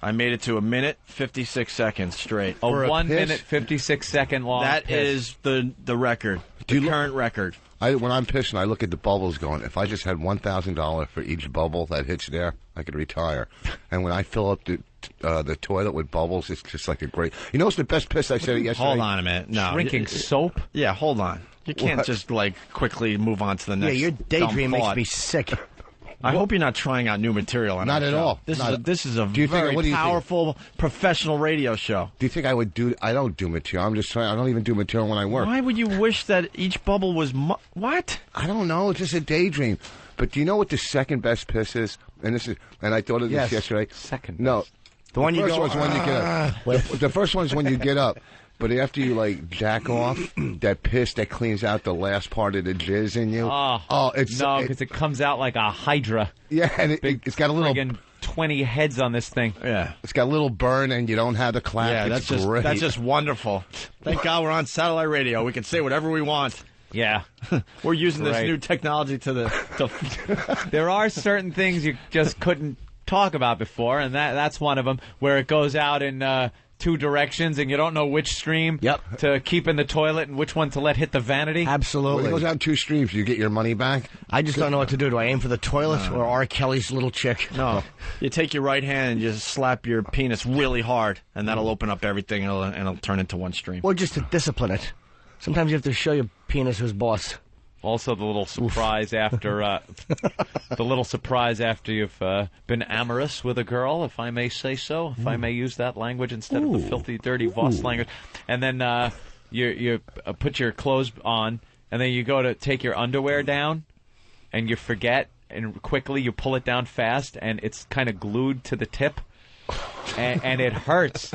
I made it to 1 minute 56 seconds straight. A 1 minute 56 second long. That piss. is the record. The current record. When I'm pissing, I look at the bubbles going, if I just had $1,000 for each bubble that hits there, I could retire. And when I fill up the toilet with bubbles, it's just like a great... You know what's the best piss I said it yesterday? Hold on a minute. No. Drinking soap? Yeah, hold on. You can't What? just, quickly move on to the next. Yeah, your daydream dumb makes thought. me sick. I hope you're not trying out new material on Not our at show. all. This is a Do you think- very what do you think? powerful professional radio show. Do you think I would do... I don't do material. I'm just saying, I don't even do material when I work. Why would you wish that each bubble was... What? I don't know. It's just a daydream. But do you know what the second best piss is? And I thought of this yesterday. Second No. best. The one you go... First one's when you get up. The first one's when you get up. But after you, jack off, that piss that cleans out the last part of the jizz in you. Because it comes out like a hydra. Yeah, and it's got a little... Friggin' 20 heads on this thing. Yeah. It's got a little burn, and you don't have the clap. Yeah, It's great. that's just wonderful. Thank God we're on satellite radio. We can say whatever we want. Yeah. We're using this Right. new technology to There are certain things you just couldn't talk about before, and that's one of them, where it goes out in two directions, and you don't know which stream to keep in the toilet and which one to let hit the vanity. Absolutely. When it goes out two streams, you get your money back. I just don't know what to do. Do I aim for the toilet or R. Kelly's little chick? No. You take your right hand and you just slap your penis really hard, and that'll open up everything, and it'll turn into one stream. Or just to discipline it. Sometimes you have to show your penis who's boss. Also, the little surprise after you've been amorous with a girl, if I may say so, if I may use that language instead of the filthy, dirty Voss language, and then you put your clothes on, and then you go to take your underwear down, and you forget, and quickly you pull it down fast, and it's kind of glued to the tip, and it hurts.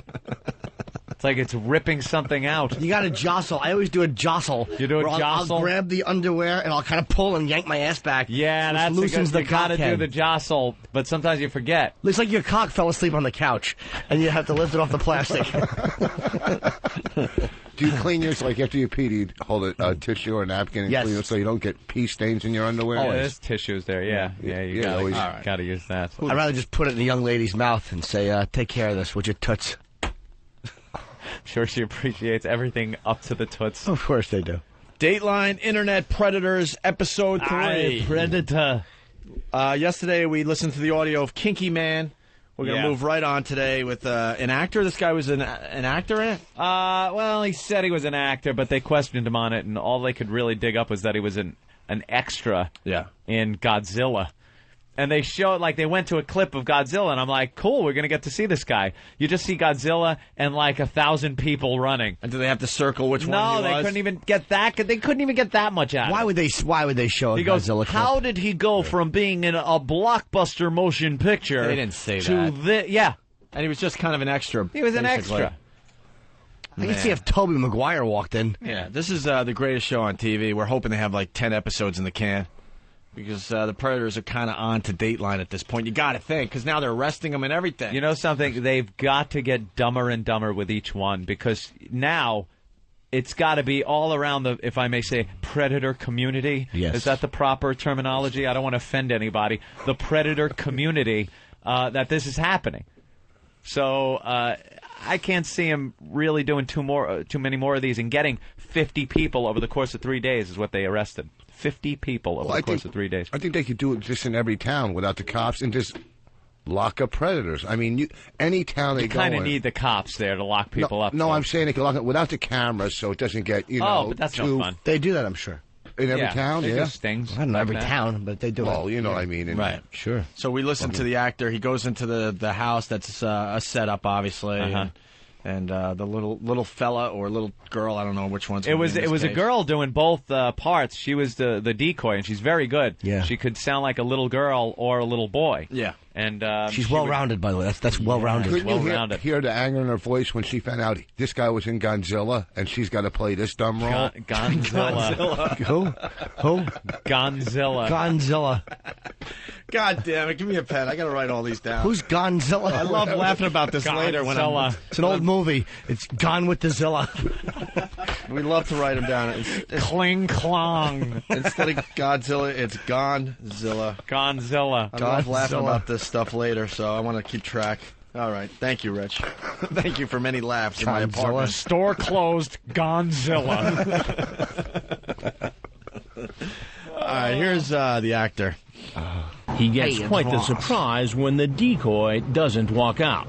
It's like it's ripping something out. You got to jostle. I always do a jostle. You do a where jostle? I'll grab the underwear and I'll kind of pull and yank my ass back. Yeah, which that's loosens because the you got to cockhead. do the jostle, but sometimes you forget. Looks like your cock fell asleep on the couch, and you have to lift it off the plastic. Do you clean yours, after you pee, do you hold a tissue or a napkin and clean it so you don't get pee stains in your underwear? Oh, there's tissues there, yeah. You gotta use that. I'd rather just put it in a young lady's mouth and say, take care of this with your toots. Sure she appreciates everything up to the toots. Of course they do. Dateline Internet Predators, Episode 3. Predator. Yesterday we listened to the audio of Kinky Man. We're going to move right on today with an actor. This guy was an actor in it? Well, he said he was an actor, but they questioned him on it, and all they could really dig up was that he was an extra in Godzilla. And they showed, like, they went to a clip of Godzilla, and I'm like, cool, we're going to get to see this guy. You just see Godzilla and, like, 1,000 people running. And do they have to circle which one he was? No, they couldn't even get that. They couldn't even get that much out. Why would they show a He goes, Godzilla clip? how did he go from being in a blockbuster motion picture They didn't say to that. yeah. And he was just kind of an extra. He was an basically. extra. I can see if Tobey Maguire walked in. Yeah, this is the greatest show on TV. We're hoping to have like 10 episodes in the can. Because the Predators are kind of on to Dateline at this point. You got to think, because now they're arresting them and everything. You know something? They've got to get dumber and dumber with each one, because now it's got to be all around the, if I may say, Predator community. Yes. Is that the proper terminology? I don't want to offend anybody. The Predator community, that this is happening. So I can't see him really doing too many more of these, and getting 50 people over the course of 3 days is what they arrested. 50 people over the course of 3 days. I think they could do it just in every town without the cops and just lock up predators. I mean, any town they go in. You kind of need the cops there to lock people up. No, I'm saying they could lock it without the cameras so it doesn't get, but that's no fun. They do that, I'm sure. In every town, they yeah? do stings. I don't know every town, but they do it. Well, you know what I mean. Right. Sure. So we listen to the actor. He goes into the house that's a setup, obviously. And the little fella or little girl, I don't know which one's. It was a girl doing both parts. She was the decoy, and she's very good. Yeah. She could sound like a little girl or a little boy. Yeah. And she's well-rounded, by the way. That's well-rounded. Couldn't you hear the anger in her voice when she found out this guy was in Godzilla and she's got to play this dumb role? Godzilla. Who? Godzilla. Godzilla. God damn it! Give me a pen. I got to write all these down. Who's Godzilla? I love laughing about this later when it's an old movie. It's Gone with the Zilla. We love to write them down. It's Kling Klong. Instead of Godzilla, it's Gonzilla. Gonzilla. I love laughing about this stuff later, so I want to keep track. All right. Thank you, Rich. Thank you for many laughs in my apartment. Store closed. Gonzilla. All right. Here's the actor. He gets quite the surprise when the decoy doesn't walk out.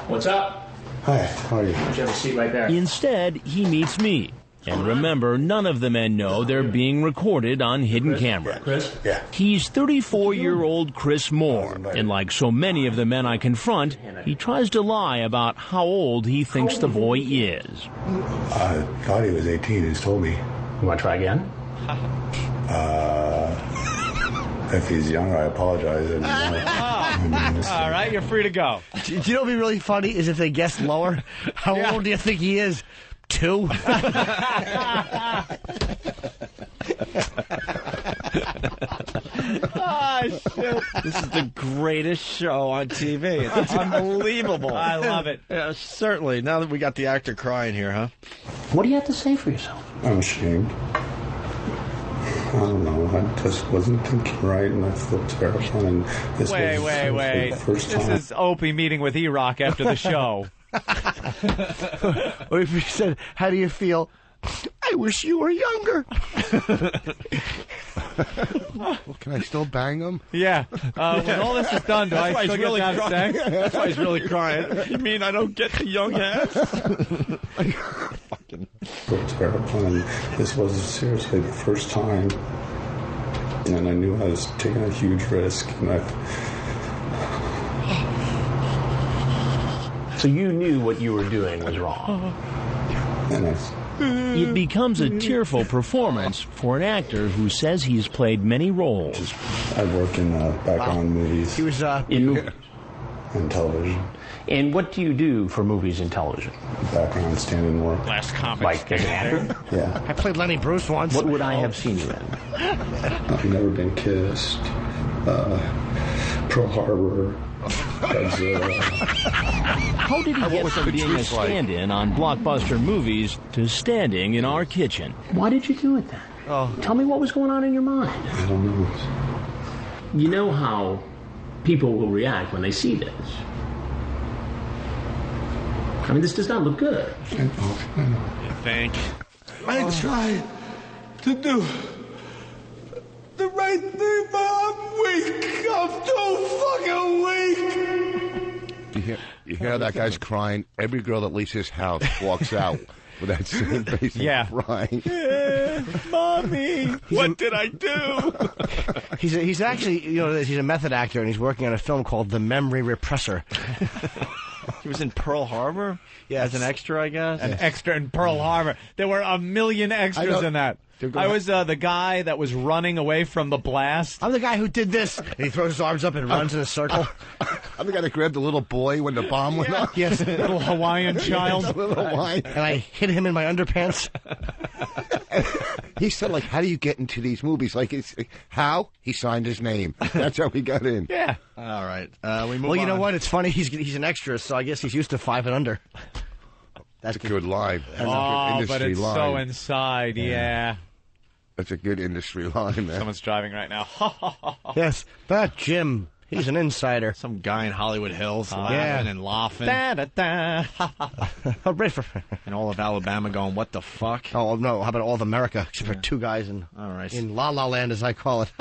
What's up? Hi, how are you? You have a seat right there. Instead, he meets me. And remember, none of the men know they're being recorded on hidden camera. Chris? Yeah. He's 34-year-old Chris Moore, and like so many of the men I confront, he tries to lie about how old he thinks the boy is. I thought he was 18. He's told me. You want to try again? If he's younger, I apologize. All right, you're free to go. Do you know what would be really funny is if they guess lower? How old do you think he is? 2? Shit. This is the greatest show on TV. It's unbelievable. I love it. Yeah, certainly. Now that we got the actor crying here, huh? What do you have to say for yourself? I'm ashamed. I don't know. I just wasn't thinking right, and I feel terrible. And this Wait. the first This time. is Opie meeting with E-Rock after the show. Or if you said, how do you feel? I wish you were younger. Well, can I still bang him? Yeah. When all this is done, do I still get that sex? That's why he's really crying. You mean I don't get the young ass? So terrible, and this was seriously the first time, and I knew I was taking a huge risk, and So you knew what you were doing was wrong. It becomes a tearful performance for an actor who says he's played many roles. I worked in background movies. He was in movies and television. And what do you do for movies and television? Background stand-in work. Last comic. Like as an actor? Yeah. I played Lenny Bruce once. What would I have seen you in? I've Never Been Kissed. Pearl Harbor. Godzilla. How did he get from being a stand-in on blockbuster movies to standing in our kitchen? Why did you do it then? Tell me what was going on in your mind. I don't know. You know how people will react when they see this. I mean, this does not look good. I know. You think? I try to do the right thing, but I'm weak. I'm so fucking weak. You hear that guy's crying. Every girl that leaves his house walks out with that same face crying. Mommy, what did I do? He's actually, he's a method actor, and he's working on a film called The Memory Repressor. He was in Pearl Harbor? Yeah, as an extra, I guess? An extra in Pearl Harbor. There were a million extras in that. I was the guy that was running away from the blast. I'm the guy who did this. And he throws his arms up and runs in a circle. I'm the guy that grabbed the little boy when the bomb went off. Yes, little Hawaiian child. Yes, little Hawaiian. And I hit him in my underpants. He said, like, how do you get into these movies? Like, how? He signed his name. That's how he got in. Yeah. All right. We move Well, you know on. what? It's funny. He's an extra, so I guess he's used to 5 and under. That's a good line. That's a good Oh, industry but it's line. so inside, yeah. That's a good industry line, man. Someone's driving right now. Yes, that Jim. He's an insider. Some guy in Hollywood Hills laughing and laughing. Da-da-da. And all of Alabama going, what the fuck? Oh, no. How about all of America? Except for 2 guys in La La Land, as I call it.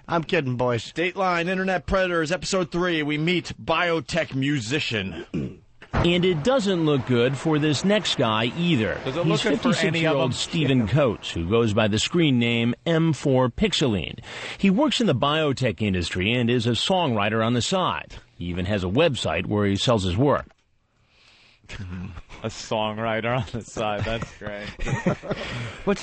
I'm kidding, boys. Dateline Internet Predators, Episode 3. We meet biotech musician. And it doesn't look good for this next guy either. Does it He's look good for any of them? 56-year-old Stephen Coates, who goes by the screen name M4 Pixeline. He works in the biotech industry and is a songwriter on the side. He even has a website where he sells his work. A songwriter on the side. That's great. What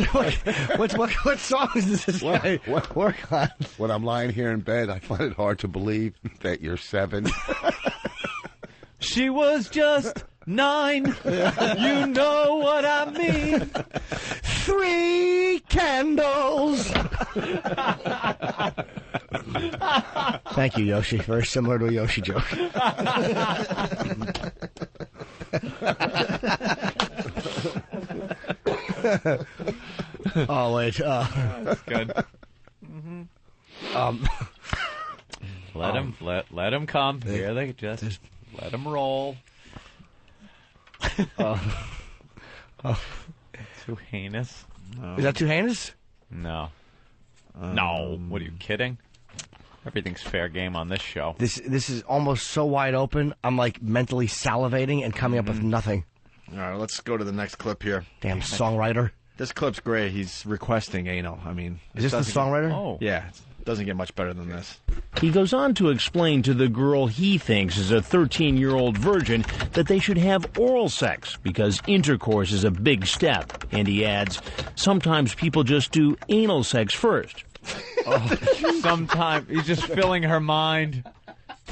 songs does this guy work on? When I'm lying here in bed, I find it hard to believe that you're 7. She was just 9. You know what I mean. 3 candles. Thank you, Yoshi. Very similar to a Yoshi joke. Oh, wait. That's good. Let him come. Here they just let him roll. Too heinous. Is that too heinous? No. No. What are you kidding? Everything's fair game on this show. This is almost so wide open. I'm like mentally salivating and coming up with nothing. All right, let's go to the next clip here. Damn songwriter. This clip's great. He's requesting anal. I mean, is this the songwriter? Oh. Yeah, it doesn't get much better than this. He goes on to explain to the girl he thinks is a 13-year-old virgin that they should have oral sex because intercourse is a big step. And he adds, sometimes people just do anal sex first. Sometimes he's just filling her mind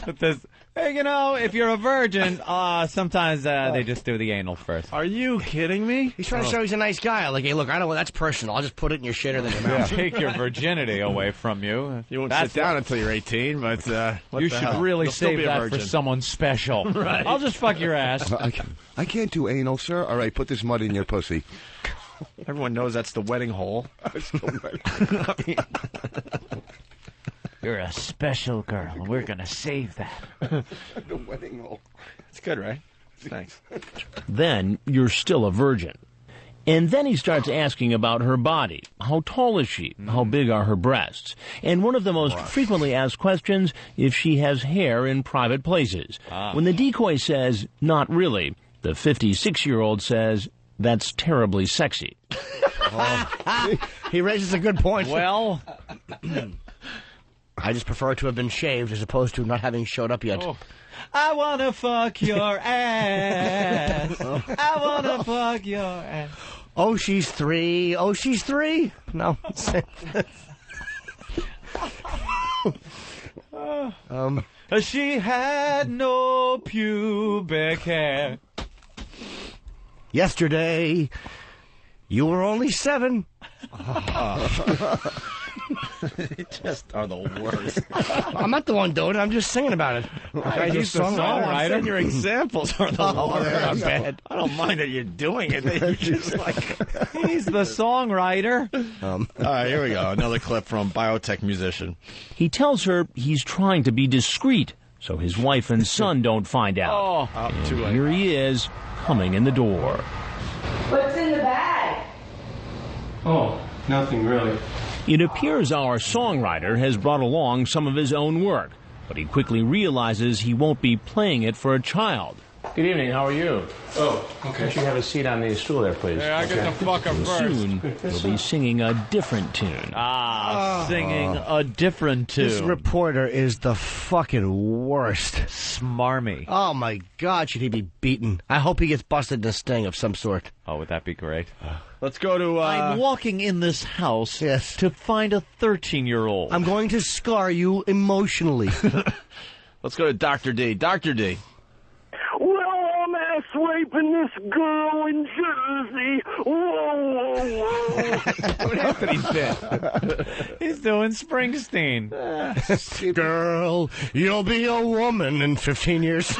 with this. Hey, if you're a virgin, sometimes they just do the anal first. Are you kidding me? He's trying to show he's a nice guy. Like, hey, look, I know that's personal. I'll just put it in your shitter than your mouth. Take your virginity away from you. You won't sit down until you're 18, but you should really save that for someone special. Right. I'll just fuck your ass. I can't do anal, sir. All right, put this mud in your pussy. Everyone knows that's the wedding hole. You're a special girl, and we're going to save that. The wedding hole. It's good, right? Thanks. Then you're still a virgin. And then he starts asking about her body. How tall is she? How big are her breasts? And one of the most frequently asked questions, if she has hair in private places. When the decoy says, not really, the 56-year-old says, that's terribly sexy. He raises a good point. Well, I just prefer to have been shaved as opposed to not having showed up yet. Oh. I want to fuck your ass. I want to fuck your ass. Oh, she's 3. Oh, she's 3. No. She had no pubic hair. Yesterday, you were only 7. They just are the worst. I'm not the one doing it. I'm just singing about it. He's the songwriter. Your examples are the worst. Bad. I don't mind that you're doing it. You're just like... He's the songwriter. All right, here we go. Another clip from biotech musician. He tells her he's trying to be discreet so his wife and son don't find out. Too late. Here he is, coming in the door. What's in the bag? Oh, nothing really. It appears our songwriter has brought along some of his own work, but he quickly realizes he won't be playing it for a child. Good evening. How are you? Oh, okay. Why don't you have a seat on the stool there, please? Yeah, I get the fucker first. Soon, we'll be singing a different tune. Singing a different tune. This reporter is the fucking worst. Smarmy. Oh, my God, should he be beaten? I hope he gets busted in a sting of some sort. Oh, would that be great? Let's go to... I'm walking in this house to find a 13-year-old. I'm going to scar you emotionally. Let's go to Dr. D. Dr. D. Well, I'm ass raping this girl in Jersey. Whoa, whoa, whoa. What Anthony's been? He's doing Springsteen. Girl, you'll be a woman in 15 years.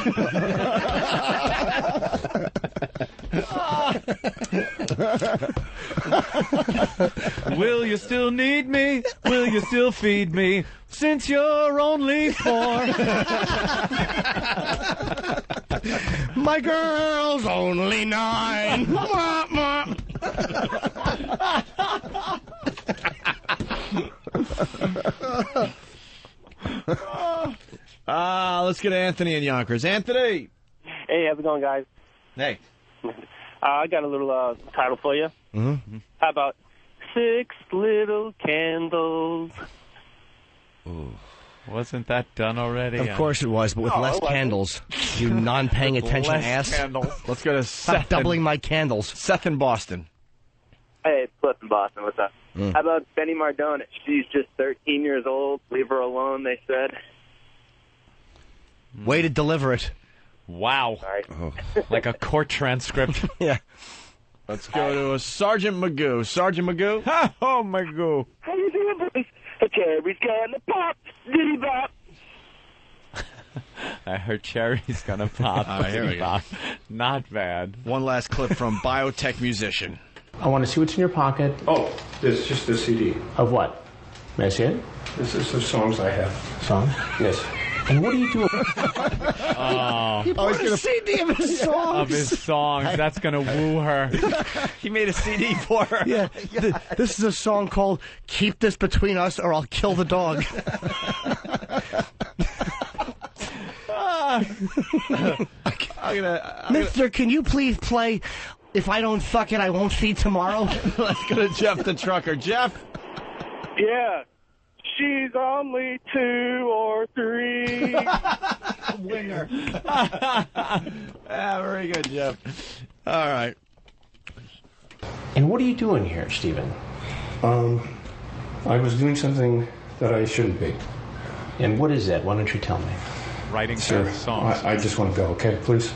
Will you still need me? Will you still feed me? Since you're only 4. My girl's only 9. Let's get Anthony in Yonkers. Anthony! Hey, how's it going, guys? Hey. I got a little title for you. Mm-hmm. How about 6 little candles? Ooh. Wasn't that done already? Of course it was, but with less candles. You non-paying attention Less ass. candles. Let's go to Stop Seth. doubling my candles. Seth in Boston. Hey, it's Cliff in Boston. What's up? How about Benny Mardone? She's just 13 years old. Leave her alone, they said. Way to deliver it. Wow. Like a court transcript. Yeah. Let's go to Sergeant Magoo. Sergeant Magoo? Oh, Magoo. How you doing, boys? A cherry's gonna pop. Diddy bop. I heard Cherry's gonna pop. All right, here we go. Not bad. One last clip from Biotech Musician. I want to see what's in your pocket. Oh, this is just a CD. Of what? May I see it? This is the songs I have. Songs? Yes. And what do you do? He bought a CD of his songs. Of his songs. That's going to woo her. He made a CD for her. Yeah. This is a song called Keep This Between Us or I'll Kill the Dog. Mister, can you please play If I Don't Fuck It, I Won't Feed Tomorrow? Let's go to Jeff the trucker. Jeff? Yeah. She's only 2 or 3. Winner. Very good, Jeff. All right. And what are you doing here, Stephen? I was doing something that I shouldn't be. And what is that? Why don't you tell me? Writing Sir, songs. I just want to go, okay, please?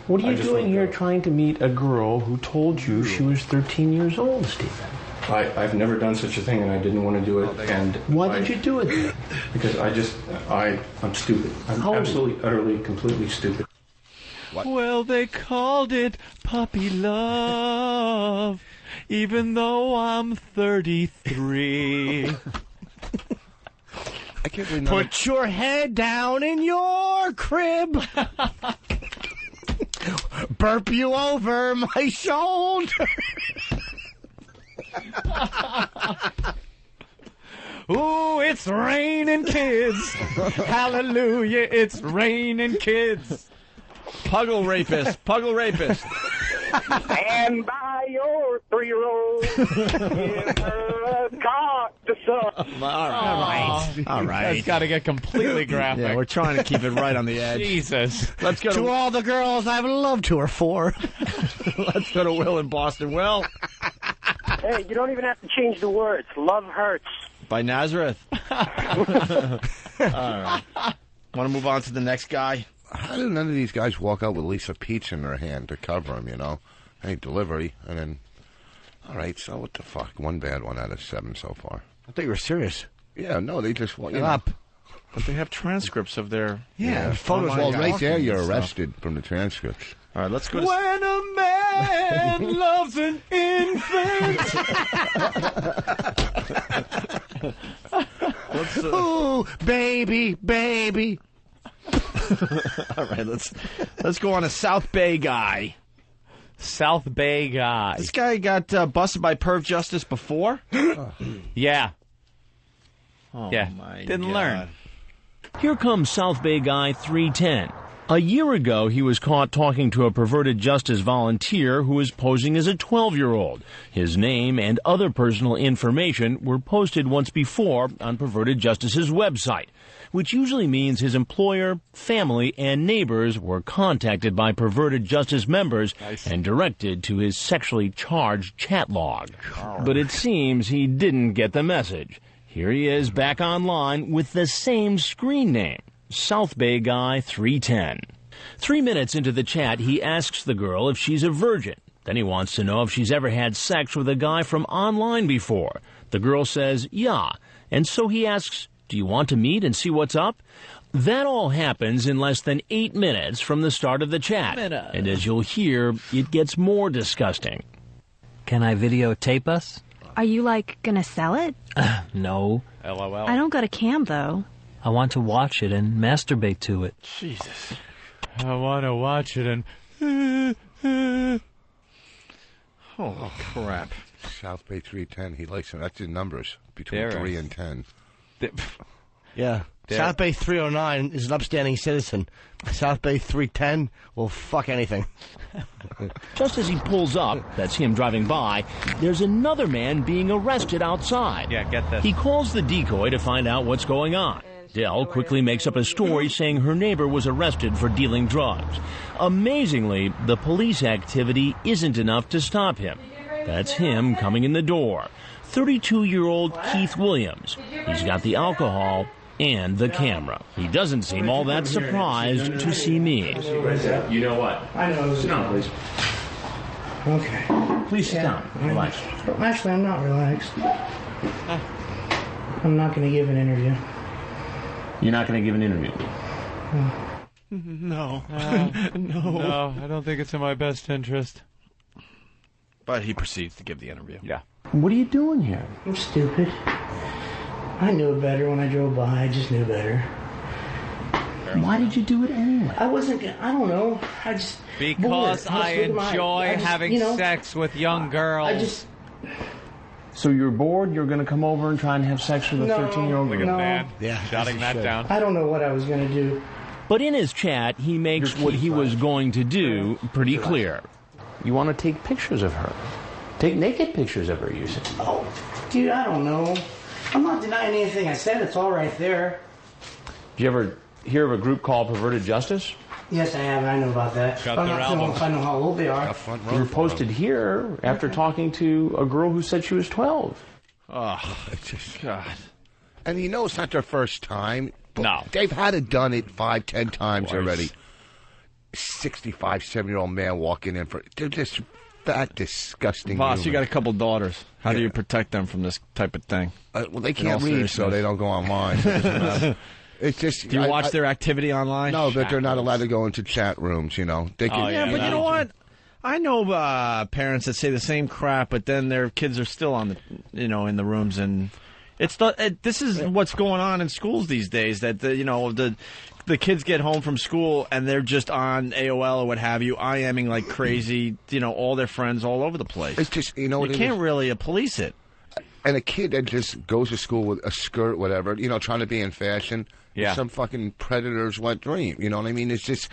What are I you just doing want to here go. trying to meet a girl who told you she was 13 years old, Stephen? I've never done such a thing, and I didn't want to do it. And Why did you do it then? Because I'm stupid. I'm How old? absolutely, utterly, completely stupid. Well, they called it puppy love, even though I'm 33. I can't believe Put your head down in your crib. Burp you over my shoulder. Ooh, it's raining kids. Hallelujah, it's raining kids. Puggle rapist. Puggle rapist. And by your 3-year-old, give her a cock to suck. All right. All right. That's got to get completely graphic. Yeah, we're trying to keep it right on the edge. Jesus. Let's go To all the girls I've loved to her for. Let's go to Will in Boston. Will? Hey, you don't even have to change the words. Love hurts. By Nazareth. All right. Want to move on to the next guy? How do none of these guys walk out with Lisa Peets in their hand to cover them, you know? Hey, delivery, and then... All right, so what the fuck? 1 bad 1 out of 7 so far. I thought you were serious. Yeah, no, they just... Get up. But they have transcripts of their... Yeah, photos. Well, right talking there, you're and stuff. arrested from the transcripts. All right, let's go to... When a man loves an infant. Ooh, baby, baby. All right, let's go on a South Bay guy. South Bay guy. This guy got busted by perv justice before? Yeah. Oh, Yeah. my Didn't God. learn. Here comes South Bay Guy 310. A year ago, he was caught talking to a perverted justice volunteer who was posing as a 12-year-old. His name and other personal information were posted once before on Perverted Justice's website, which usually means his employer, family, and neighbors were contacted by Perverted Justice members and directed to his sexually charged chat log. But it seems he didn't get the message. Here he is back online with the same screen name. South Bay Guy 310. 3 minutes into the chat, he asks the girl if she's a virgin. Then he wants to know if she's ever had sex with a guy from online before. The girl says, yeah. And so he asks, do you want to meet and see what's up? That all happens in less than 8 minutes from the start of the chat. And as you'll hear, it gets more disgusting. Can I videotape us? Are you, gonna sell it? No. LOL. I don't go to cam, though. I want to watch it and masturbate to it. Jesus. I want to watch it and... Oh, crap. South Bay 310, he likes him. That's his numbers, between There 3 is. and 10. Yeah. There. South Bay 309 is an upstanding citizen. South Bay 310 will fuck anything. Just as he pulls up, that's him driving by, there's another man being arrested outside. Yeah, get this. He calls the decoy to find out what's going on. Dell quickly makes up a story saying her neighbor was arrested for dealing drugs. Amazingly, the police activity isn't enough to stop him. That's him coming in the door. 32-year-old Keith Williams. He's got the alcohol and the camera. He doesn't seem all that surprised to see me. You know what? I know. Sit down, please. Okay. Please sit down. Relax. Actually, I'm not relaxed. I'm not going to give an interview. You're not going to give an interview? No. No. No, I don't think it's in my best interest. But he proceeds to give the interview. Yeah. What are you doing here? I'm stupid. I knew better when I drove by. I just knew better. Why did you do it anyway? I wasn't. I don't know. I just Because bored. I enjoy having sex with young girls. I just. So you're bored? You're going to come over and try and have sex with a 13-year-old girl? Look at that. Yeah, Shutting that down. I don't know what I was going to do. But in his chat, he makes what he was going to do pretty clear. You want to take pictures of her. Take naked pictures of her, you said. Oh, dude, I don't know. I'm not denying anything I said. It's all right there. Did you ever hear of a group called Perverted Justice? Yes, I have. I know about that. Got But I'm their not sure album. if I know how old they are. You were posted here after talking to a girl who said she was 12. Oh, it's just God. And you know it's not their first time. No. They've had it done it 5, 10 times Twice. already. 65, 7-year-old man walking in for... They're just fat, disgusting Boss, you got humans. a couple daughters. How do you protect them from this type of thing? Well, they In can't all read, so seriousness. they don't go online. So it doesn't matter. It's just... Do you watch their activity online? No, but they're not allowed to go into chat rooms, you know. They can, Yeah, but you know what? I know parents that say the same crap, but then their kids are still on the, in the rooms, and this is what's going on in schools these days. That the kids get home from school and they're just on AOL or what have you, IMing like crazy. All their friends all over the place. It's just you can't really police it. And a kid that just goes to school with a skirt, whatever, trying to be in fashion. Yeah. Some fucking predator's wet dream. You know what I mean? It's just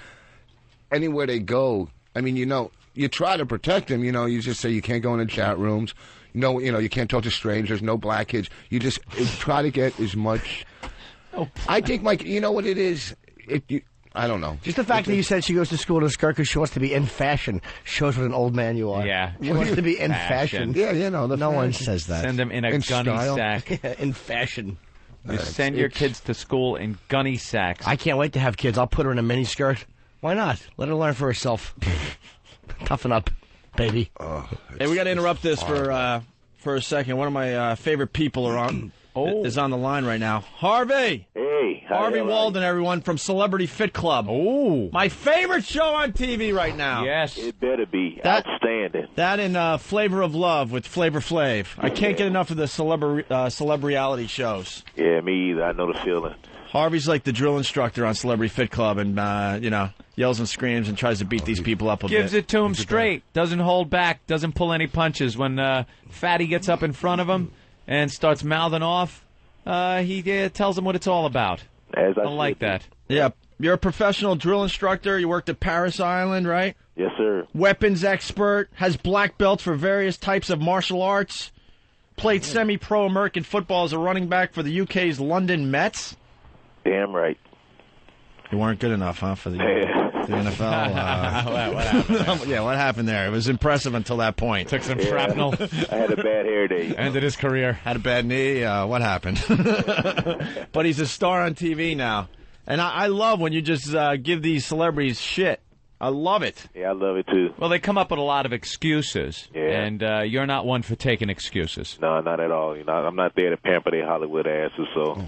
anywhere they go. I mean, you try to protect them. You just say you can't go into chat rooms. You can't talk to strangers. No black kids. You just try to get as much. I think, Mike. You know what it is? I don't know. Just the fact that you said she goes to school in a skirt because she wants to be in fashion shows what an old man you are. Yeah. She wants to be in fashion. Yeah, no one says that. Send them in a gunny style. sack. In fashion. You send your kids to school in gunny sacks. I can't wait to have kids. I'll put her in a mini skirt. Why not? Let her learn for herself. Toughen up, baby. Hey, we got to interrupt this for a second. One of my favorite people is on the line right now. Harvey. Hey. Harvey Walden, everyone, from Celebrity Fit Club. Oh. My favorite show on TV right now. Yes. It better be outstanding. That and Flavor of Love with Flavor Flav. I can't get enough of the celeb reality shows. Yeah, me either. I know the feeling. Harvey's like the drill instructor on Celebrity Fit Club and, yells and screams and tries to beat these people up a bit. Gives it to him straight. Doesn't hold back. Doesn't pull any punches. When Fatty gets up in front of him and starts mouthing off, he tells him what it's all about. I like that. Yeah, You're a professional drill instructor. You worked at Paris Island, right? Yes, sir. Weapons expert. Has black belts for various types of martial arts. Played semi-pro American football as a running back for the UK's London Mets. Damn right. You weren't good enough, huh, for the NFL? What happened? Yeah, what happened there? It was impressive until that point. Took some shrapnel. I had a bad hair day. Ended his career. Had a bad knee. What happened? But he's a star on TV now. And I love when you just give these celebrities shit. I love it. Yeah, I love it, too. Well, they come up with a lot of excuses. Yeah. And you're not one for taking excuses. No, not at all. You know, I'm not there to pamper their Hollywood asses, so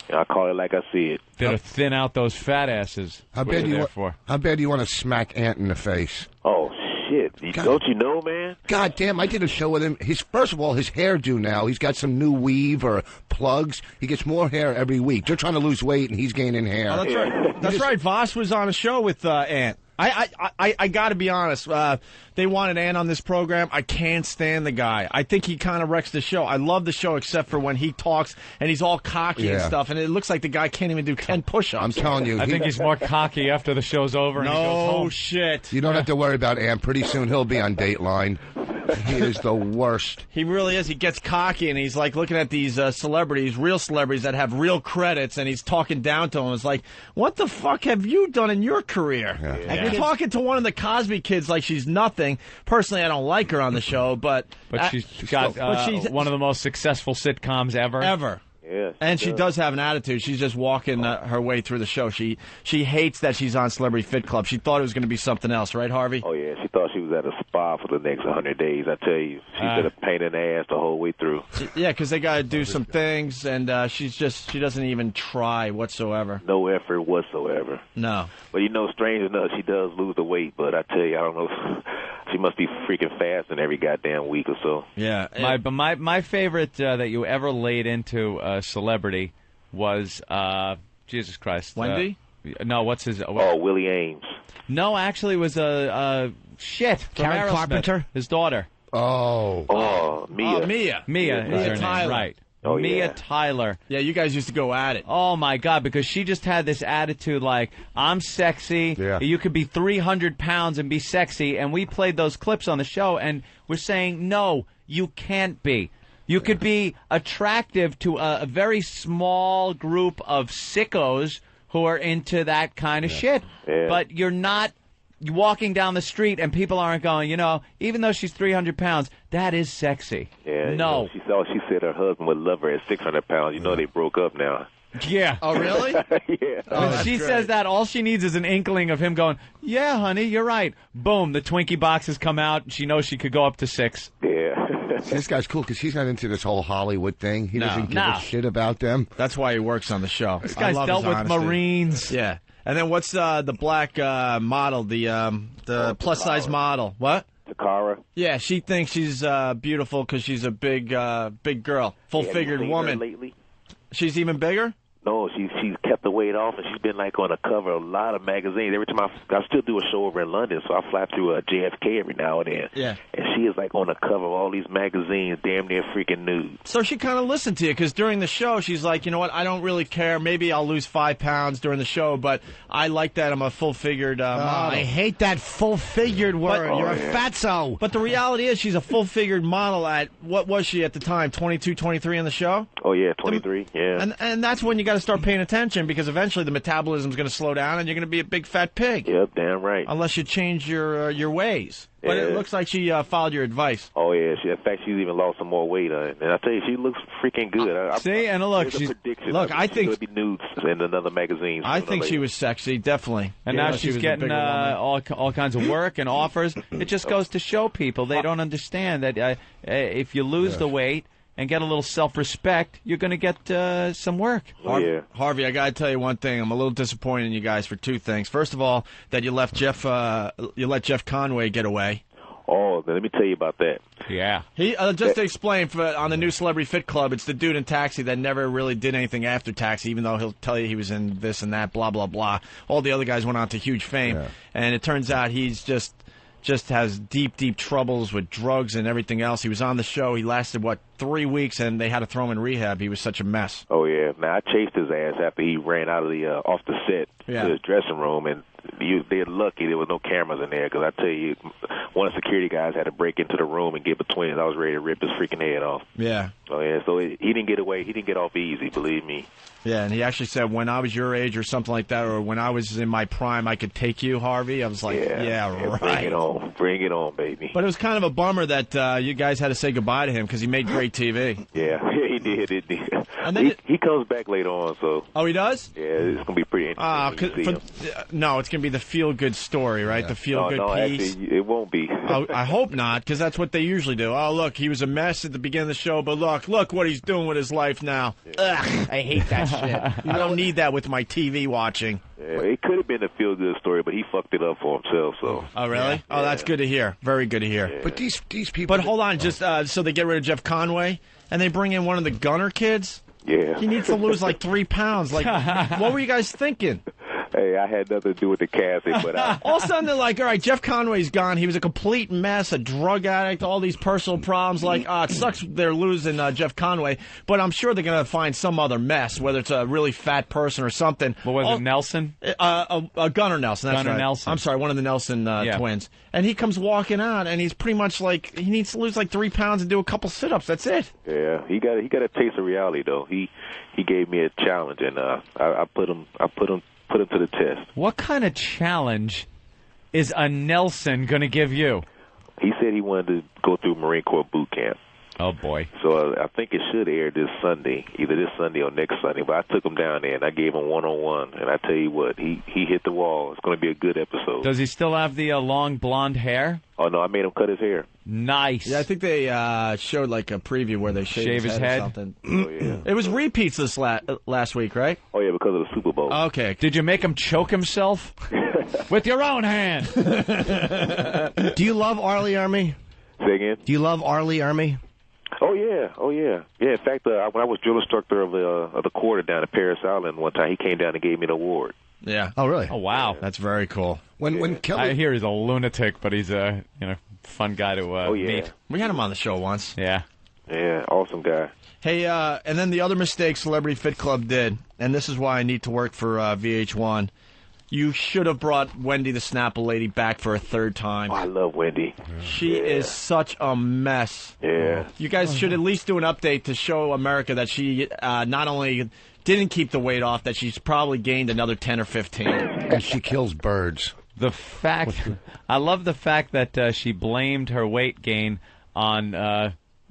you know, I call it like I see it. There to thin out those fat asses. How bad do you want to smack Ant in the face? Oh, shit. Don't you know, man? God damn, I did a show with him. First of all, his hairdo now, he's got some new weave or plugs. He gets more hair every week. They're trying to lose weight, and he's gaining hair. Oh, that's right. That's right. Voss was on a show with Ant. I got to be honest. They wanted Ant on this program. I can't stand the guy. I think he kind of wrecks the show. I love the show except for when he talks and he's all cocky and stuff, and it looks like the guy can't even do 10 push-ups. I'm telling you. I think he's more cocky after the show's over and he goes home. Shit. You don't have to worry about Ant. Pretty soon he'll be on Dateline. He is the worst. He really is. He gets cocky, and he's like looking at these celebrities, real celebrities that have real credits, and he's talking down to them. It's like, what the fuck have you done in your career? Yeah. And you're talking to one of the Cosby kids like she's nothing. Personally, I don't like her on the show, but she's got one of the most successful sitcoms ever. Ever. Yeah, and she does have an attitude. She's just walking her way through the show. She hates that she's on Celebrity Fit Club. She thought it was going to be something else, right, Harvey? Oh, yeah. She thought she was at a spa for the next 100 days. I tell you, she's been a pain in the ass the whole way through. Yeah, because they got to do some things, and she doesn't even try whatsoever. No effort whatsoever. No. But, you know, strange enough, she does lose the weight, but I tell you, I don't know. She must be freaking fasting every goddamn week or so. Yeah. My favorite that you ever laid into a celebrity was, Jesus Christ. Wendy? No, what's his... Willie Ames. No, actually, it was shit. Karen Carpenter? His daughter. Mia. Mia is her Tyler. name, right. Oh, Mia yeah. Tyler. Yeah, you guys used to go at it. Oh, my God, because she just had this attitude like, I'm sexy, you could be 300 pounds and be sexy, and we played those clips on the show, and we're saying, no, you can't be. You could be attractive to a very small group of sickos who are into that kind of shit, but you're not walking down the street and people aren't going, you know, even though she's 300 pounds, that is sexy. Yeah, no. You know, she said her husband would love her at 600 pounds. You know they broke up now. Yeah. Oh, really? Yeah. When she says that, all she needs is an inkling of him going, yeah, honey, you're right. Boom, the Twinkie boxes come out. She knows she could go up to 6. Yeah. This guy's cool because he's not into this whole Hollywood thing. He doesn't give a shit about them. That's why he works on the show. This guy's dealt with Marines. Yeah. And then what's the black model, the plus-size model? What? Takara. Yeah, she thinks she's beautiful because she's a big girl, full-figured woman. Lately? She's even bigger? No, she's kept the weight off, and she's been like on the cover of a lot of magazines. Every time I still do a show over in London, so I fly through JFK every now and then. Yeah. And she is like on the cover of all these magazines, damn near freaking nude. So she kind of listened to you because during the show she's like, you know what, I don't really care. Maybe I'll lose 5 pounds during the show, but I like that I'm a full-figured model. I hate that full-figured word. You're a fatso. But the reality is she's a full-figured model at, what was she at the time, 22, 23 on the show? Oh, yeah, 23, yeah. And that's when you got to start paying attention because eventually the metabolism's going to slow down and you're going to be a big fat pig. Yep, damn right. Unless you change your ways. But it looks like she followed your advice. Oh, yeah. In fact, she's even lost some more weight. And I tell you, she looks freaking good. See, and look, she's I think she'll be nudes in another magazine. I think she was sexy, definitely. And now she's getting all kinds of work and offers. It just goes to show people they don't understand that if you lose the weight and get a little self-respect, you're going to get some work. Harvey, I got to tell you one thing. I'm a little disappointed in you guys for 2 things. First of all, that you let Jeff Conway get away. Oh, let me tell you about that. Yeah. He just to explain, on the new Celebrity Fit Club, it's the dude in Taxi that never really did anything after Taxi, even though he'll tell you he was in this and that, blah, blah, blah. All the other guys went on to huge fame. Yeah. And it turns out he's just... just has deep, deep troubles with drugs and everything else. He was on the show. He lasted, 3 weeks, and they had to throw him in rehab. He was such a mess. Oh, yeah. Now, I chased his ass after he ran out of the off the set to his dressing room, and they're lucky there was no cameras in there, because I tell you, one of the security guys had to break into the room and get between us. I was ready to rip his freaking head off. Yeah. Oh, yeah, so he didn't get away. He didn't get off easy, believe me. Yeah, and he actually said, when I was your age or something like that, or when I was in my prime, I could take you, Harvey. I was like, yeah right. Bring it on. Bring it on, baby. But it was kind of a bummer that you guys had to say goodbye to him, because he made great TV. Yeah, he did. And then he comes back later on, so. Oh, he does? Yeah, it's going to be pretty interesting. No, it's going to be the feel-good story, right? The feel-good piece. Actually, it won't be. I hope not, because that's what they usually do. Oh, look, he was a mess at the beginning of the show, but look what he's doing with his life now. Ugh, I hate that shit. I don't need that with my TV watching. Yeah, it could have been a feel-good story, but he fucked it up for himself. So. Oh, really? Yeah. Oh, that's good to hear. Very good to hear. Yeah. But these people. But hold on, just so they get rid of Jeff Conway, and they bring in one of the Gunner kids. Yeah. He needs to lose like 3 pounds. Like, what were you guys thinking? Hey, I had nothing to do with the casting, but all of a sudden they're like, all right, Jeff Conway's gone. He was a complete mess, a drug addict, all these personal problems. Like, it sucks they're losing Jeff Conway, but I'm sure they're going to find some other mess, whether it's a really fat person or something. What was it, Nelson? Gunnar Nelson. That's Gunnar right. Nelson. I'm sorry, one of the Nelson twins. And he comes walking out, and he's pretty much like, he needs to lose like 3 pounds and do a couple sit-ups. That's it. Yeah, he got a taste of reality though. He gave me a challenge, and I put him to the test. What kind of challenge is a Nelson going to give you? He said he wanted to go through Marine Corps boot camp. Oh, boy. So I think it should air this Sunday, either this Sunday or next Sunday. But I took him down there, and I gave him one-on-one. And I tell you what, he hit the wall. It's going to be a good episode. Does he still have the long blonde hair? Oh, no, I made him cut his hair. Nice. Yeah, I think they showed like a preview where they shave his head. Or something. Oh, yeah. It was repeats this last week, right? Oh, yeah, because of the Super Bowl. Okay. Did you make him choke himself? With your own hand. Do you love Arlie Army? Say again? Do you love Arlie Army? Oh yeah. In fact, when I was drill instructor of the quarter down at Paris Island one time, he came down and gave me an award. Yeah. Oh, really? Oh, wow. That's very cool. When Kelly, I hear he's a lunatic, but he's a fun guy to meet. We had him on the show once. Yeah. Yeah, awesome guy. Hey, and then the other mistake Celebrity Fit Club did, and this is why I need to work for VH1. You should have brought Wendy the Snapple Lady back for a third time. Oh, I love Wendy. She is such a mess. Yeah. You guys should at least do an update to show America that she not only didn't keep the weight off, that she's probably gained another 10 or 15. And she kills birds. I love the fact that she blamed her weight gain on,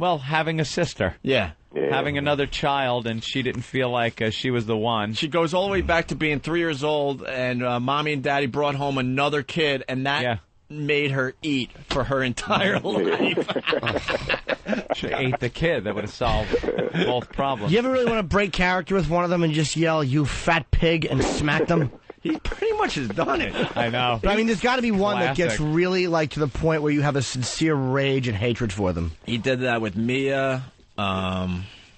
having a sister. Yeah. Having another child, and she didn't feel like she was the one. She goes all the way back to being 3 years old, and Mommy and Daddy brought home another kid, and that made her eat for her entire life. She ate the kid. That would have solved both problems. You ever really want to break character with one of them and just yell, "You fat pig," and smack them? He pretty much has done it. I know. But I mean, there's got to be one that gets Classic. really, like, to the point where you have a sincere rage and hatred for them. He did that with Mia.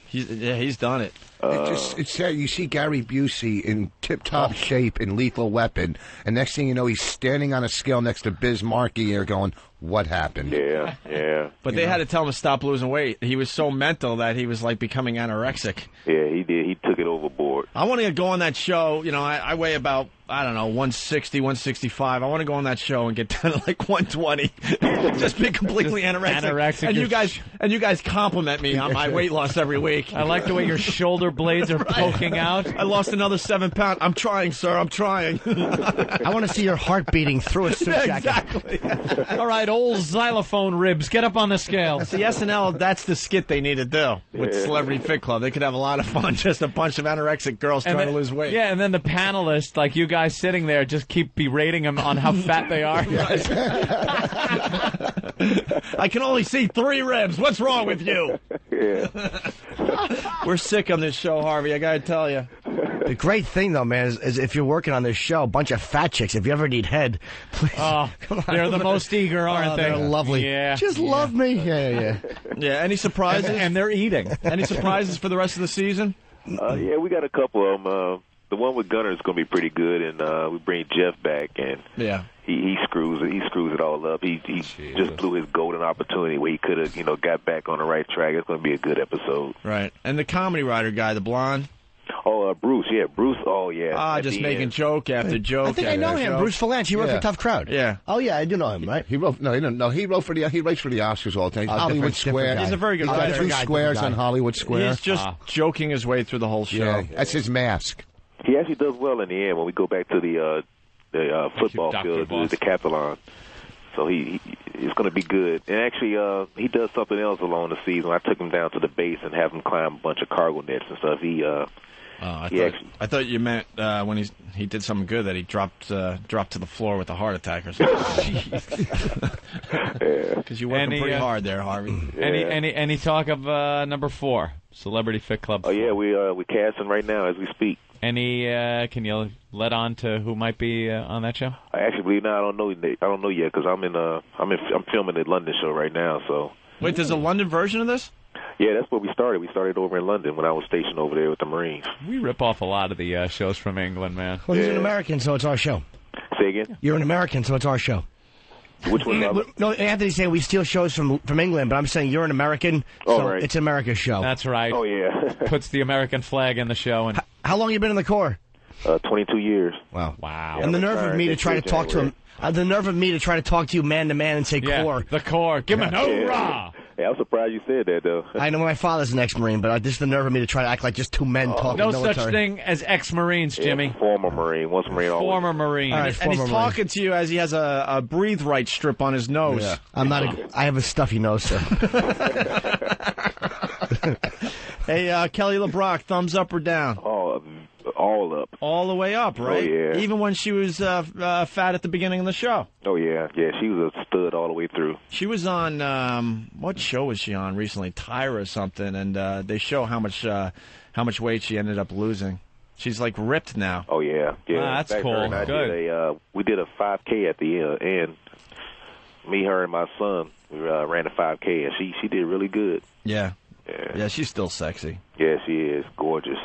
He's done it. It's sad. You see Gary Busey in tip-top shape in Lethal Weapon, and next thing you know, he's standing on a scale next to Biz Markie here going, what happened? Yeah. But they had to tell him to stop losing weight. He was so mental that he was like becoming anorexic. Yeah, he did. He took it overboard. I want to go on that show. You know, I weigh about, 160, 165. I want to go on that show and get down to like 120. Just be completely anorexic. And you guys compliment me on my weight loss every week. I like the way your shoulder blades are poking out. I lost another 7 pounds. I'm trying, sir. I'm trying. I want to see your heart beating through a suit jacket. Exactly. All right, old xylophone ribs, get up on the scale. See, SNL, that's the skit they need to do with Celebrity Fit Club. They could have a lot of fun, just a bunch of anorexic girls trying to lose weight. Yeah, and then the panelists, like you guys sitting there, just keep berating them on how fat they are. I can only see 3 ribs. What's wrong with you? Yeah. We're sick on this show, Harvey. I got to tell you. The great thing, though, man, is if you're working on this show, a bunch of fat chicks, if you ever need head, please. Oh, they're the most eager, aren't they? They're lovely. Yeah. Just love me. Yeah. Yeah, any surprises? And they're eating. Any surprises for the rest of the season? Yeah, we got a couple of them. the one with Gunner is going to be pretty good, and we bring Jeff back, and he screws it all up. He just blew his golden opportunity where he could have got back on the right track. It's going to be a good episode. Right, and the comedy writer guy, the blonde. Oh, Bruce, yeah, Bruce. Oh, yeah. Just making joke after joke. I think I know him, Bruce Valanche. He wrote for Tough Crowd. Yeah. Oh yeah, I do know him, right? He wrote. No, he writes for the Oscars all the time. Hollywood Square. He's a very good writer. He's got 2 squares on Hollywood Square. He's just joking his way through the whole show. Yeah, that's his mask. He actually does well in the end when we go back to the football field, the decathlon. So it's going to be good. And actually, he does something else along the season. I took him down to the base and have him climb a bunch of cargo nets and stuff. I thought you meant when he did something good that he dropped to the floor with a heart attack or something. Because you're working pretty hard there, Harvey. Any talk of number 4, Celebrity Fit Club? Oh yeah, we're casting right now as we speak. Any? Can you let on to who might be on that show? I actually believe now. I don't know yet because I'm filming the London show right now. So wait, there's a London version of this? Yeah, that's where we started. We started over in London when I was stationed over there with the Marines. We rip off a lot of the shows from England, man. Well, he's an American, so it's our show. Say again? You're an American, so it's our show. Which one? No, Anthony's saying we steal shows from England, but I'm saying you're an American, so it's America's show. That's right. Oh, yeah. Puts the American flag in the show. And How long you been in the Corps? 22 years. Wow. Yeah, and the nerve of me to try to talk to him. The nerve of me to try to talk to you man to man and say Corps. The Corps. Give him an hoorah. Yeah, I'm surprised you said that, though. I know my father's an ex-Marine, but this is the nerve of me to try to act like just 2 men talking no military. such thing as ex-Marines, Jimmy. Yeah, former Marine. Once Marine, always. Former Marine. All right, And he's talking to you as he has a breathe right strip on his nose. Yeah. I have a stuffy nose, sir. Hey, Kelly LeBrock, thumbs up or down? Oh, all up. All the way up, right? Oh, yeah. Even when she was fat at the beginning of the show. Oh, yeah. Yeah, she was a stud all the way through. She was on, what show was she on recently? Tyra or something, and they show how much weight she ended up losing. She's, like, ripped now. Oh, yeah. Yeah. That's cool. Good. We did a 5K at the end. Me, her, and my son, we ran a 5K, and she did really good. Yeah. Yeah, she's still sexy. Yeah, she is. Gorgeous.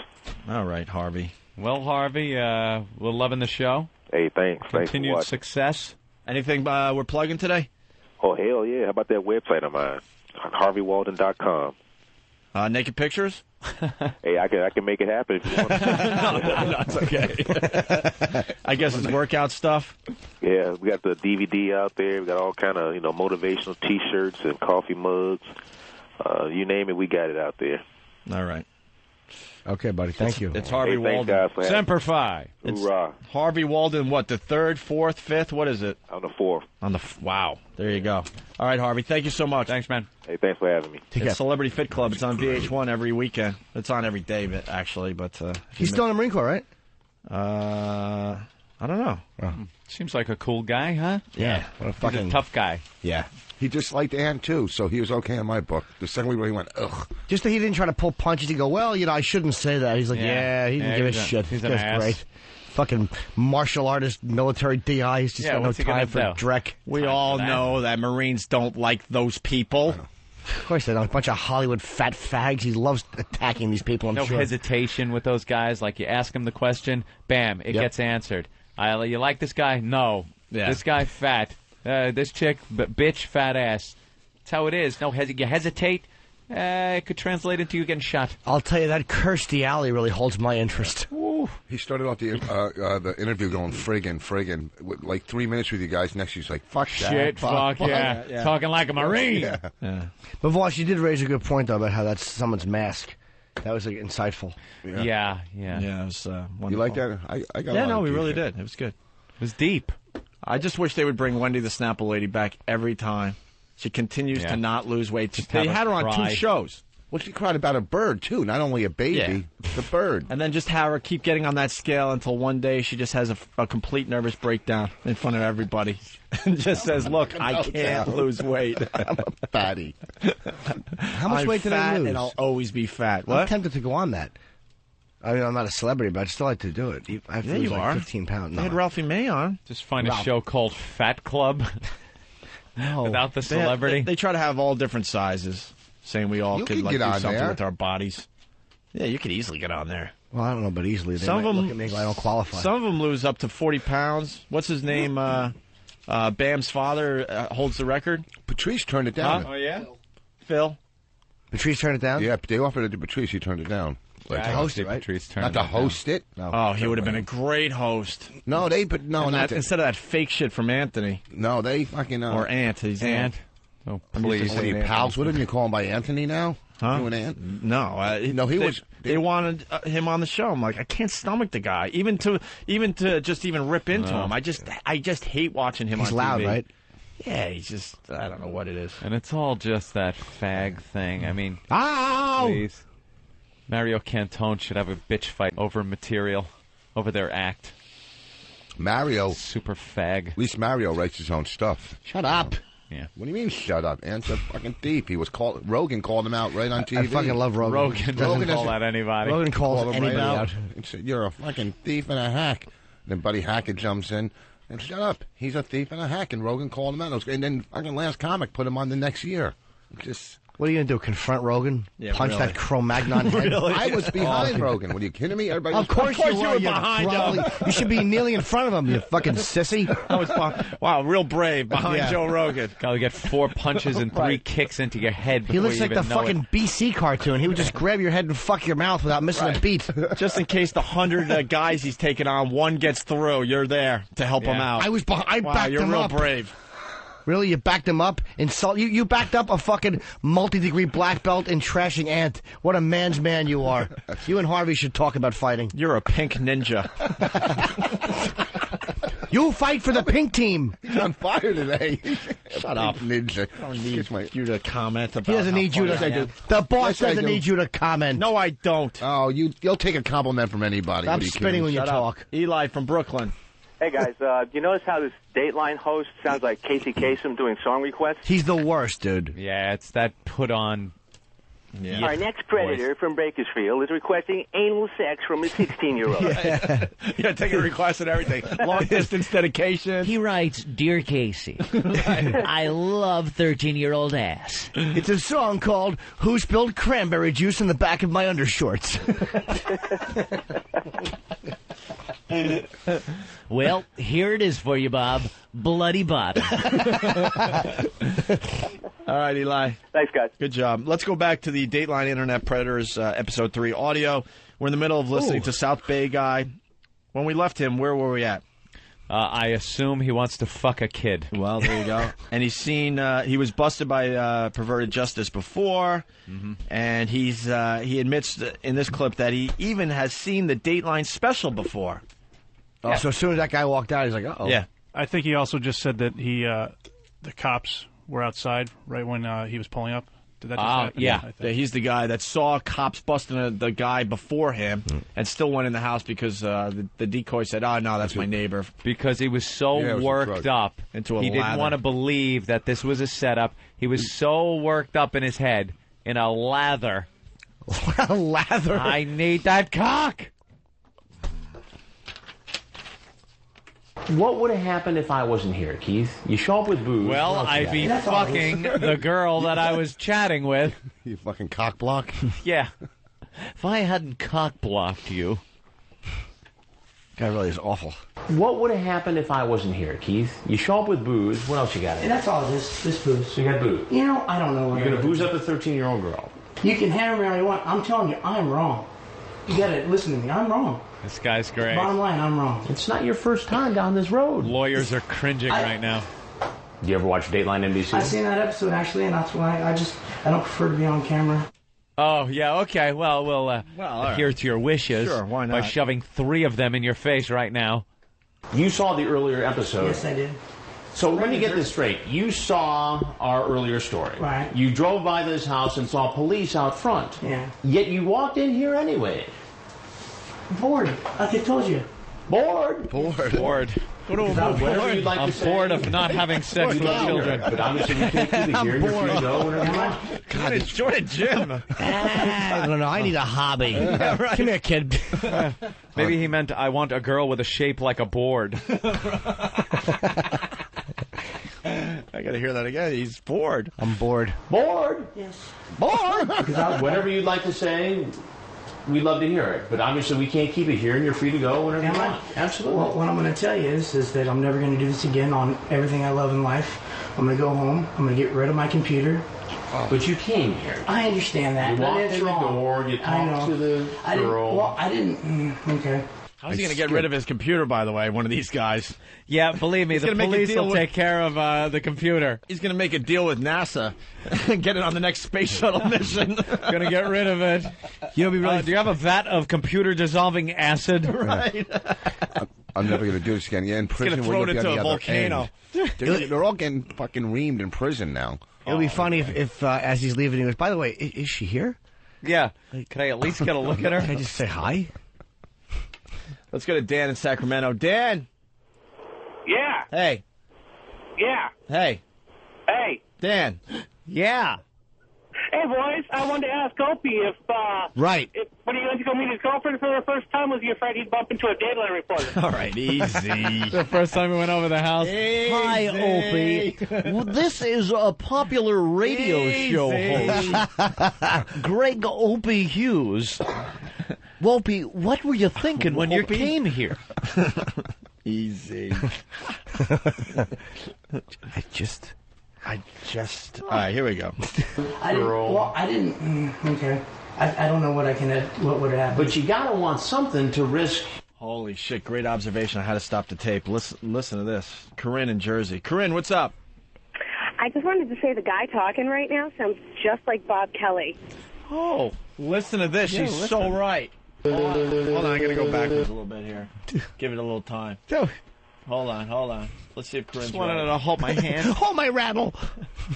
All right, Harvey. Well, Harvey, we're loving the show. Hey, thanks. Continued success. Anything we're plugging today? Oh, hell yeah. How about that website of mine? HarveyWalden.com. Naked pictures? Hey, I can make it happen if you want. No, it's okay. I guess it's workout stuff. Yeah, we got the DVD out there. We got all kind of motivational T-shirts and coffee mugs. You name it, we got it out there. All right. Okay, buddy. Thank you. It's Harvey Walden. Guys, for Semper Fi. Hoorah. Harvey Walden, what, the 3rd, 4th, 5th? What is it? On the 4th. Wow. There you go. All right, Harvey. Thank you so much. Thanks, man. Hey, thanks for having me. It's Celebrity Fit Club. It's on VH1 every weekend. It's on every day, actually. But he's still in the Marine Corps, right? I don't know. Seems like a cool guy, huh? Yeah. What a fucking He's a tough guy. Yeah. He disliked Ann, too, so he was okay in my book. The second we really went, ugh. Just that he didn't try to pull punches and go, well, I shouldn't say that. He's like, he didn't give a shit. He's That's an ass. great. Fucking martial artist, military DI. He's just got no time for dreck. We all know that Marines don't like those people. Of course they don't. A bunch of Hollywood fat fags. He loves attacking these people, I'm no sure. hesitation with those guys. Like, you ask him the question, bam, it gets answered. You like this guy? No. Yeah. This guy, fat. This chick, bitch, fat ass. That's how it is. No, you hesitate, it could translate into you getting shot. I'll tell you, that Kirstie Alley really holds my interest. Ooh. He started off the interview going friggin'. Like 3 minutes with you guys. Next, he's like, fuck shit, fuck yeah. Talking like a Marine. Yeah. But Voss, you did raise a good point, though, about how that's someone's mask. That was insightful. Yeah. It was wonderful. You like that? I got Yeah, no, we really did. It was good. It was deep. I just wish they would bring Wendy the Snapple Lady back every time. She continues to not lose weight. They had her on 2 shows. Well, she cried about a bird, too, not only a baby, the bird. And then just have her keep getting on that scale until one day she just has a complete nervous breakdown in front of everybody and just says, look, I can't lose weight. I'm a fatty. How much weight did I lose? And I'll always be fat. What? I'm tempted to go on that. I mean, I'm not a celebrity, but I'd still like to do it. I have to lose you like are. 15 pounds. They had Ralphie May on. Just find a show called Fat Club. No. Without the celebrity. They try to have all different sizes, saying we all could do something with our bodies. Yeah, you could easily get on there. Well, I don't know, but easily. They Some of might them look at me like I don't qualify. Some of them lose up to 40 pounds. What's his name? Bam's father holds the record. Patrice turned it down. Huh? Oh, yeah? Phil? Patrice turned it down? Yeah, they offered it to Patrice. He turned it down. To host it, right? Not to host it. No. Oh, he would have been a great host. No, instead of that fake shit from Anthony. No, they fucking or Ant. He's Ant. Oh, please. What are you pals with him? You call him by Anthony now? Huh? You and Ant? No, was. They wanted him on the show. I'm like, I can't stomach the guy, even to just rip into him. I just hate watching him. He's on loud, TV. right? Yeah, he's just, I don't know what it is. And it's all just that fag thing. I mean, ow! Please. Mario Cantone should have a bitch fight over material, over their act. Mario. Super fag. At least Mario writes his own stuff. Shut up. Yeah. What do you mean, shut up? Ant's a fucking thief. He was Rogan called him out right on TV. I fucking love Rogan. Rogan doesn't call out anybody. Rogan calls anybody out. He said, you're a fucking thief and a hack. Then Buddy Hackett jumps in and shut up. He's a thief and a hack. And Rogan called him out. And then fucking Last Comic put him on the next year. Just... What are you going to do, confront Rogan? Yeah, Punch really. that Cro-Magnon head? Really? I was behind Rogan. What are you kidding me? Everybody Of course you were behind him. You should be kneeling in front of him, you fucking sissy. I was wow, real brave behind Joe Rogan. Gotta get 4 punches and 3 kicks into your head. He looks like the know fucking BC cartoon. He would just grab your head and fuck your mouth without missing a beat. Just in case the 100 guys he's taking on, one gets through, you're there to help him out. I was behind. I backed you're him real up. brave. Really? You backed him up? You backed up a fucking multi-degree black belt in trashing Ant. What a man's man you are. You and Harvey should talk about fighting. You're a pink ninja. You fight for the pink team. He's on fire today. Shut up. Ninja. I don't need you to comment about He doesn't need you to. The boss doesn't need you to comment. No, I don't. Oh, you'll take a compliment from anybody. Stop spinning when you talk. Eli from Brooklyn. Hey, guys, do you notice how this Dateline host sounds like Casey Kasem doing song requests? He's the worst, dude. Yeah, it's that put on. Yeah. Our next predator from Bakersfield is requesting anal sex from a 16-year-old. Yeah, taking requests and everything. Long-distance dedication. He writes, Dear Casey, I love 13-year-old ass. It's a song called Who Spilled Cranberry Juice in the Back of My Undershorts. Well, here it is for you, Bob. Bloody bottom. All right, Eli. Thanks, guys. Good job. Let's go back to the Dateline Internet Predators Episode 3 audio. We're in the middle of listening to South Bay Guy. When we left him, where were we at? I assume he wants to fuck a kid. Well, there you go. And he's seen, he was busted by Perverted Justice before, and he admits in this clip that he even has seen the Dateline special before. Oh, so as soon as that guy walked out, he's like, uh-oh. Yeah. I think he also just said that the cops were outside right when he was pulling up. Did that just happen? Yeah. He's the guy that saw cops busting the guy before him and still went in the house because the decoy said, oh, no, that's my neighbor. Because he was so worked up. Into a he didn't want to believe that this was a setup. He was so worked up in his head in a lather. A lather? I need that cock. What would have happened if I wasn't here, Keith? You show up with booze. Well, I'd be fucking the girl that I was chatting with. You fucking cock block? Yeah. If I hadn't cock blocked you. Guy really is awful. What would have happened if I wasn't here, Keith? You show up with booze. What else you got? And that's all this booze. So you got booze. You know, I don't know. You're going to booze up a 13-year-old girl. You can hammer me all you want. I'm telling you, I'm wrong. You got to listen to me. I'm wrong. This guy's great. Bottom line, I'm wrong. It's not your first time down this road. Lawyers are cringing right now. Do you ever watch Dateline NBC? I've seen that episode, actually, and that's why I don't prefer to be on camera. Oh, yeah, okay. Well, we'll adhere to your wishes. Sure, why not? By shoving 3 of them in your face right now. You saw the earlier episode. Yes, I did. So let me get this straight. You saw our earlier story. Right. You drove by this house and saw police out front. Yeah. Yet you walked in here anyway. Bored. Like I told you. Bored? Bored. Go to a movie. Whatever you'd like I'm to say. bored of not having sex with children. But obviously you can't keep it here. You're free to go whenever you want. God, it's Jordan Jim. I don't know. I need a hobby. Yeah, right. Come here, kid. Maybe he meant I want a girl with a shape like a board. I got to hear that again. He's bored. I'm bored. Bored? Yes. Bored? Whatever you'd like to say. we'd love to hear it. But obviously we can't keep it here, and you're free to go whenever you Am I? want. Absolutely. Well, what I'm going to tell you is that I'm never going to do this again on everything I love in life. I'm going to go home. I'm going to get rid of my computer. But you came here. I understand that. You but walked it's in the wrong. door, you talked to the girl. I didn't. Okay. How's he going to get rid of his computer, by the way, one of these guys? Yeah, believe me, He's the gonna make a police deal will with- take care of the computer. He's going to make a deal with NASA and get it on the next space shuttle mission. Going to get rid of it. You know, be really. Do you have a vat of computer-dissolving acid? Right. I'm never going to do this again. Yeah, in prison, throw we're it going to be into on a the other volcano. end. They're all getting fucking reamed in prison now. It'll be funny if as he's leaving, he goes, by the way, is she here? Yeah. Can I at least get a look at her? Can I just say hi? Let's go to Dan in Sacramento. Dan. Yeah. Hey. Yeah. Hey. Hey. Dan. Yeah. Hey, boys. I wanted to ask Opie if, Right. when he went to go meet his girlfriend for the first time, was he afraid he'd bump into a Dateline reporter? All right, easy. The first time we went over the house. Hi, Opie. Well, this is a popular radio show host, Greg Opie Hughes. Opie, what were you thinking when you came here? Easy. I just. All right, here we go. I didn't. Well, I didn't. Okay. I don't know what I can. What would happen? But you gotta want something to risk. Holy shit, great observation. I had to stop the tape. Listen to this. Corinne in Jersey. Corinne, what's up? I just wanted to say the guy talking right now sounds just like Bob Kelly. Oh, listen to this. Yeah, She's listen. so right. Hold on, I got to go backwards a little bit here. Give it a little time. Hold on. Let's see if Corinne's Just wanted right. to hold my hand. Hold my rattle.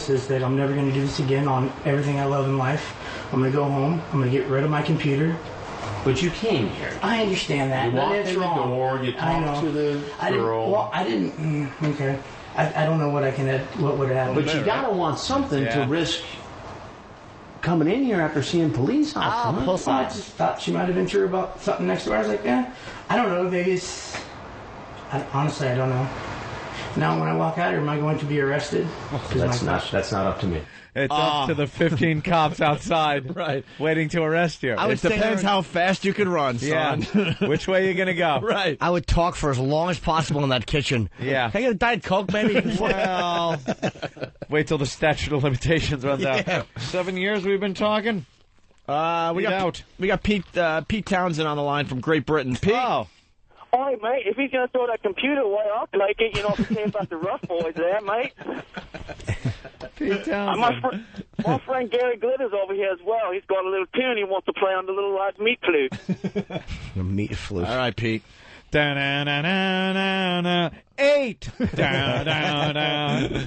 Is that I'm never going to do this again on everything I love in life. I'm going to go home. I'm going to get rid of my computer. But you came here. I understand that. You but walked it's in the wrong. door, you I talked know. to the I didn't. girl. Well, I didn't. Okay. I don't know what I can. What would happen? But you gotta want something to risk coming in here after seeing police officers. I just thought she might have been sure about something next door. I was like, yeah, I don't know. Maybe it's. Honestly, I don't know. Now, when I walk out here, am I going to be arrested? That's not up to me. It's up to the 15 cops outside, right, waiting to arrest you. It depends how fast you can run, son. Yeah. Which way are you going to go? Right. I would talk for as long as possible in that kitchen. Yeah. Can I get a Diet Coke, maybe? Well, wait till the statute of limitations runs out. 7 years we've been talking? We got Pete Townsend on the line from Great Britain. Pete. All right, mate. If he's going to throw that computer away, I'll like it. You know, forget about the rough boys there, mate. Pete Townsend. My friend Gary Glitters over here as well. He's got a little tune he wants to play on the little meat flute. The meat flute. All right, Pete. Da-na-na-na-na-na. 8. Da-da-da.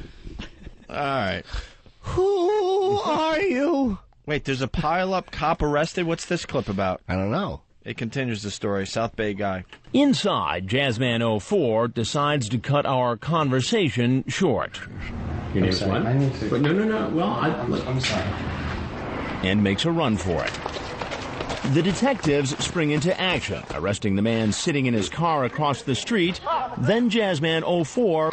All right. Who are you? Wait, there's a pile-up cop arrested? What's this clip about? I don't know. It continues the story. South Bay guy. Inside, Jazzman 04 decides to cut our conversation short. Your name's what? But no. Well, I'm sorry. And makes a run for it. The detectives spring into action, arresting the man sitting in his car across the street, then Jazzman 04,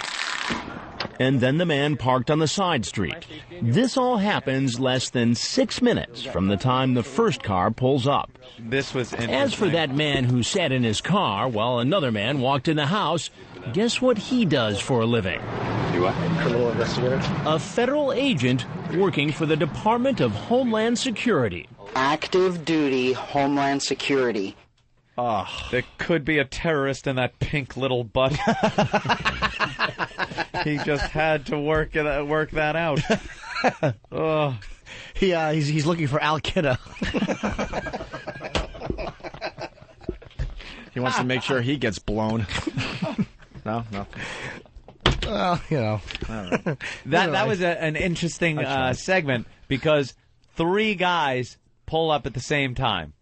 and then the man parked on the side street. This all happens less than 6 minutes from the time the first car pulls up. This was interesting. As for that man who sat in his car while another man walked in the house, guess what he does for a living? You what? Criminal investigator? A federal agent working for the Department of Homeland Security. Active duty Homeland Security. There could be a terrorist in that pink little butt. He just had to work that out. He's looking for Al Qaeda. He wants to make sure he gets blown. No. Well, you know. All right. That was an interesting segment because 3 guys pull up at the same time.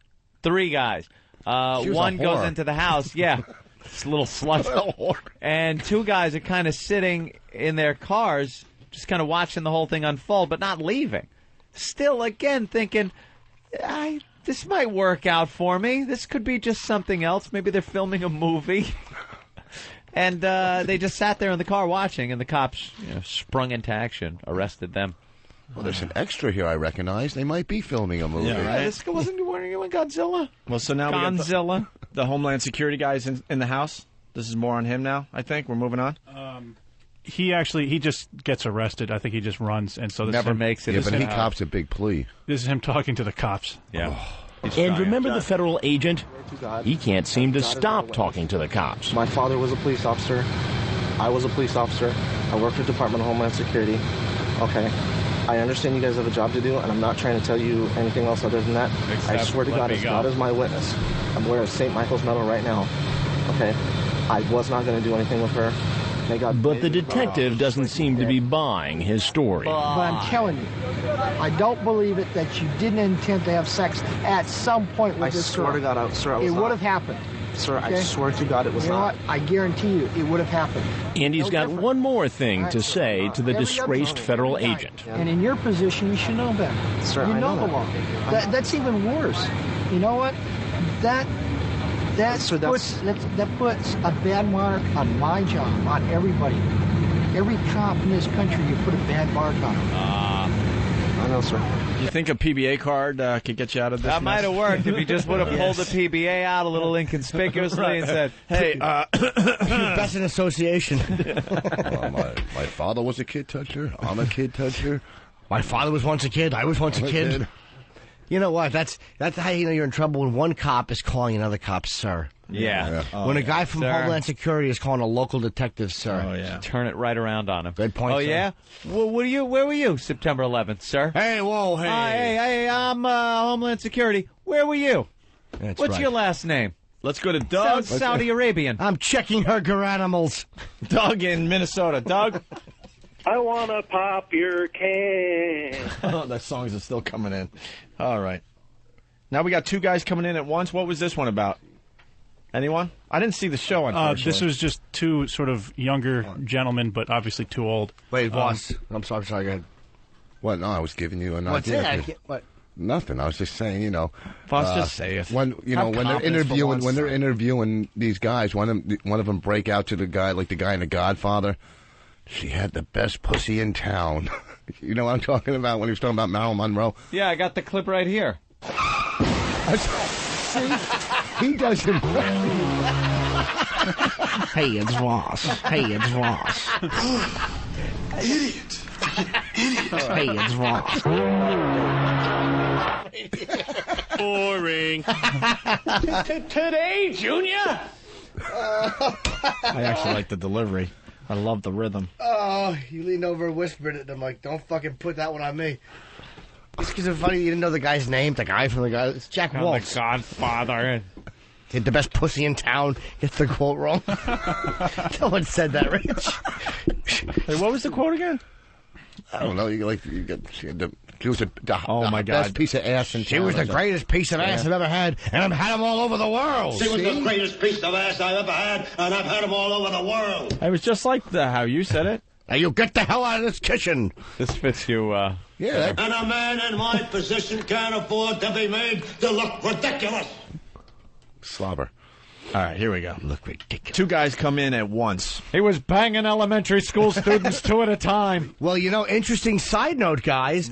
3 guys. One goes into the house. Yeah. It's a little slut. And 2 guys are kind of sitting in their cars, just kind of watching the whole thing unfold, but not leaving. Still, again, thinking, this might work out for me. This could be just something else. Maybe they're filming a movie. And they just sat there in the car watching, and the cops sprung into action, arrested them. Well, there's an extra here I recognize. They might be filming a movie. Yeah, right. This guy wasn't doing Godzilla. Well, so now Godzilla. we got the Homeland Security guys in the house. This is more on him now, I think. We're moving on. He just gets arrested. I think he just runs, and so this Never is him, makes it. Yeah, but he cops a big plea. This is him talking to the cops. Yeah. And remember the federal agent? He can't seem to stop talking to the cops. My father was a police officer. I was a police officer. I worked with Department of Homeland Security. Okay. I understand you guys have a job to do, and I'm not trying to tell you anything else other than that. I swear to God, as God is my witness, I'm wearing a St. Michael's medal right now. Okay? I was not going to do anything with her. But the detective doesn't seem to be buying his story. But I'm telling you, I don't believe it that you didn't intend to have sex at some point with this girl. I swear to God, sir, I was it not. would have happened. Sir, okay? I swear to God it was you know not. What? I guarantee you it would have happened. And he's got one more thing to say to the disgraced federal agent. And in your position, you should know better. Sir, you I know know the law. That's even worse. You know what? That puts a bad mark on my job, on everybody. Every cop in this country, you put a bad mark on them. I know, sir. Do you think a PBA card could get you out of this? That might have worked if he just would have pulled the PBA out a little inconspicuously and said, "Hey, best in association." My father was a kid toucher. I'm a kid toucher. My father was once a kid. I was once a kid. You know what? That's how you know you're in trouble when one cop is calling another cop, sir. Yeah. When a guy from Homeland Security is calling a local detective, sir. Oh, yeah. Turn it right around on him. Good point, Oh, sir. yeah? Well, where were you September 11th, sir? Hey, whoa, hey. Hey, I'm Homeland Security. Where were you? That's What's right. your last name? Let's go to Doug. Sounds Saudi Arabian. I'm checking her animals. Doug in Minnesota. Doug? I want to pop your can. Oh, that songs are still coming in. All right. Now we got two guys coming in at once. What was this one about? Anyone? I didn't see the show, unfortunately. This was just two sort of younger gentlemen, but obviously too old. Wait, boss. I'm sorry, go ahead. What? No, I was giving you an What's idea. that? What? Nothing. I was just saying, you know. Boss, just say it. When Have when they're confidence for once. interviewing these guys, one of them break out to the guy like the guy in The Godfather. She had the best pussy in town. You know what I'm talking about when he was talking about Marilyn Monroe? Yeah, I got the clip right here. See, he does him. Hey, it's Ross. Hey, it's Ross. Idiot. Hey, it's Ross. Boring. Today, Junior. I actually like the delivery. I love the rhythm. Oh, you leaned over and whispered it, and I'm like, don't fucking put that one on me. It's because it's funny you didn't know the guy's name. The guy from the guy. It's Jack Waltz. The Godfather. Did the best pussy in town. Gets the quote wrong. No one said that, Rich. Hey, what was the quote again? I don't know. She was the my God. best piece of ass in town. She was the greatest piece of ass I've ever had, and I've had them all over the world. She was the greatest piece of ass I've ever had, and I've had them all over the world. It was just like how you said it. Now you get the hell out of this kitchen. This fits you, Yeah. And a man in my position can't afford to be made to look ridiculous. Slobber. All right, here we go. Look ridiculous. Two guys come in at once. He was banging elementary school students two at a time. Well, you know, interesting side note, guys.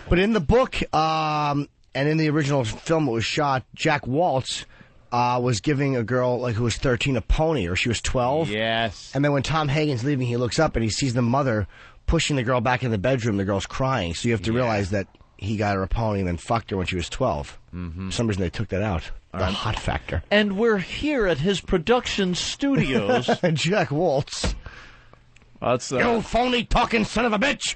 But in the book, and in the original film it was shot, Jack Waltz was giving a girl who was 13 a pony, or she was 12. Yes. And then when Tom Hagen's leaving, he looks up and he sees the mother pushing the girl back in the bedroom. The girl's crying. So you have to realize that he got her a pony and then fucked her when she was 12. Mm-hmm. For some reason they took that out. The hot factor. And we're here at his production studios. Jack Waltz. Let's, you phony talking son of a bitch.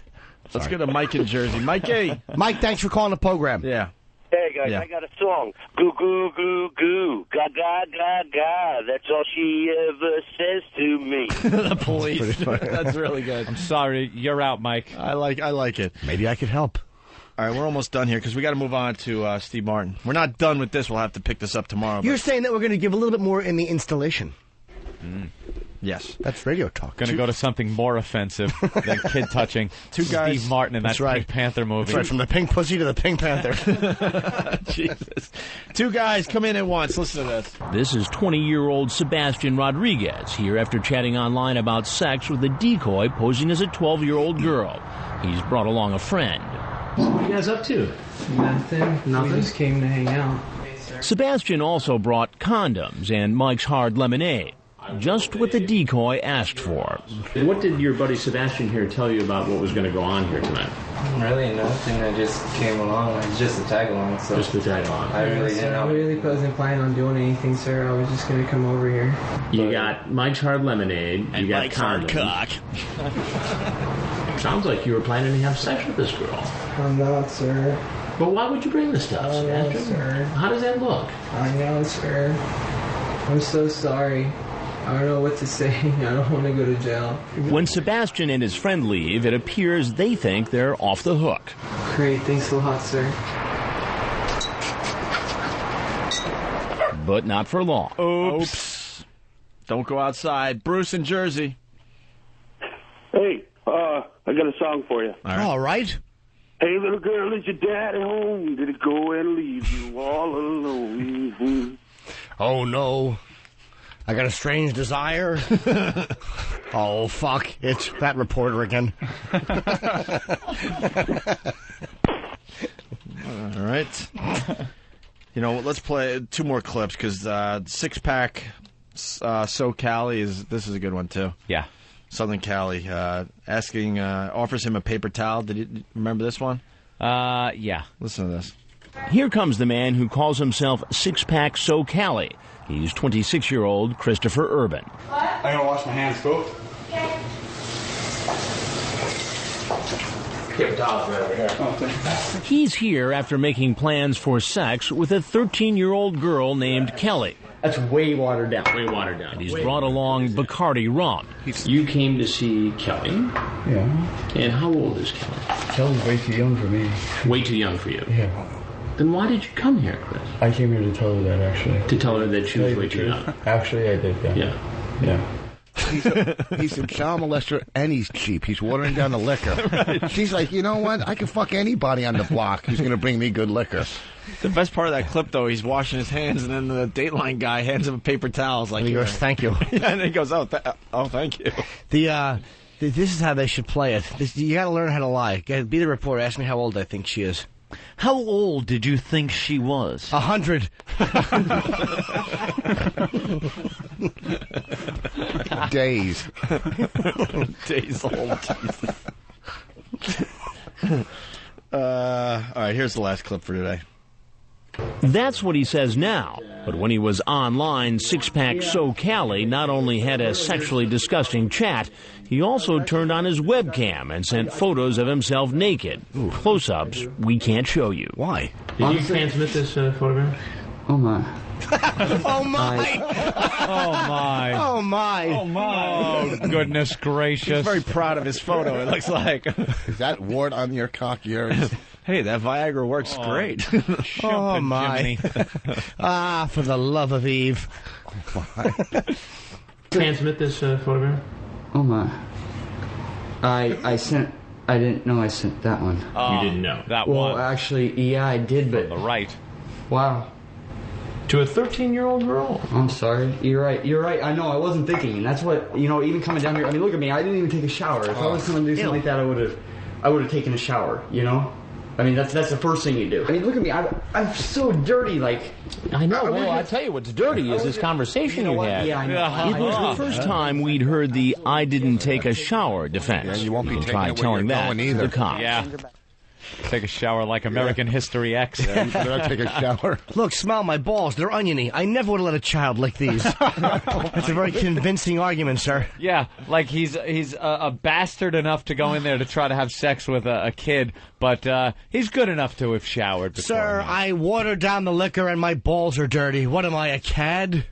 Let's go to Mike in Jersey. Mikey. Mike, thanks for calling the program. Yeah. Hey, guys, Yeah. I got a song. Goo, goo, goo, goo. Ga, ga, ga, ga. That's all she ever says to me. The police. That's really good. I'm sorry, you're out, Mike. I like it. Maybe I could help. All right, we're almost done here because we got to move on to Steve Martin. We're not done with this. We'll have to pick this up tomorrow. You're saying that we're going to give a little bit more in the installation. Yes. That's radio talk. Going to go to something more offensive than kid touching. Two guys. Steve Martin in that That's right. Pink Panther movie. That's right, from the Pink Pussy to the Pink Panther. Jesus. Two guys come in at once. Listen to this. This is 20-year-old Sebastian Rodriguez, here after chatting online about sex with a decoy posing as a 12-year-old girl. He's brought along a friend. What are you guys up to? Nothing. We just came to hang out. Sebastian also brought condoms and Mike's Hard Lemonade, just what the decoy asked for. What did your buddy Sebastian here tell you about what was going to go on here tonight? Really nothing. I just came along. It's just a tag along. So just a tag along. I really didn't know. I really wasn't planning on doing anything, sir. I was just going to come over here. You got Mike's Hard Lemonade. And you got Mike's Hard condoms. Cock. Sounds like you were planning to have sex with this girl. I'm not, sir. But why would you bring this stuff, Sebastian? Sir. How does that look? I know, sir. I'm so sorry. I don't know what to say. I don't want to go to jail. When Sebastian and his friend leave, it appears they think they're off the hook. Great. Thanks a lot, sir. But not for long. Oops. Don't go outside. Bruce in Jersey. Hey, I got a song for you. All right. Hey, little girl, is your daddy home? Did he go and leave you all alone? Oh, no. I got a strange desire. Oh, fuck. It's that reporter again. All right. You know, let's play two more clips because Six-Pack SoCali this is a good one, too. Yeah. Southern Cali offers him a paper towel. Did you remember this one? Yeah. Listen to this. Here comes the man who calls himself Six-Pack SoCali. He's 26-year-old Christopher Urban. I'm going to wash my hands, cool? Paper towels right over here. Oh, thanks. He's here after making plans for sex with a 13-year-old girl named Kelly. That's way watered down. Way watered down. And he's brought along Bacardi rum. You came to see Kelly? Yeah. And how old is Kelly? Kelly's way too young for me. Way too young for you? Yeah. Then why did you come here, Chris? I came here to tell her that, actually. To tell her that she was way too young? Actually, I did, yeah. Yeah. He's a child molester and he's cheap. He's watering down the liquor. Right. She's like, you know what? I can fuck anybody on the block who's going to bring me good liquor. The best part of that clip, though, he's washing his hands, and then the Dateline guy hands him a paper towel. Like, and he goes, thank you. Yeah, and he goes, oh, thank you. This is how they should play it. You got to learn how to lie. Be the reporter. Ask me how old I think she is. How old did you think she was? 100. Days. Days old. All right, here's the last clip for today. That's what he says now. But when he was online, Six-Pack SoCali not only had a sexually disgusting chat, he also turned on his webcam and sent photos of himself naked. Close-ups we can't show you. Why? Did you transmit this photograph? Oh, my. Oh, my. Oh, my. Oh, my. Oh, my. Oh, goodness gracious. He's very proud of his photo, it looks like. Is that wart on your cock yours? Hey, that Viagra works great. Oh, my. For the love of Eve. Oh, my. Transmit this photograph? Oh, my. I didn't know I sent that one. You didn't know? That well, one. Actually, yeah, I did, but... On the right. Wow. To a 13-year-old girl. I'm sorry. You're right. I know. I wasn't thinking. And that's what, even coming down here. I mean, look at me. I didn't even take a shower. If I was going to do something like that, I would have taken a shower, I mean, that's the first thing you do. I mean, look at me. I'm so dirty, like... I know. Well, I'll tell you what's dirty is this conversation you had. Yeah, I know. It was the first time we'd heard the I didn't take a shower defense. Yeah, you won't be taking try it telling where you're that going to either. the cops. Yeah. Take a shower like American History X. Yeah, you better take a shower. Look, smell my balls. They're oniony. I never would have let a child lick these. That's a very convincing argument, sir. Yeah, like he's a bastard enough to go in there to try to have sex with a kid, but he's good enough to have showered before. Sir, I watered down the liquor and my balls are dirty. What am I, a cad?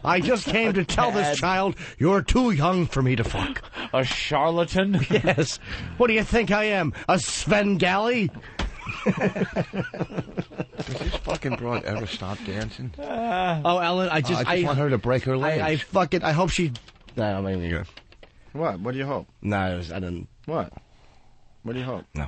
I just came to tell this child you're too young for me to fuck. A charlatan? Yes. What do you think I am? A Svengali? Does this fucking broad ever stop dancing? Oh, Ellen, I just want her to break her legs. I hope she. No, I'm not even gonna. What? What do you hope? No, I didn't. What? What do you hope? No.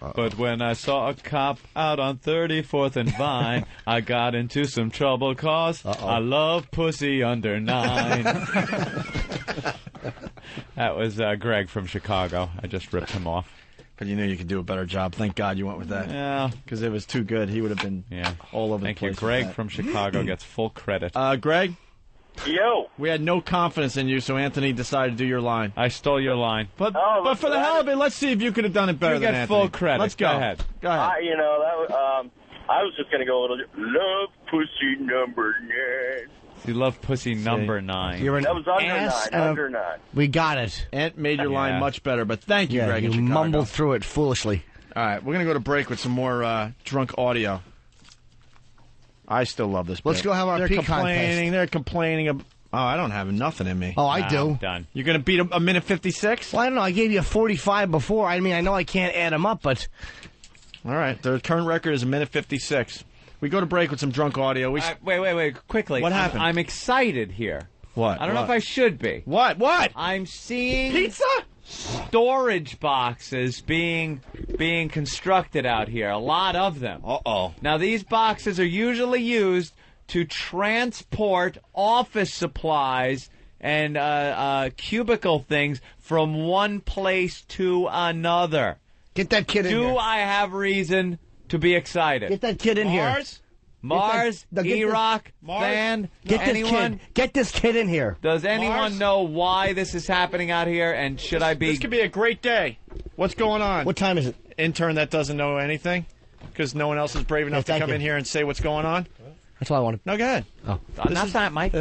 But when I saw a cop out on 34th and Vine, I got into some trouble 'cause I love pussy under 9. That was Greg from Chicago. I just ripped him off. But you knew you could do a better job. Thank God you went with that. Yeah. Because it was too good. He would have been all over Thank the you. place. Greg from Chicago gets full credit. Greg? Yo. We had no confidence in you, so Anthony decided to do your line. I stole your line. But for the hell of it, let's see if you could have done it better You than get Anthony. full credit. Let's go. Go ahead. Go ahead. I was just going to go a little... Love pussy number 9. You love pussy number 9. You're an That was under ass 9. and a- Under 9. We got it. Ant made your line Yeah. much better, but thank you, Yeah, Greg. you in Chicago. mumbled through it foolishly. All right, we're going to go to break with some more drunk audio. I still love this. Let's bit. go have our They're pee complaining. contest. They're complaining. Oh, I don't have nothing in me. Oh, I do. Done. You're going to beat a minute 56? Well, I don't know. I gave you a 45 before. I mean, I know I can't add them up, but... All right, their current record is a minute 56. We go to break with some drunk audio. We Wait, quickly. What happened? I'm excited here. What? I don't know if I should be. What? I'm seeing Pizza? storage boxes being constructed out here. A lot of them. Uh-oh. Now, these boxes are usually used to transport office supplies and cubicle things from one place to another. Get that kid in here. Do I have reason to be excited? Get that kid in here. Mars, Get this- E-Rock, Mars? Fan, Get this anyone? kid. Get this kid in here. Does anyone Mars? know why this is happening out here? And should I be? This could be a great day. What's going on? What time is it? Intern that doesn't know anything? Because no one else is brave enough to thank come you. in here and say what's going on? That's all I wanted. No, go ahead. Oh. Not that, Mike.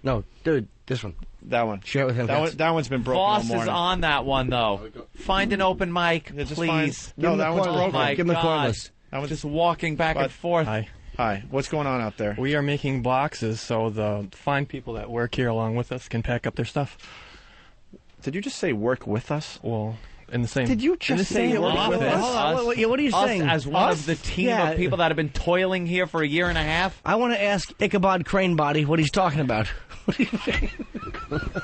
No, dude, this one. That one. Share it with him. That one's been broken all Boss is morning. on that one though. Find an open mic, Yeah, just please. No, that one's broken. My Give him the God. cordless. That one's Just walking back and forth. Hi. What's going on out there? We are making boxes so the fine people that work here along with us can pack up their stuff. Did you just say work with us? Well, in the same. Did you in the just same say work work with with us? us? Hold on, what are you Us saying? as one Us? of the team Yeah. of people that have been toiling here for a year and a half? I want to ask Ichabod Cranebody what he's talking about.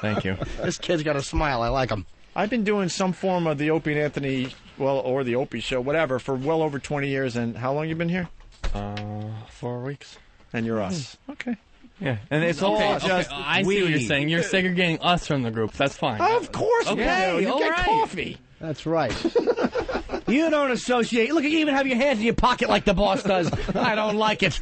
Thank you. This kid's got a smile. I like him. I've been doing some form of the Opie and Anthony, or the Opie show, whatever, for well over 20 years. And how long you been here? 4 weeks. And you're us. Okay. Yeah, and it's all just I see what you're saying. You're segregating us from the group. That's fine. Of course, Okay, you all get right. coffee. That's right. You don't associate. Look, you even have your hands in your pocket like the boss does. I don't like it.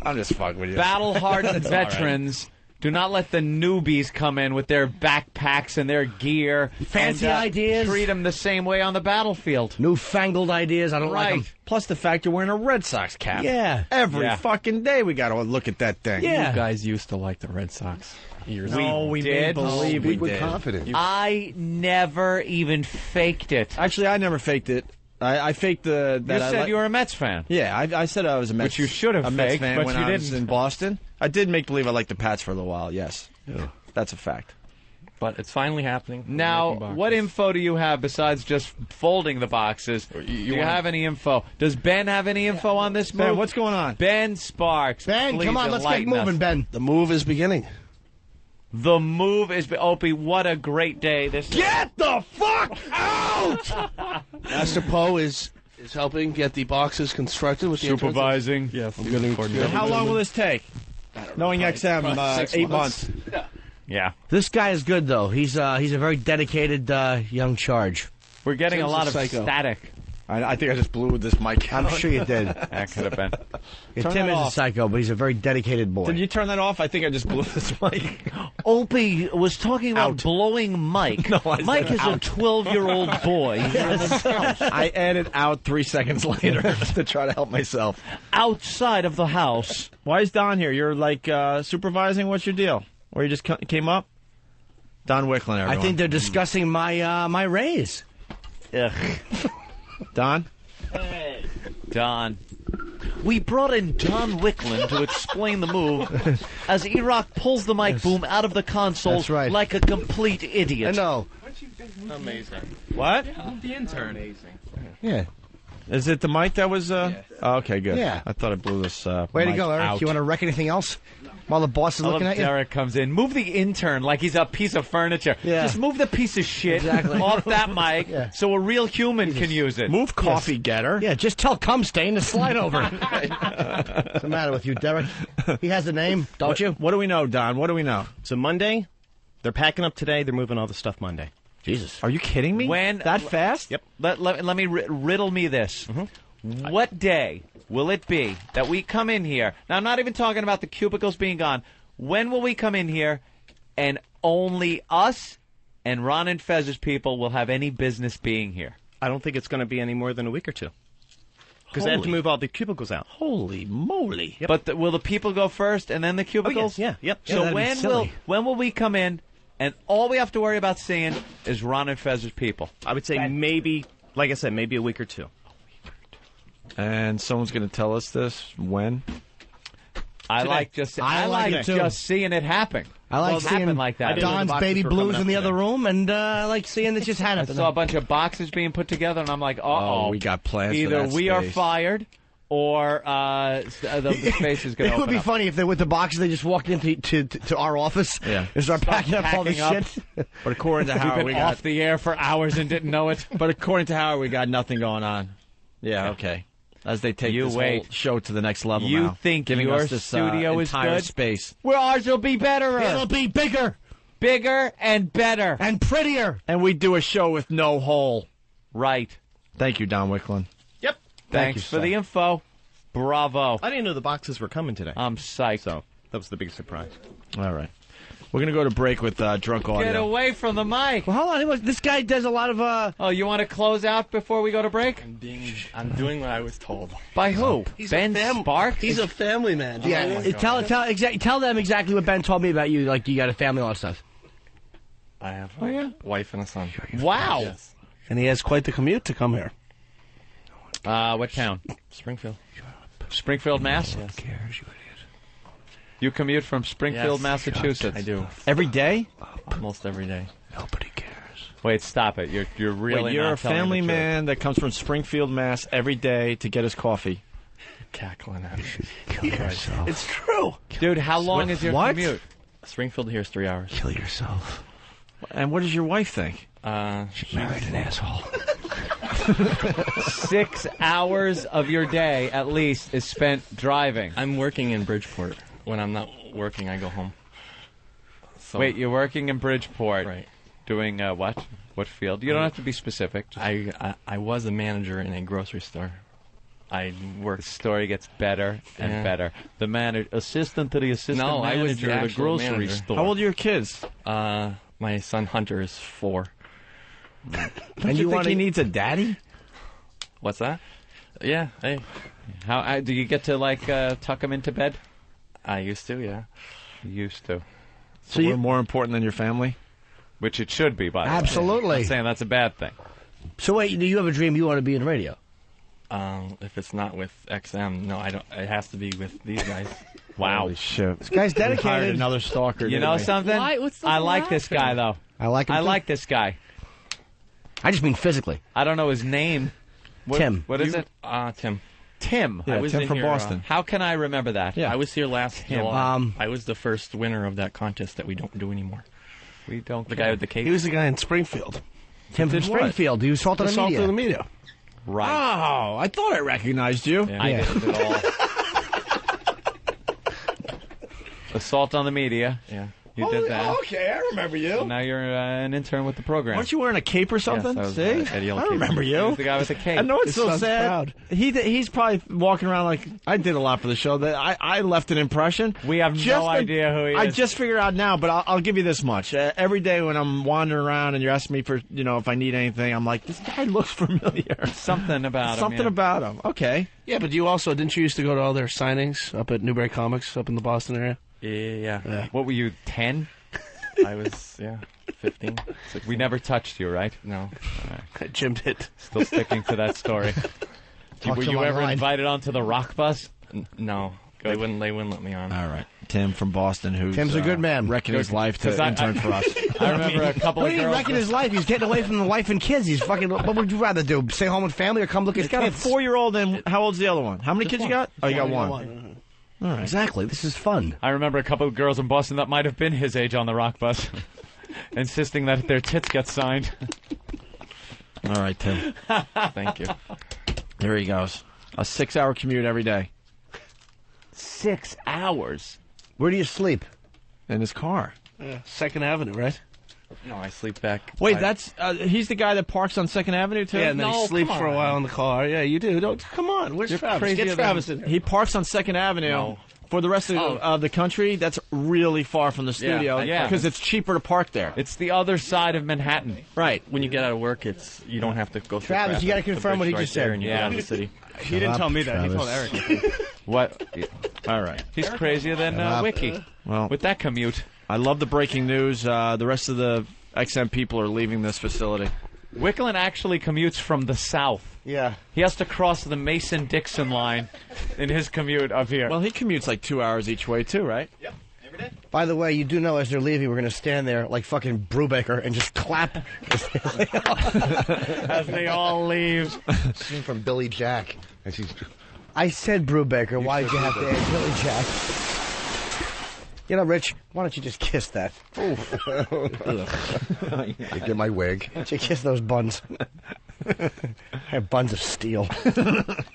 I'm just fucking with you. battle-hardened veterans. Do not let the newbies come in with their backpacks and their gear. Fancy and, ideas. Treat them the same way on the battlefield. Newfangled ideas. I don't like them. Plus the fact you're wearing a Red Sox cap. Yeah. Every fucking day we got to look at that thing. Yeah. You guys used to like the Red Sox years ago. No, we did. made believe we We're did. confident. I never even faked it. Actually, I never faked it. I faked that You I said you were a Mets fan. Yeah, I said I was a Mets. Which you should have a Mets faked, fan but when you I was didn't. in Boston. I did make believe I liked the Pats for a little while. Yes, that's a fact. But it's finally happening. We're Now, making boxes. what info do you have besides just folding the boxes? Do you have any info? Does Ben have any info on this move? Ben, what's going on? Ben Sparks. Ben, please come on, let's get enlighten moving, us. Ben. The move is beginning. The move is Opie. What a great day this is. Get the fuck out! Master Poe is helping get the boxes constructed with the Supervising. Yes. I'm gonna And how long will this take? Knowing XM, 8 months. Yeah. This guy is good, though. He's a very dedicated young charge. We're getting a Tim's lot a of psycho. static. I think I just blew this mic out. I'm sure you did. That could have been. Yeah, Turn Tim that is a off. psycho, but he's a very dedicated boy. Did you turn that off? I think I just blew this mic. Opie was talking about blowing Mike. No, I Mike said is out. a 12-year-old boy here in this house. I added out 3 seconds later to try to help myself. Outside of the house. Why is Don here? You're like supervising? What's your deal? Or you just came up? Don Wicklin, everyone. I think they're discussing my raise. Ugh. Don? Don. We brought in Don Wicklin to explain the move as E-Rock pulls the mic boom out of the console That's right. like a complete idiot. No. Amazing. What? The intern. Yeah. Is it the mic that was? Oh, okay, good. Yeah. I thought I blew this. Way to mic go, Eric. out. You want to wreck anything else while the boss is I looking love at you? Derek comes in. Move the intern like he's a piece of furniture. Yeah. Just move the piece of shit Exactly. off that mic so a real human can use it. Move coffee getter. Yeah, just tell Cumstain to slide over. What's the matter with you, Derek? He has a name, don't you? What do we know, Don? What do we know? So Monday, they're packing up today. They're moving all the stuff Monday. Jesus. Are you kidding me? When that fast? Yep. Let me riddle me this. What day will it be that we come in here? Now, I'm not even talking about the cubicles being gone. When will we come in here and only us and Ron and Fez's people will have any business being here? I don't think it's going to be any more than a week or two. Because they have to move all the cubicles out. Holy moly. Yep. But will the people go first and then the cubicles? Oh, yes. Yeah, yep. So Yeah, when will we come in and all we have to worry about seeing is Ron and Fez's people? I would say maybe, like I said, maybe a week or two. And someone's going to tell us this when? I Today. like just I like it too. just seeing it happen. I like seeing happen like that. Don's baby blues in the other room, and I like seeing it just I happen. saw a bunch of boxes being put together, and I'm like, uh-oh. we got plans for Either that we are space. fired, or the space is going to It would open be up. funny if they with the boxes they just walked into to our office and start packing up all this packing up. shit. But according to We've Howard, been we off got. the air for hours and didn't know it. But according to Howard, we got nothing going on. Yeah, okay. As they take You this wait. whole show to the next level You now. think giving your us this, studio is entire good? space. Well, ours will be better. It'll be bigger Bigger and better. and prettier. And we do a show with no hole. Right. Thank you, Don Wicklund. Yep. Thanks for the info. Bravo. I didn't know the boxes were coming today. I'm psyched. So that was the biggest surprise. All right. We're going to go to break with Drunk Audio. Get away from the mic. Well, hold on. This guy does a lot of. Oh, you want to close out before we go to break? I'm doing what I was told. By who? Ben Sparks? He's a family man. Yeah, tell them exactly what Ben told me about you. Like you got a family, all that stuff. I have a wife and a son. Wow. Yes. And he has quite the commute to come here. What town? Springfield. Springfield, Mass? Who cares, you idiot? You commute from Springfield, Yes, Massachusetts. I do. Every day? Almost every day. Nobody cares. Wait, stop it. You're really Wait, you're not a telling family the truth. man that comes from Springfield, Mass. every day to get his coffee. Cackling at it. Kill yourself. It's true. Dude, how long is your What? commute? Springfield here is 3 hours. Kill yourself. And what does your wife think? She married an asshole. 6 hours of your day, at least, is spent driving. I'm working in Bridgeport. When I'm not working, I go home. So, Wait, you're working in Bridgeport. Right. Doing what? What field? You don't have to be specific. Just I was a manager in a grocery store. I worked. the story gets better and Yeah. better. The assistant to the assistant No, I was manager the of the actual grocery manager. store. How old are your kids? My son Hunter is 4. And you think he needs a daddy? What's that? Yeah. Hey. How do you get to tuck him into bed? I used to. Yeah. You used to. So we're more important than your family? Which it should be, by the way. Absolutely. I'm not saying that's a bad thing. So wait, you have a dream you want to be in radio? If it's not with XM, no, I don't. It has to be with these guys. Wow. Holy shit. This guy's We hired dedicated. another stalker. You didn't know we? something? I like this guy, though. I like him. I too. like this guy. I just mean physically. I don't know his name. Tim. What is it? Tim. Tim. Yeah, I was Tim in from here, Boston. How can I remember that? Yeah. I was here last July. Um, I was the first winner of that contest that we don't do anymore. We don't. The guy with the cape. He was the guy in Springfield. Tim from Did what? Springfield. He was Salt on the Assault Media. of the media. Right. Oh, I thought I recognized you. Yeah. I did it all. Assault on the Media. Yeah. You did that. Okay, I remember you. And now you're an intern with the program. Weren't you wearing a cape or something? Yes, I was, See? Eddie L. I Cape. remember He you. was the guy with the cape. I know it's His so son's sad. proud. He's probably walking around like I did a lot for the show that I left an impression. We have no idea who he is. I just figured out now, but I'll give you this much. Every day when I'm wandering around and you're asking me for if I need anything, I'm like, this guy looks familiar. Something about him. Something yeah. about him. Okay. Yeah, but didn't you used to go to all their signings up at Newbury Comics up in the Boston area? Yeah. What were you, 10? I was 15. 16. We never touched you, right? No. Jim did. Still sticking to that story. Talk Were to you him ever online. invited onto the rock bus? No. They wouldn't let me on. All right. Tim from Boston, who's Tim's a good man. wrecking his life to intern for us. I remember a couple What of are you girls. wrecking his life? He's getting away from the wife and kids. He's fucking. What would you rather do? Stay home with family or come look He's at got kids? a 4-year-old, and how old's the other one? How many kids you got? Oh, you got one. All right. Exactly. This is fun. I remember a couple of girls in Boston that might have been his age on the rock bus, insisting that their tits get signed. All right, Tim. Thank you. Here he goes. A 6-hour commute every day. 6 hours. Where do you sleep? In his car. 2nd Avenue, right? No, I sleep back. Wait, that's he's the guy that parks on 2nd Avenue, too? Yeah, and then he sleeps for a while in the car. Yeah, you do. Don't, come on. Where's Travis? Get Travis in here. He parks on 2nd Avenue. For the rest of the country, that's really far from the studio because it's cheaper to park there. It's the other side of Manhattan. Right. When you get out of work, you don't have to go through Travis, you got to traffic. confirm The what he bridge's just right there said. and you get out of the city. He didn't tell me that. He told Eric. What? All right. He's crazier than Wiki. Well, with that commute. I love the breaking news. The rest of the XM people are leaving this facility. Wicklin actually commutes from the south. Yeah. He has to cross the Mason-Dixon line in his commute up here. Well, he commutes like 2 hours each way, too, right? Yep. Every day. By the way, you do know as they're leaving, we're going to stand there like fucking Brubaker and just clap as they all leave. Scene from Billy Jack. As he's... I said Brubaker. Why did you have to add Billy Jack? You know, Rich, why don't you just kiss that? Get my wig. Why don't you kiss those buns? I have buns of steel.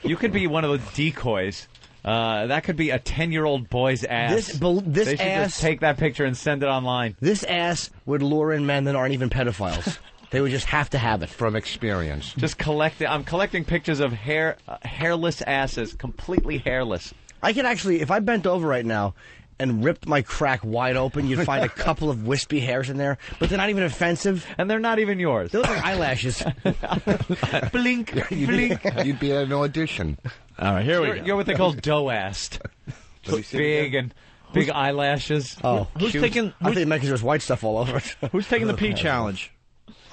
You could be one of those decoys. That could be a 10-year-old boy's ass. This they should ass. just take that picture and send it online. This ass would lure in men that aren't even pedophiles. They would just have to have it. From experience. Just collect it. I'm collecting pictures of hairless asses, completely hairless. I could actually, if I bent over right now and ripped my crack wide open, you'd find a couple of wispy hairs in there, but they're not even offensive. And they're not even yours. They look like eyelashes. Blink, blink. You'd be at an audition. All right, here we go. You're what they call doe-assed. Big eyelashes. Oh, who's taking? I think it meant because there's white stuff all over it. Who's taking the pee challenge?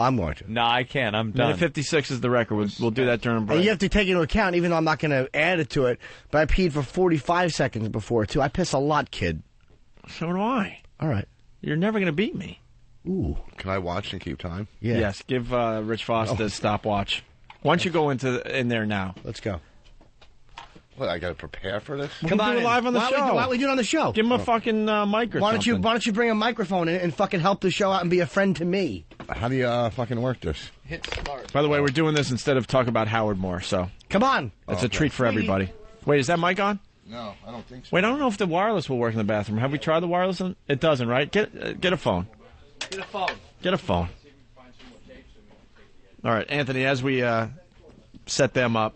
I'm going to. No, I can't. I'm done. Minute 56 is the record. We'll do that during break. And you have to take into account, even though I'm not going to add it to it, but I peed for 45 seconds before, too. I piss a lot, kid. So do I. All right. You're never going to beat me. Ooh. Can I watch and keep time? Yeah. Yes, give Rich Foss the stopwatch. Why don't you go in there now? Let's go. What, I got to prepare for this? Come on, do it live on the show. Why don't we do it on the show? Give him a fucking mic or Why something. don't you bring a microphone in and fucking help the show out and be a friend to me? How do you fucking work this? Hit start. By the way, we're doing this instead of talk about Howard more, so Come on. it's a treat for everybody. Wait, is that mic on? No, I don't think so. Wait, I don't know if the wireless will work in the bathroom. Have we tried the wireless? It doesn't, right? Get a phone. Get a phone. Get a phone. All right, Anthony, as we set them up,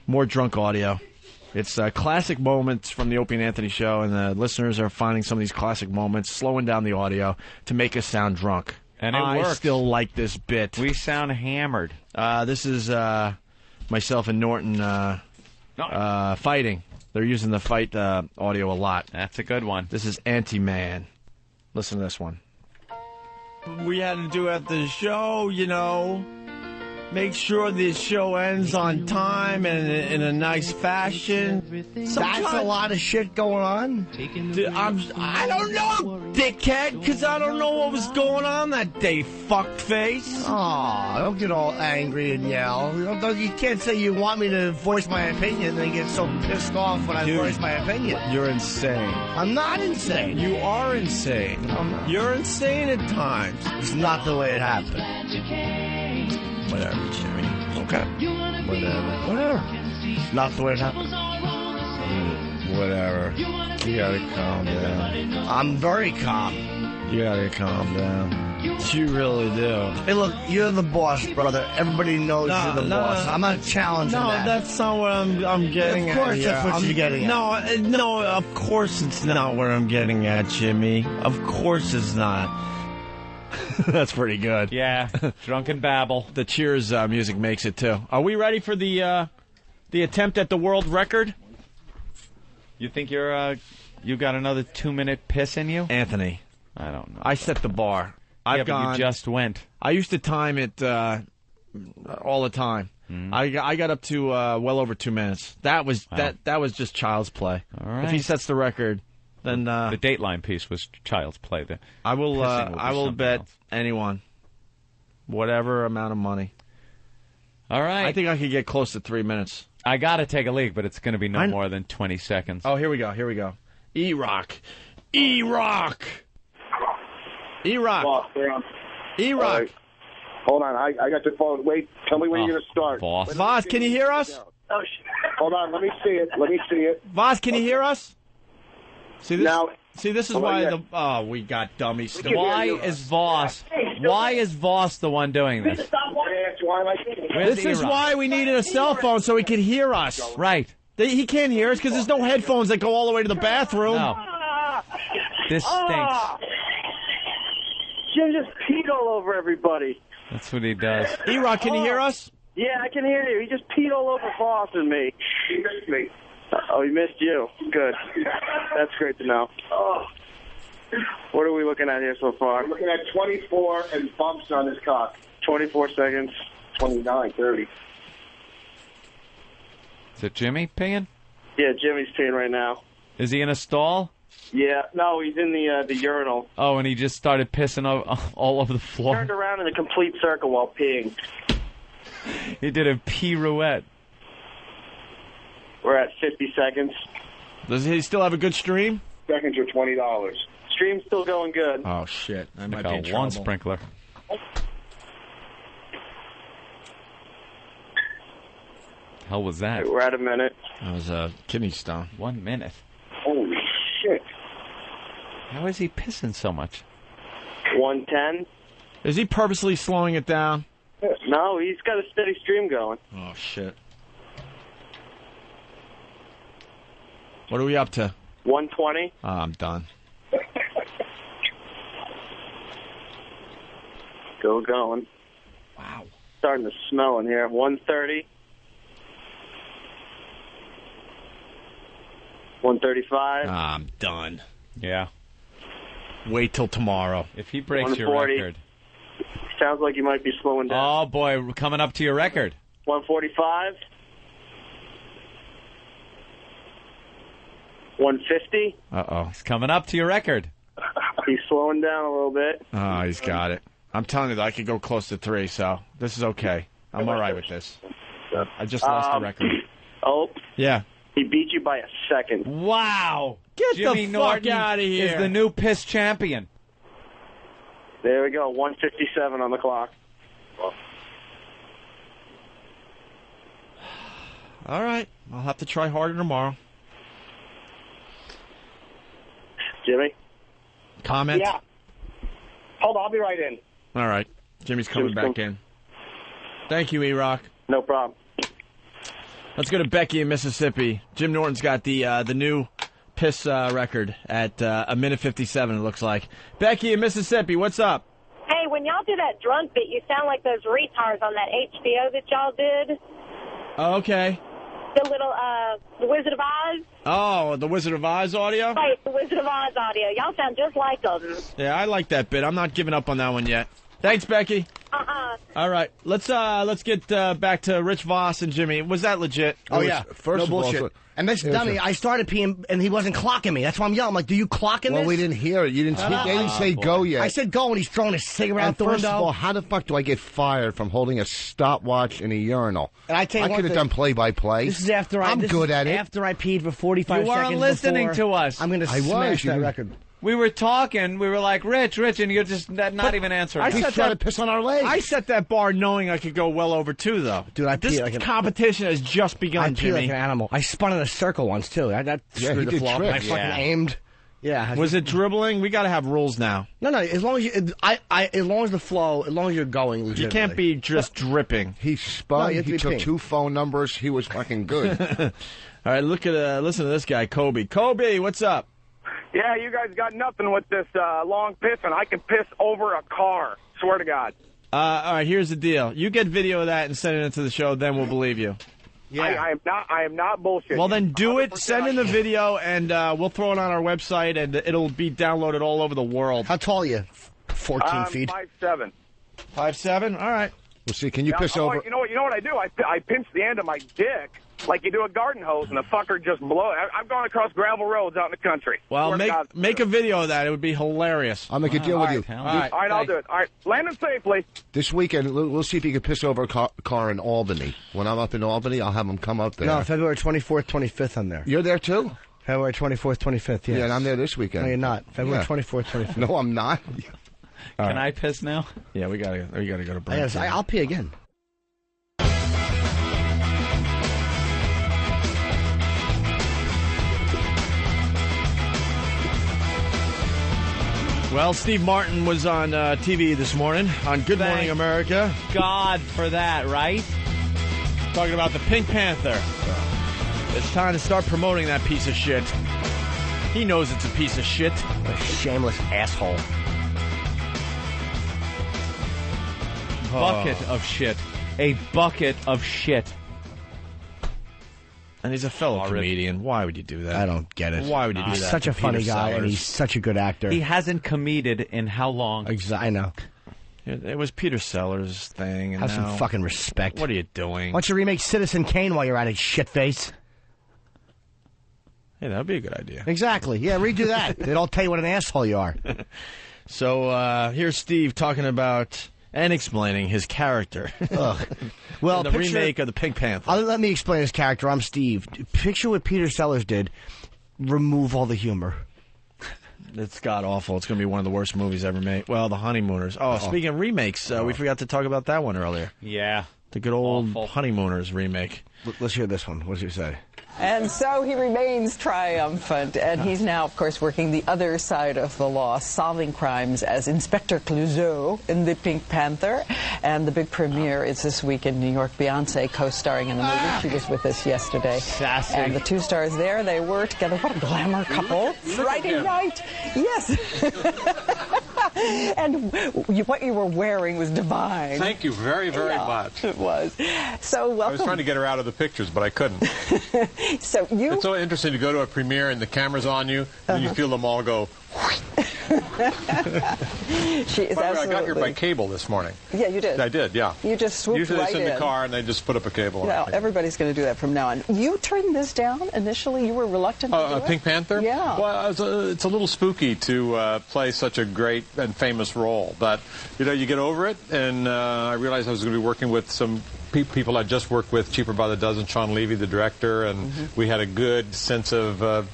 more drunk audio. It's classic moments from the Opie and Anthony show, and the listeners are finding some of these classic moments, slowing down the audio to make us sound drunk. And it I works. still like this bit. We sound hammered. This is myself and Norton fighting. They're using the fight audio a lot. That's a good one. This is Anti-Man. Listen to this one. We had to do at the show, you know. Make sure this show ends on time and in a nice fashion. That's a lot of shit going on. I don't know, dickhead, because I don't know what was going on that day, fuckface. Aw, don't get all angry and yell. You can't say you want me to voice my opinion and then get so pissed off when I voice my opinion. You're insane. I'm not insane. You are insane. You're insane at times. It's not the way it happened. Whatever, Jimmy. Okay. Whatever. It's not the way it happened. Whatever. You gotta calm down. I'm very calm. You gotta calm down. You really do. Hey, look, you're the boss, brother. Everybody knows you're the boss. I'm not challenging that. No, that's not what I'm getting at. Of course that's what you're getting at. No, of course it's not what I'm getting at, Jimmy. Of course it's not. That's pretty good. Yeah, drunken babble. The Cheers music makes it too. Are we ready for the attempt at the world record? You think you got another 2-minute piss in you? Anthony, I don't know. I set the bar. But you just went. I used to time it all the time. I got up to well over 2 minutes. That was that was just child's play. All right. If he sets the record, then the Dateline piece was child's play. I will bet anyone whatever amount of money. All right. I think I could get close to 3 minutes. I got to take a leak, but it's going to be no more than 20 seconds. Oh, here we go. E-Rock. E-Rock. E-Rock. E-Rock. Right. Hold on, I got your phone. Wait, tell me when you're going to start. Voss, can you hear us? Oh, hold on, let me see it. Voss, can you hear us? See this? Now, this is why we got dummies. Why is Voss the one doing this? This is why we needed a cell phone so he could hear us. Right. He can't hear us because there's no headphones that go all the way to the bathroom. No. This stinks. Jim just peed all over everybody. That's what he does. E-Rock, can you hear us? Yeah, I can hear you. He just peed all over Voss and me. He missed me. Oh, he missed you. Good. That's great to know. Oh. What are we looking at here so far? I'm looking at 24 and bumps on his cock. 24 seconds. 29, 30. Is it Jimmy peeing? Yeah, Jimmy's peeing right now. Is he in a stall? Yeah, no, he's in the urinal. Oh, and he just started pissing all over the floor. Turned around in a complete circle while peeing. He did a pirouette. We're at 50 seconds. Does he still have a good stream? Seconds are $20. Stream's still going good. Oh, shit. I might be in Like a trouble. lawn sprinkler. Hell was that? We're at a minute. That was a kidney stone. 1 minute. Holy shit. How is he pissing so much? 110. Is he purposely slowing it down? No, he's got a steady stream going. Oh, shit. What are we up to? 120. Oh, I'm done. Still going. Wow. Starting to smell in here. 130. 135. I'm done. Yeah. Wait till tomorrow. If he breaks your 140. record. Sounds like you might be slowing down. Oh, boy, we're coming up to your record. 145. 150. Uh-oh. He's coming up to your record. He's slowing down a little bit. Oh, he's got it. I'm telling you, I could go close to 3, so this is okay. I'm all right with this. I just lost the record. Oh. Yeah. He beat you by a second. Wow. Get Jimmy the Norton fuck out of here. is the new piss champion. There we go. 157 on the clock. All right. I'll have to try harder tomorrow. Jimmy? Comment? Yeah. Hold on, I'll be right in. All right. Jimmy's coming back in. Thank you, E-Rock. No problem. Let's go to Becky in Mississippi. Jim Norton's got the new piss record at a minute 57, it looks like. Becky in Mississippi, what's up? Hey, when y'all do that drunk bit, you sound like those retards on that HBO that y'all did. Oh, okay. The little, The Wizard of Oz. Oh, the Wizard of Oz audio? Right, The Wizard of Oz audio. Y'all sound just like them. Yeah, I like that bit. I'm not giving up on that one yet. Thanks, Becky. All right, let's get back to Rich Voss and Jimmy. Was that legit? Oh, yeah. No bullshit. And this dummy, I started peeing, and he wasn't clocking me. That's why I'm yelling. I'm like, do you clock in this? Well, we didn't hear it. You didn't. They didn't say go yet. I said go, and he's throwing a cigarette out the First window. of all, how the fuck do I get fired from holding a stopwatch in a urinal? And I tell you I one could have thing. done play-by-play. This is after I'm good at it. After I peed for 45 You seconds weren't listening before, to us. I'm going to smash that record. We were talking. We were like, Rich, and you're just not even answering. He's trying to piss on our legs. I set that bar knowing I could go well over 2, though. Dude, I this pee like competition has just begun, I pee Jimmy. like an animal. I spun in a circle once, too. That Yeah, screwed he the did floor up. tricks. I fucking Yeah. aimed. Yeah. Was it dribbling? We got to have rules now. No, as long as you, as long as the flow, as long as you're going, You can't be just dripping. He spun. No, you have to he be took pink. 2 phone numbers. He was fucking good. All right, listen to this guy, Kobe. Kobe, what's up? Yeah, you guys got nothing with this long pissing. I can piss over a car. Swear to God. All right, here's the deal. You get video of that and send it into the show, then we'll believe you. Yeah. I am not bullshit. Well, then do it. Send in the video, and we'll throw it on our website, and it'll be downloaded all over the world. How tall are you? 14 feet. 5'7". 5'7"? All right. We'll see. Can you piss Oh, over? you know what I do? I pinch the end of my dick like you do a garden hose, and the fucker just blows. I've gone across gravel roads out in the country. Well, make a video of that. It would be hilarious. I'll make a deal with you. All right, I'll do it. All right, landing safely. This weekend, we'll see if you can piss over a car in Albany. When I'm up in Albany, I'll have them come up there. No, February 24th, 25th, I'm there. You're there too? February 24th, 25th, yes. Yeah, and I'm there this weekend. No, you're not. February 24th, 25th. No, I'm not. Can I piss now? Yeah, we gotta go to break. I'll pee again. Well, Steve Martin was on TV this morning on Good Morning America. God for that, right? Talking about the Pink Panther. It's time to start promoting that piece of shit. He knows it's a piece of shit. A shameless asshole. Bucket of shit. A bucket of shit. And he's a fellow comedian. Why would you do that? I don't get it. Why would you do that? He's such a funny guy, and he's such a good actor. He hasn't comedied in how long? I know. It was Peter Sellers' thing. And Have some fucking respect. What are you doing? Why don't you remake Citizen Kane while you're at it, shitface? Yeah, that would be a good idea. Exactly. Yeah, redo that. They'd all tell you what an asshole you are. So here's Steve talking about and explaining his character. Ugh. Well, the remake of the Pink Panther. Let me explain his character. I'm Steve. Picture what Peter Sellers did. Remove all the humor. It's god-awful. It's going to be one of the worst movies ever made. Well, The Honeymooners. Oh, speaking of remakes, we forgot to talk about that one earlier. Yeah. The good old Honeymooners remake. Let's hear this one. What does he say? And so he remains triumphant, and he's now, of course, working the other side of the law, solving crimes as Inspector Clouseau in The Pink Panther. And the big premiere is this week in New York. Beyonce co-starring in the movie. She was with us yesterday. Sassy. And the two stars there, they were together. What a glamour couple. Friday night. Yes. And what you were wearing was divine. Thank you very, very much. It was. So welcome. I was trying to get her out of the pictures, but I couldn't. So It's so interesting to go to a premiere and the camera's on you, and you feel them all go. She is By the way, I got here absolutely- by cable this morning. Yeah, you did. I did, yeah. You just swooped Usually right it's in the in. car and they just put up a cable. Yeah, everybody's going to do that from now on. You turned this down initially. You were reluctant to do it? Pink Panther? Yeah. Well, it's a little spooky to play such a great and famous role, but you get over it. And I realized I was going to be working with some people I just worked with, Cheaper by the Dozen, Sean Levy, the director, and we had a good sense of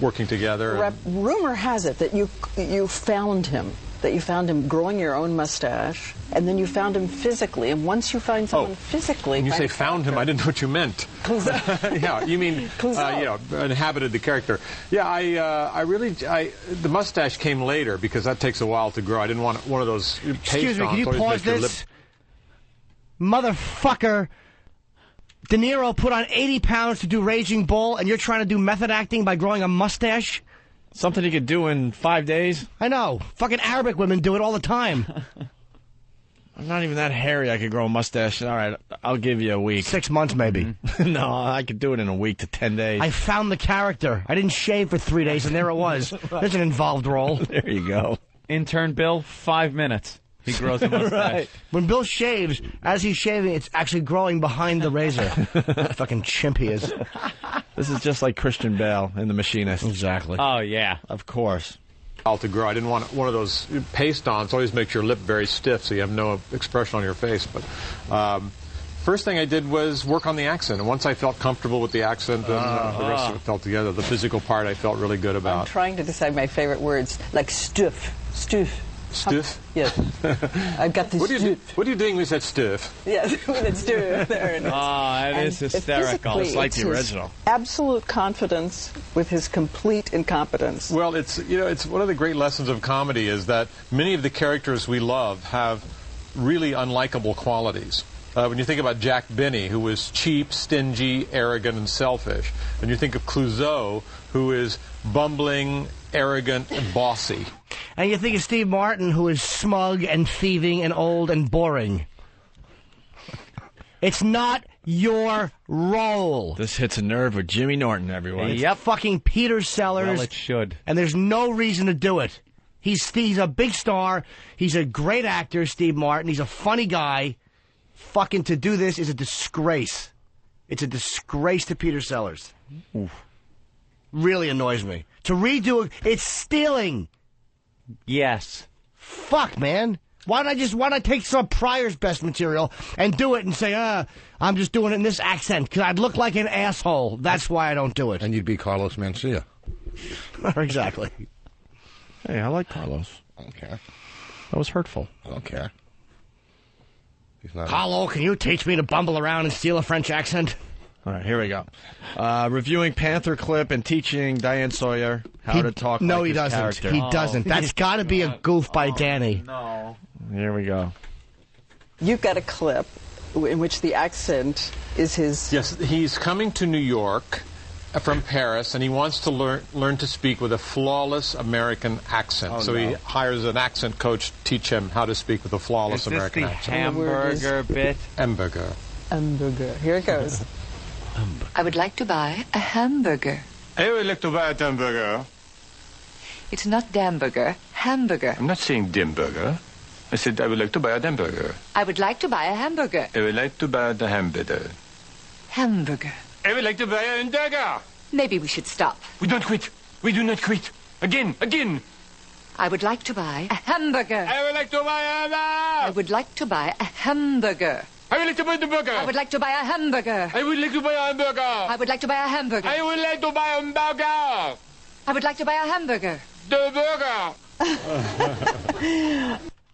working together. Rumor has it that you found him. That you found him growing your own mustache, and then you found him physically. And once you find someone physically, When you say found him, I didn't know what you meant. Yeah, you mean inhabited the character. Yeah, the mustache came later because that takes a while to grow. I didn't want one of those paste-ons. Excuse me, can you always pause make your this? Motherfucker. De Niro put on 80 pounds to do Raging Bull, and you're trying to do method acting by growing a mustache? Something you could do in 5 days? I know. Fucking Arabic women do it all the time. I'm not even that hairy I could grow a mustache. All right, I'll give you a week. 6 months, maybe. No, I could do it in a week to 10 days. I found the character. I didn't shave for 3 days, and there it was. There's an involved role. There you go. Intern Bill, 5 minutes. He grows a mustache. Right. When Bill shaves, as he's shaving, it's actually growing behind the razor. Fucking chimp he is. This is just like Christian Bale in The Machinist. Exactly. Oh, yeah. Of course. To grow. I didn't want one of those paste-ons. Always makes your lip very stiff, so you have no expression on your face. But first thing I did was work on the accent. And once I felt comfortable with the accent, and the rest of it fell together. The physical part I felt really good I'm about. trying to decide my favorite words, like stuff. Stiff? Yes. I've got this What are you doing with that stiff? Yes, with that stuff. There it is. That is hysterical. Physically, It's like the his original. Absolute confidence with his complete incompetence. Well, it's one of the great lessons of comedy is that many of the characters we love have really unlikable qualities. When you think about Jack Benny, who was cheap, stingy, arrogant, and selfish, and you think of Clouseau, who is bumbling, arrogant, and bossy. And you think of Steve Martin, who is smug and thieving and old and boring. It's not your role. This hits a nerve with Jimmy Norton, everyone. It's fucking Peter Sellers. Well, it should. And there's no reason to do it. He's a big star. He's a great actor, Steve Martin. He's a funny guy. fucking to do this is a disgrace. It's a disgrace to Peter Sellers. Oof. Really annoys me. To redo it, it's stealing. Yes. Fuck, man. Why don't I take some Pryor's best material and do it and say, I'm just doing it in this accent because I'd look like an asshole. That's why I don't do it. And you'd be Carlos Mencia. Exactly. Hey, I like Carlos. Okay. That was hurtful. Okay. He's not. Carlo, can you teach me to bumble around and steal a French accent? All right, here we go. Reviewing Panther clip and teaching Diane Sawyer how to talk no, like he his doesn't. character. He doesn't. That's got to be a goof by Danny. No. Here we go. You've got a clip in which the accent is his... Yes, he's coming to New York from Paris, and he wants to learn to speak with a flawless American accent. Oh, so he hires an accent coach to teach him how to speak with a flawless American accent. Is this the hamburger bit? Hamburger. Hamburger. Here it goes. I would like to buy a hamburger. I would like to buy a hamburger. It's not Damburger, hamburger. I'm not saying Dimburger. I said I would like to buy a hamburger. I would like to buy a hamburger. I would like to buy the hamburger. Hamburger. I would like to buy a hamburger. Maybe we should stop. We don't quit. We do not quit. Again. I would like to buy a hamburger. I would like to buy a hamburger. I would like to buy a hamburger. I would like to buy the burger. I would like to buy a hamburger. I would like to buy a hamburger. I would like to buy a hamburger. I would like to buy a hamburger. I would like to buy a hamburger. The burger.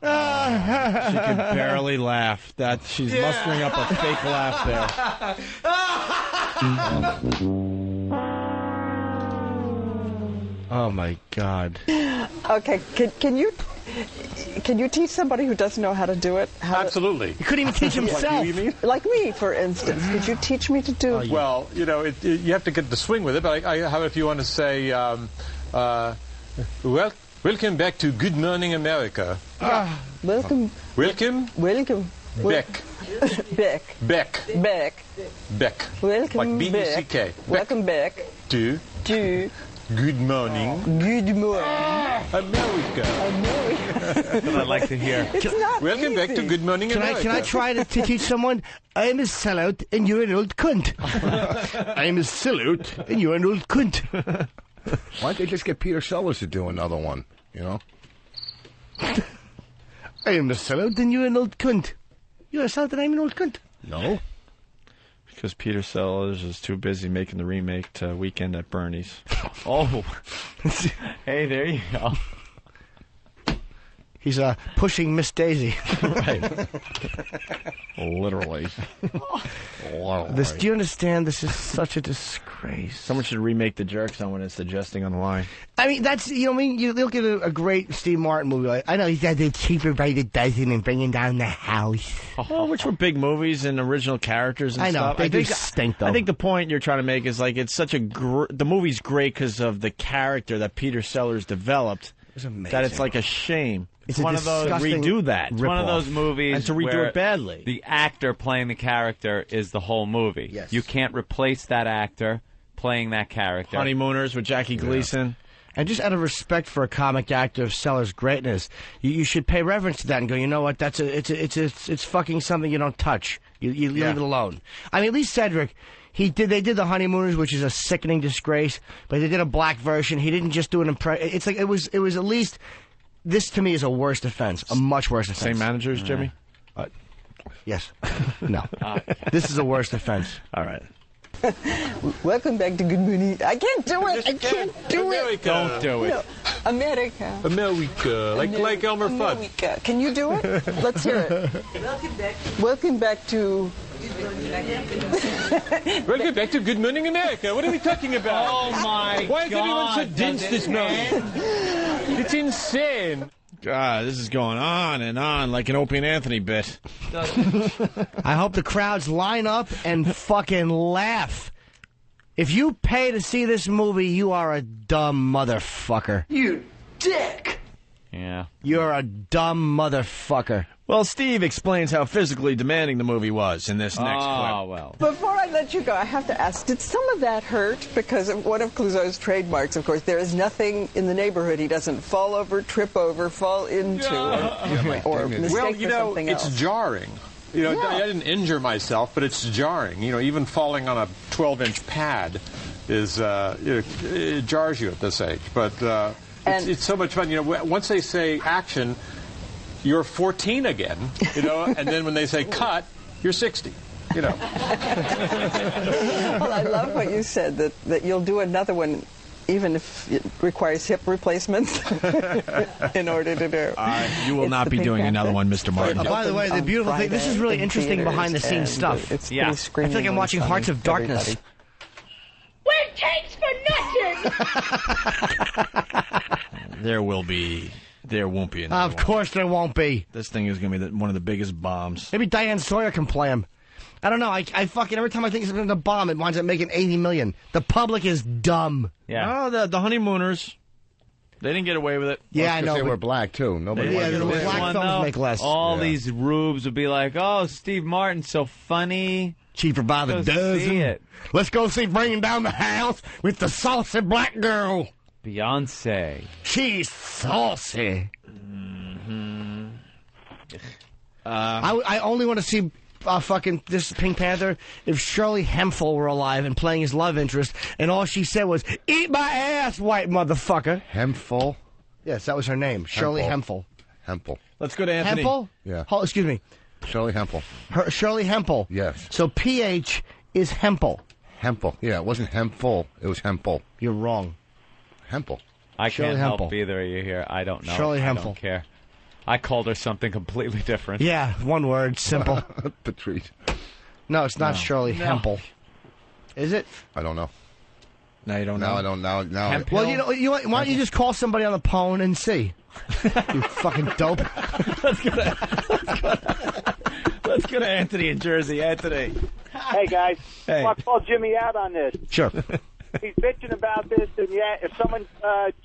She could barely laugh. That she's mustering up a fake laugh there. Oh my God. Okay, can you teach somebody who doesn't know how to do it? Absolutely. He couldn't even teach himself. Like you mean? Like me, for instance. Could you teach me to do it? Well, you know, you have to get the swing with it, but how if you want to say, welcome back to Good Morning America. Welcome. Welcome. Beck. Beck. Welcome like B-E-C-K. Welcome back. To Good Morning. Good morning. America. That's what I'd like to hear. Welcome back to Good Morning America. Can I try to teach someone? I'm a sellout and you're an old cunt. I'm a sellout and you're an old cunt. Why don't they just get Peter Sellers to do another one, you know? I am a sellout and you're an old cunt. You're a sellout and I'm an old cunt. No. Because Peter Sellers is too busy making the remake to Weekend at Bernie's. Oh. Hey, there you go. He's pushing Miss Daisy. Right. Literally. Do you understand? This is such a disgrace. Someone should remake The Jerk, someone is suggesting on the line. I mean, that's, you know what I mean? You look at a great Steve Martin movie. Like, I know he's got the cheaper by the dozen and bringing down the house. Oh, which were big movies and original characters and I know, stuff. they do stink, though. I think the point you're trying to make is like it's such a the movie's great because of the character that Peter Sellers developed. It's amazing. That it's like a shame. It's one of those redo that. It's one of those movies and to redo where it badly. The actor playing the character is the whole movie. Yes. You can't replace that actor playing that character. Honeymooners with Jackie Gleason. And just out of respect for a comic actor of Sellers' greatness, you should pay reverence to that and go, you know what? It's fucking something you don't touch. You leave it alone. I mean, at least Cedric. They did the Honeymooners, which is a sickening disgrace, but they did a black version. He didn't just do an impression. It's like it was at least. This to me is a worst offense, a much worse offense. Same managers, Jimmy? Yes. No. This is a worst offense. All right. Welcome back to Good Morning. I can't do it. I can't do it. Don't do it. No. America. Like Elmer Fudd. America. Can you do it? Let's hear it. Welcome back to... Welcome back to Good Morning America. What are we talking about? Oh, my God. Why is everyone so dense this morning? It's insane. God, this is going on and on like an Opie and Anthony bit. I hope the crowds line up and fucking laugh. If you pay to see this movie, you are a dumb motherfucker. You dick. Yeah. You're a dumb motherfucker. Well, Steve explains how physically demanding the movie was in this next clip. Oh, well. Before I let you go, I have to ask, did some of that hurt? Because of one of Clouseau's trademarks, of course, there is nothing in the neighborhood he doesn't fall over, trip over, fall into, or mistake well, you for know, something it's else. jarring. You know, I didn't injure myself, but it's jarring. You know, even falling on a 12-inch pad is it jars you at this age. But it's so much fun. You know, once they say action, you're 14 again. You know, and then when they say cut, you're 60. You know. Well, I love what you said, that you'll do another one even if it requires hip replacements in order to do. You will not be doing another one, Mr. Martin. By the way, the beautiful thing, this is really interesting behind-the-scenes stuff. It's I feel like I'm watching Hearts of Darkness. We're tapes for nothing! There won't be another Of course there won't be. This thing is going to be one of the biggest bombs. Maybe Diane Sawyer can play him. I don't know. I fucking, every time I think it's going to bomb, it winds up making $80 million. The public is dumb. Yeah. No, the honeymooners, they didn't get away with it. Yeah, I know. They were black, too. Nobody Yeah, wanted to the black films make less. All these rubes would be like, oh, Steve Martin's so funny. Cheaper by the dozen. Let's go see Bringing Down the House with the saucy black girl. Beyonce. She's saucy. I only want to see fucking this Pink Panther if Shirley Hemphill were alive and playing his love interest, and all she said was, "Eat my ass, white motherfucker." Hemphill? Yes, that was her name. Shirley Hemphill. Hemphill. Let's go to Anthony. Hemphill? Yeah. Excuse me. Shirley Hemphill. Shirley Hemphill. Yes. So PH is Hemphill. Hemphill. Yeah, it wasn't Hemphill. It was Hemphill. You're wrong. Hemphill. I Shirley can't Hemphill. help either of you here. I don't know. Shirley I Hemphill. don't care. I called her something completely different. Yeah, one word, simple. Patrice. No, it's not No. Shirley No. Hemphill. Is it? I don't know. Now you don't know. Now I don't know. Now. Well, you know, why don't you just call somebody on the phone and see? You fucking dope. Let's go to Anthony in Jersey. Anthony. Hey, guys. Hey. I'll call Jimmy out on this. Sure. He's bitching about this, and yeah, if someone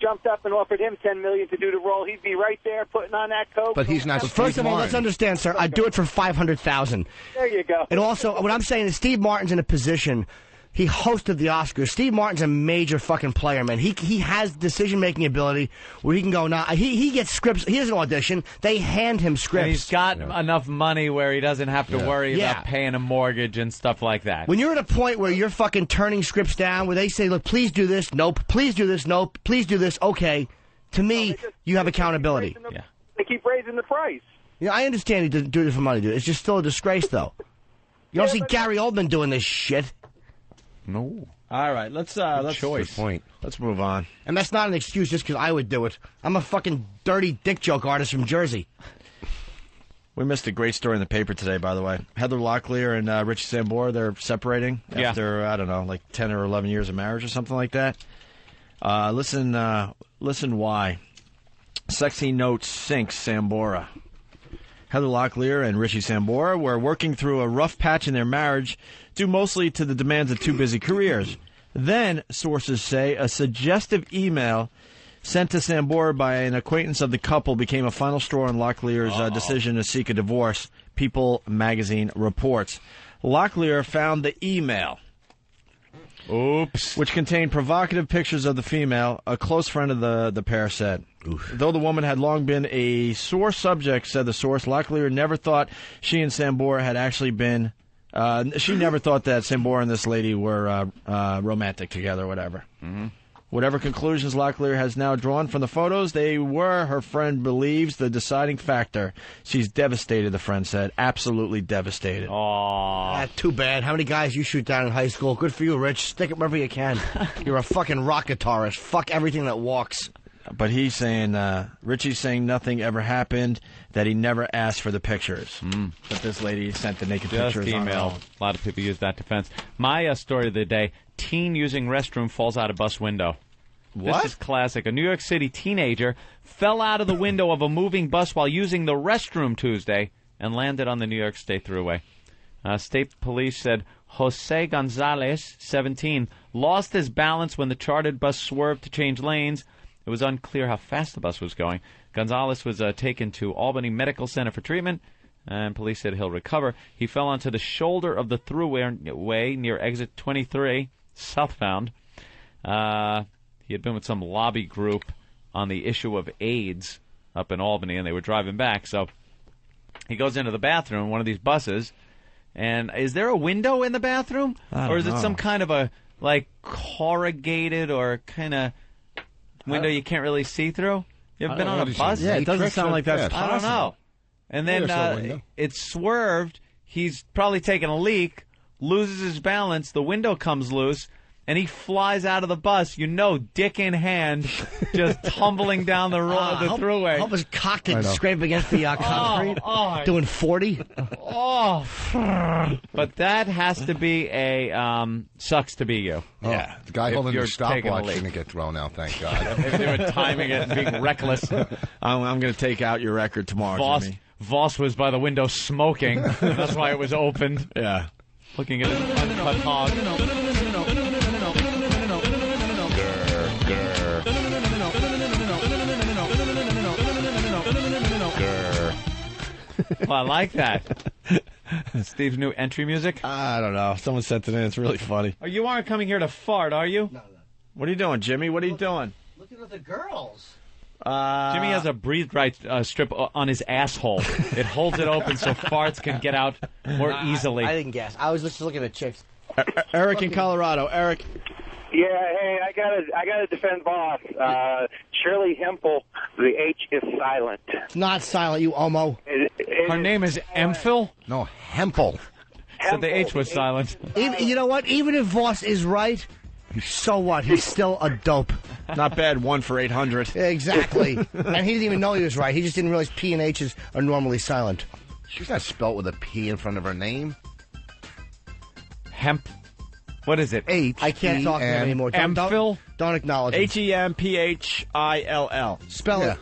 jumped up and offered him $10 million to do the role, he'd be right there putting on that coat. But he's not. First of all, let's understand, sir. I'd do it for $500,000. There you go. And also, what I'm saying is, Steve Martin's in a position. He hosted the Oscars. Steve Martin's a major fucking player, man. He has decision-making ability where he can go, nah, he gets scripts. He doesn't audition. They hand him scripts. And he's got enough money where he doesn't have to worry about paying a mortgage and stuff like that. When you're at a point where you're fucking turning scripts down, where they say, look, please do this, nope, please do this, nope, please do this, okay, to me, you have accountability. They keep raising the price. Yeah, I understand he didn't do it for money, dude. It's just still a disgrace, though. You don't see Gary Oldman doing this shit. No. All right, let's Good point. Let's move on. And that's not an excuse just because I would do it. I'm a fucking dirty dick joke artist from Jersey. We missed a great story in the paper today, by the way. Heather Locklear and Richie Sambora, they're separating after, I don't know, like 10 or 11 years of marriage or something like that. Listen why. Sexy notes sinks Sambora. Heather Locklear and Richie Sambora were working through a rough patch in their marriage due mostly to the demands of two busy careers. Then, sources say, a suggestive email sent to Sambora by an acquaintance of the couple became a final straw in Locklear's decision to seek a divorce, People magazine reports. Locklear found the email. Oops. Which contained provocative pictures of the female, a close friend of the pair said. Oof. Though the woman had long been a sore subject, said the source, Locklear never thought she and Sambora had actually been... she never thought that Sambora and this lady were romantic together or whatever. Mm-hmm. Whatever conclusions Locklear has now drawn from the photos, they were, her friend believes, the deciding factor. She's devastated, the friend said. Absolutely devastated. Aww. Too bad. How many guys you shoot down in high school? Good for you, Rich. Stick it wherever you can. You're a fucking rock guitarist. Fuck everything that walks. But he's saying, Richie's saying nothing ever happened, that he never asked for the pictures. But this lady sent the naked pictures on her email. own. A lot of people use that defense. My story of the day, teen using restroom falls out of bus window. What? This is classic. A New York City teenager fell out of the window of a moving bus while using the restroom Tuesday and landed on the New York State Thruway. State police said Jose Gonzalez, 17, lost his balance when the chartered bus swerved to change lanes. It was unclear how fast the bus was going. Gonzalez was taken to Albany Medical Center for treatment, and police said he'll recover. He fell onto the shoulder of the thruway near exit 23, southbound. He had been with some lobby group on the issue of AIDS up in Albany, and they were driving back, so He goes into the bathroom, one of these buses, and is there a window in the bathroom? Or is it some kind of a, like, corrugated or kind of window you can't really see through? You ever been on a bus? Yeah, it doesn't sound like that's possible. I don't know. And then it swerved. He's probably taking a leak, loses his balance, the window comes loose, and he flies out of the bus, dick in hand, just tumbling down the throughway. I hope his cock didn't scrape against the concrete. Doing 40. But that has to be a sucks to be you. Yeah. The guy holding the stopwatch didn't get thrown out, thank God. If they were timing it and being reckless. I'm going to take out your record tomorrow, Jimmy. Voss was by the window smoking. That's why it was opened. Yeah. Looking at his uncut hog. Well, I like that. Steve's new entry music? I don't know. Someone sent it in. It's really funny. Oh, you aren't coming here to fart, are you? No. What are you doing, Jimmy? What are you doing? Looking at the girls. Jimmy has a breathe right strip on his asshole. It holds it open so farts can get out more easily. I didn't guess. I was just looking at chicks. Eric in Colorado. Eric. Yeah, hey, I gotta defend Voss. Shirley Hempel, the H is silent. It's not silent, you homo. Her name is Emphil? No, Hempel. So the H was silent. You know what? Even if Voss is right, so what? He's still a dope. Not bad, 1 for 800. Exactly. And he didn't even know he was right. He just didn't realize P and H's are normally silent. She's not spelled with a P in front of her name. Hemp. What is it? H. I can't talk to him anymore. Emphil? Don't acknowledge him. Hemphill. Spell it.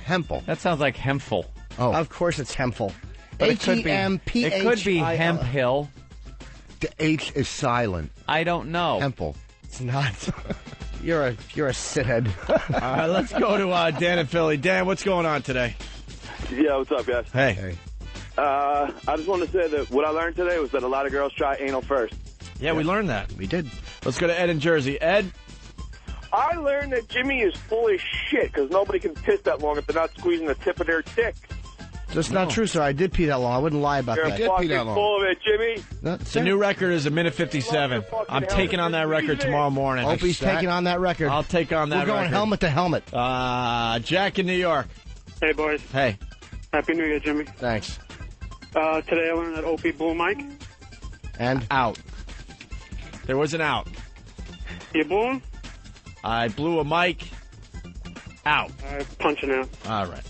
Hempel. That sounds like Hempful. Oh. Of course it's Hempful. H-E-M-P-H-I-L-L. It could be Hemphill. The H is silent. I don't know. Hempel. It's not. You're a shithead. Let's go to Dan in Philly. Dan, what's going on today? Yeah, what's up, guys? Hey. I just want to say that what I learned today was that a lot of girls try anal first. Yeah, we learned that. We did. Let's go to Ed in Jersey. Ed? I learned that Jimmy is full of shit because nobody can piss that long if they're not squeezing the tip of their dick. That's not true, sir. I did pee that long. I wouldn't lie about that. You're fucking full of it, Jimmy. The new record is 1:57. I'm taking on that record tomorrow morning. Opie's taking on that record. I'll take on that record. We're going helmet to helmet. Jack in New York. Hey, boys. Hey. Happy New Year, Jimmy. Thanks. Today I learned that Opie blew Mike. And? Out. There was an out. You blew him? I blew a mic. Out. All right, punching out. All right.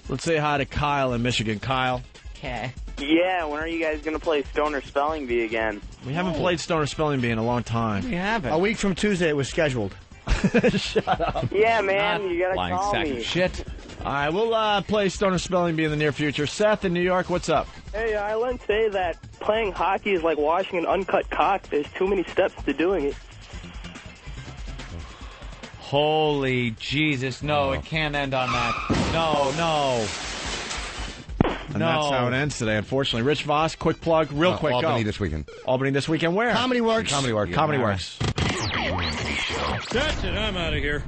Let's say hi to Kyle in Michigan. Kyle. Okay. Yeah, when are you guys going to play Stoner Spelling Bee again? We haven't played Stoner Spelling Bee in a long time. We haven't. A week from Tuesday it was scheduled. Shut up. Yeah, man, you got to call sack me. of shit. All right, we'll play Stoner Spelling Bee in the near future. Seth in New York, what's up? Hey, I learned today that playing hockey is like washing an uncut cock. There's too many steps to doing it. Holy Jesus, no, it can't end on that. No. And that's how it ends today, unfortunately. Rich Voss, quick plug, real quick. Albany go. this weekend. Albany this weekend, where? Comedy Works. Comedy Works. Comedy Works. That's it, I'm out of here.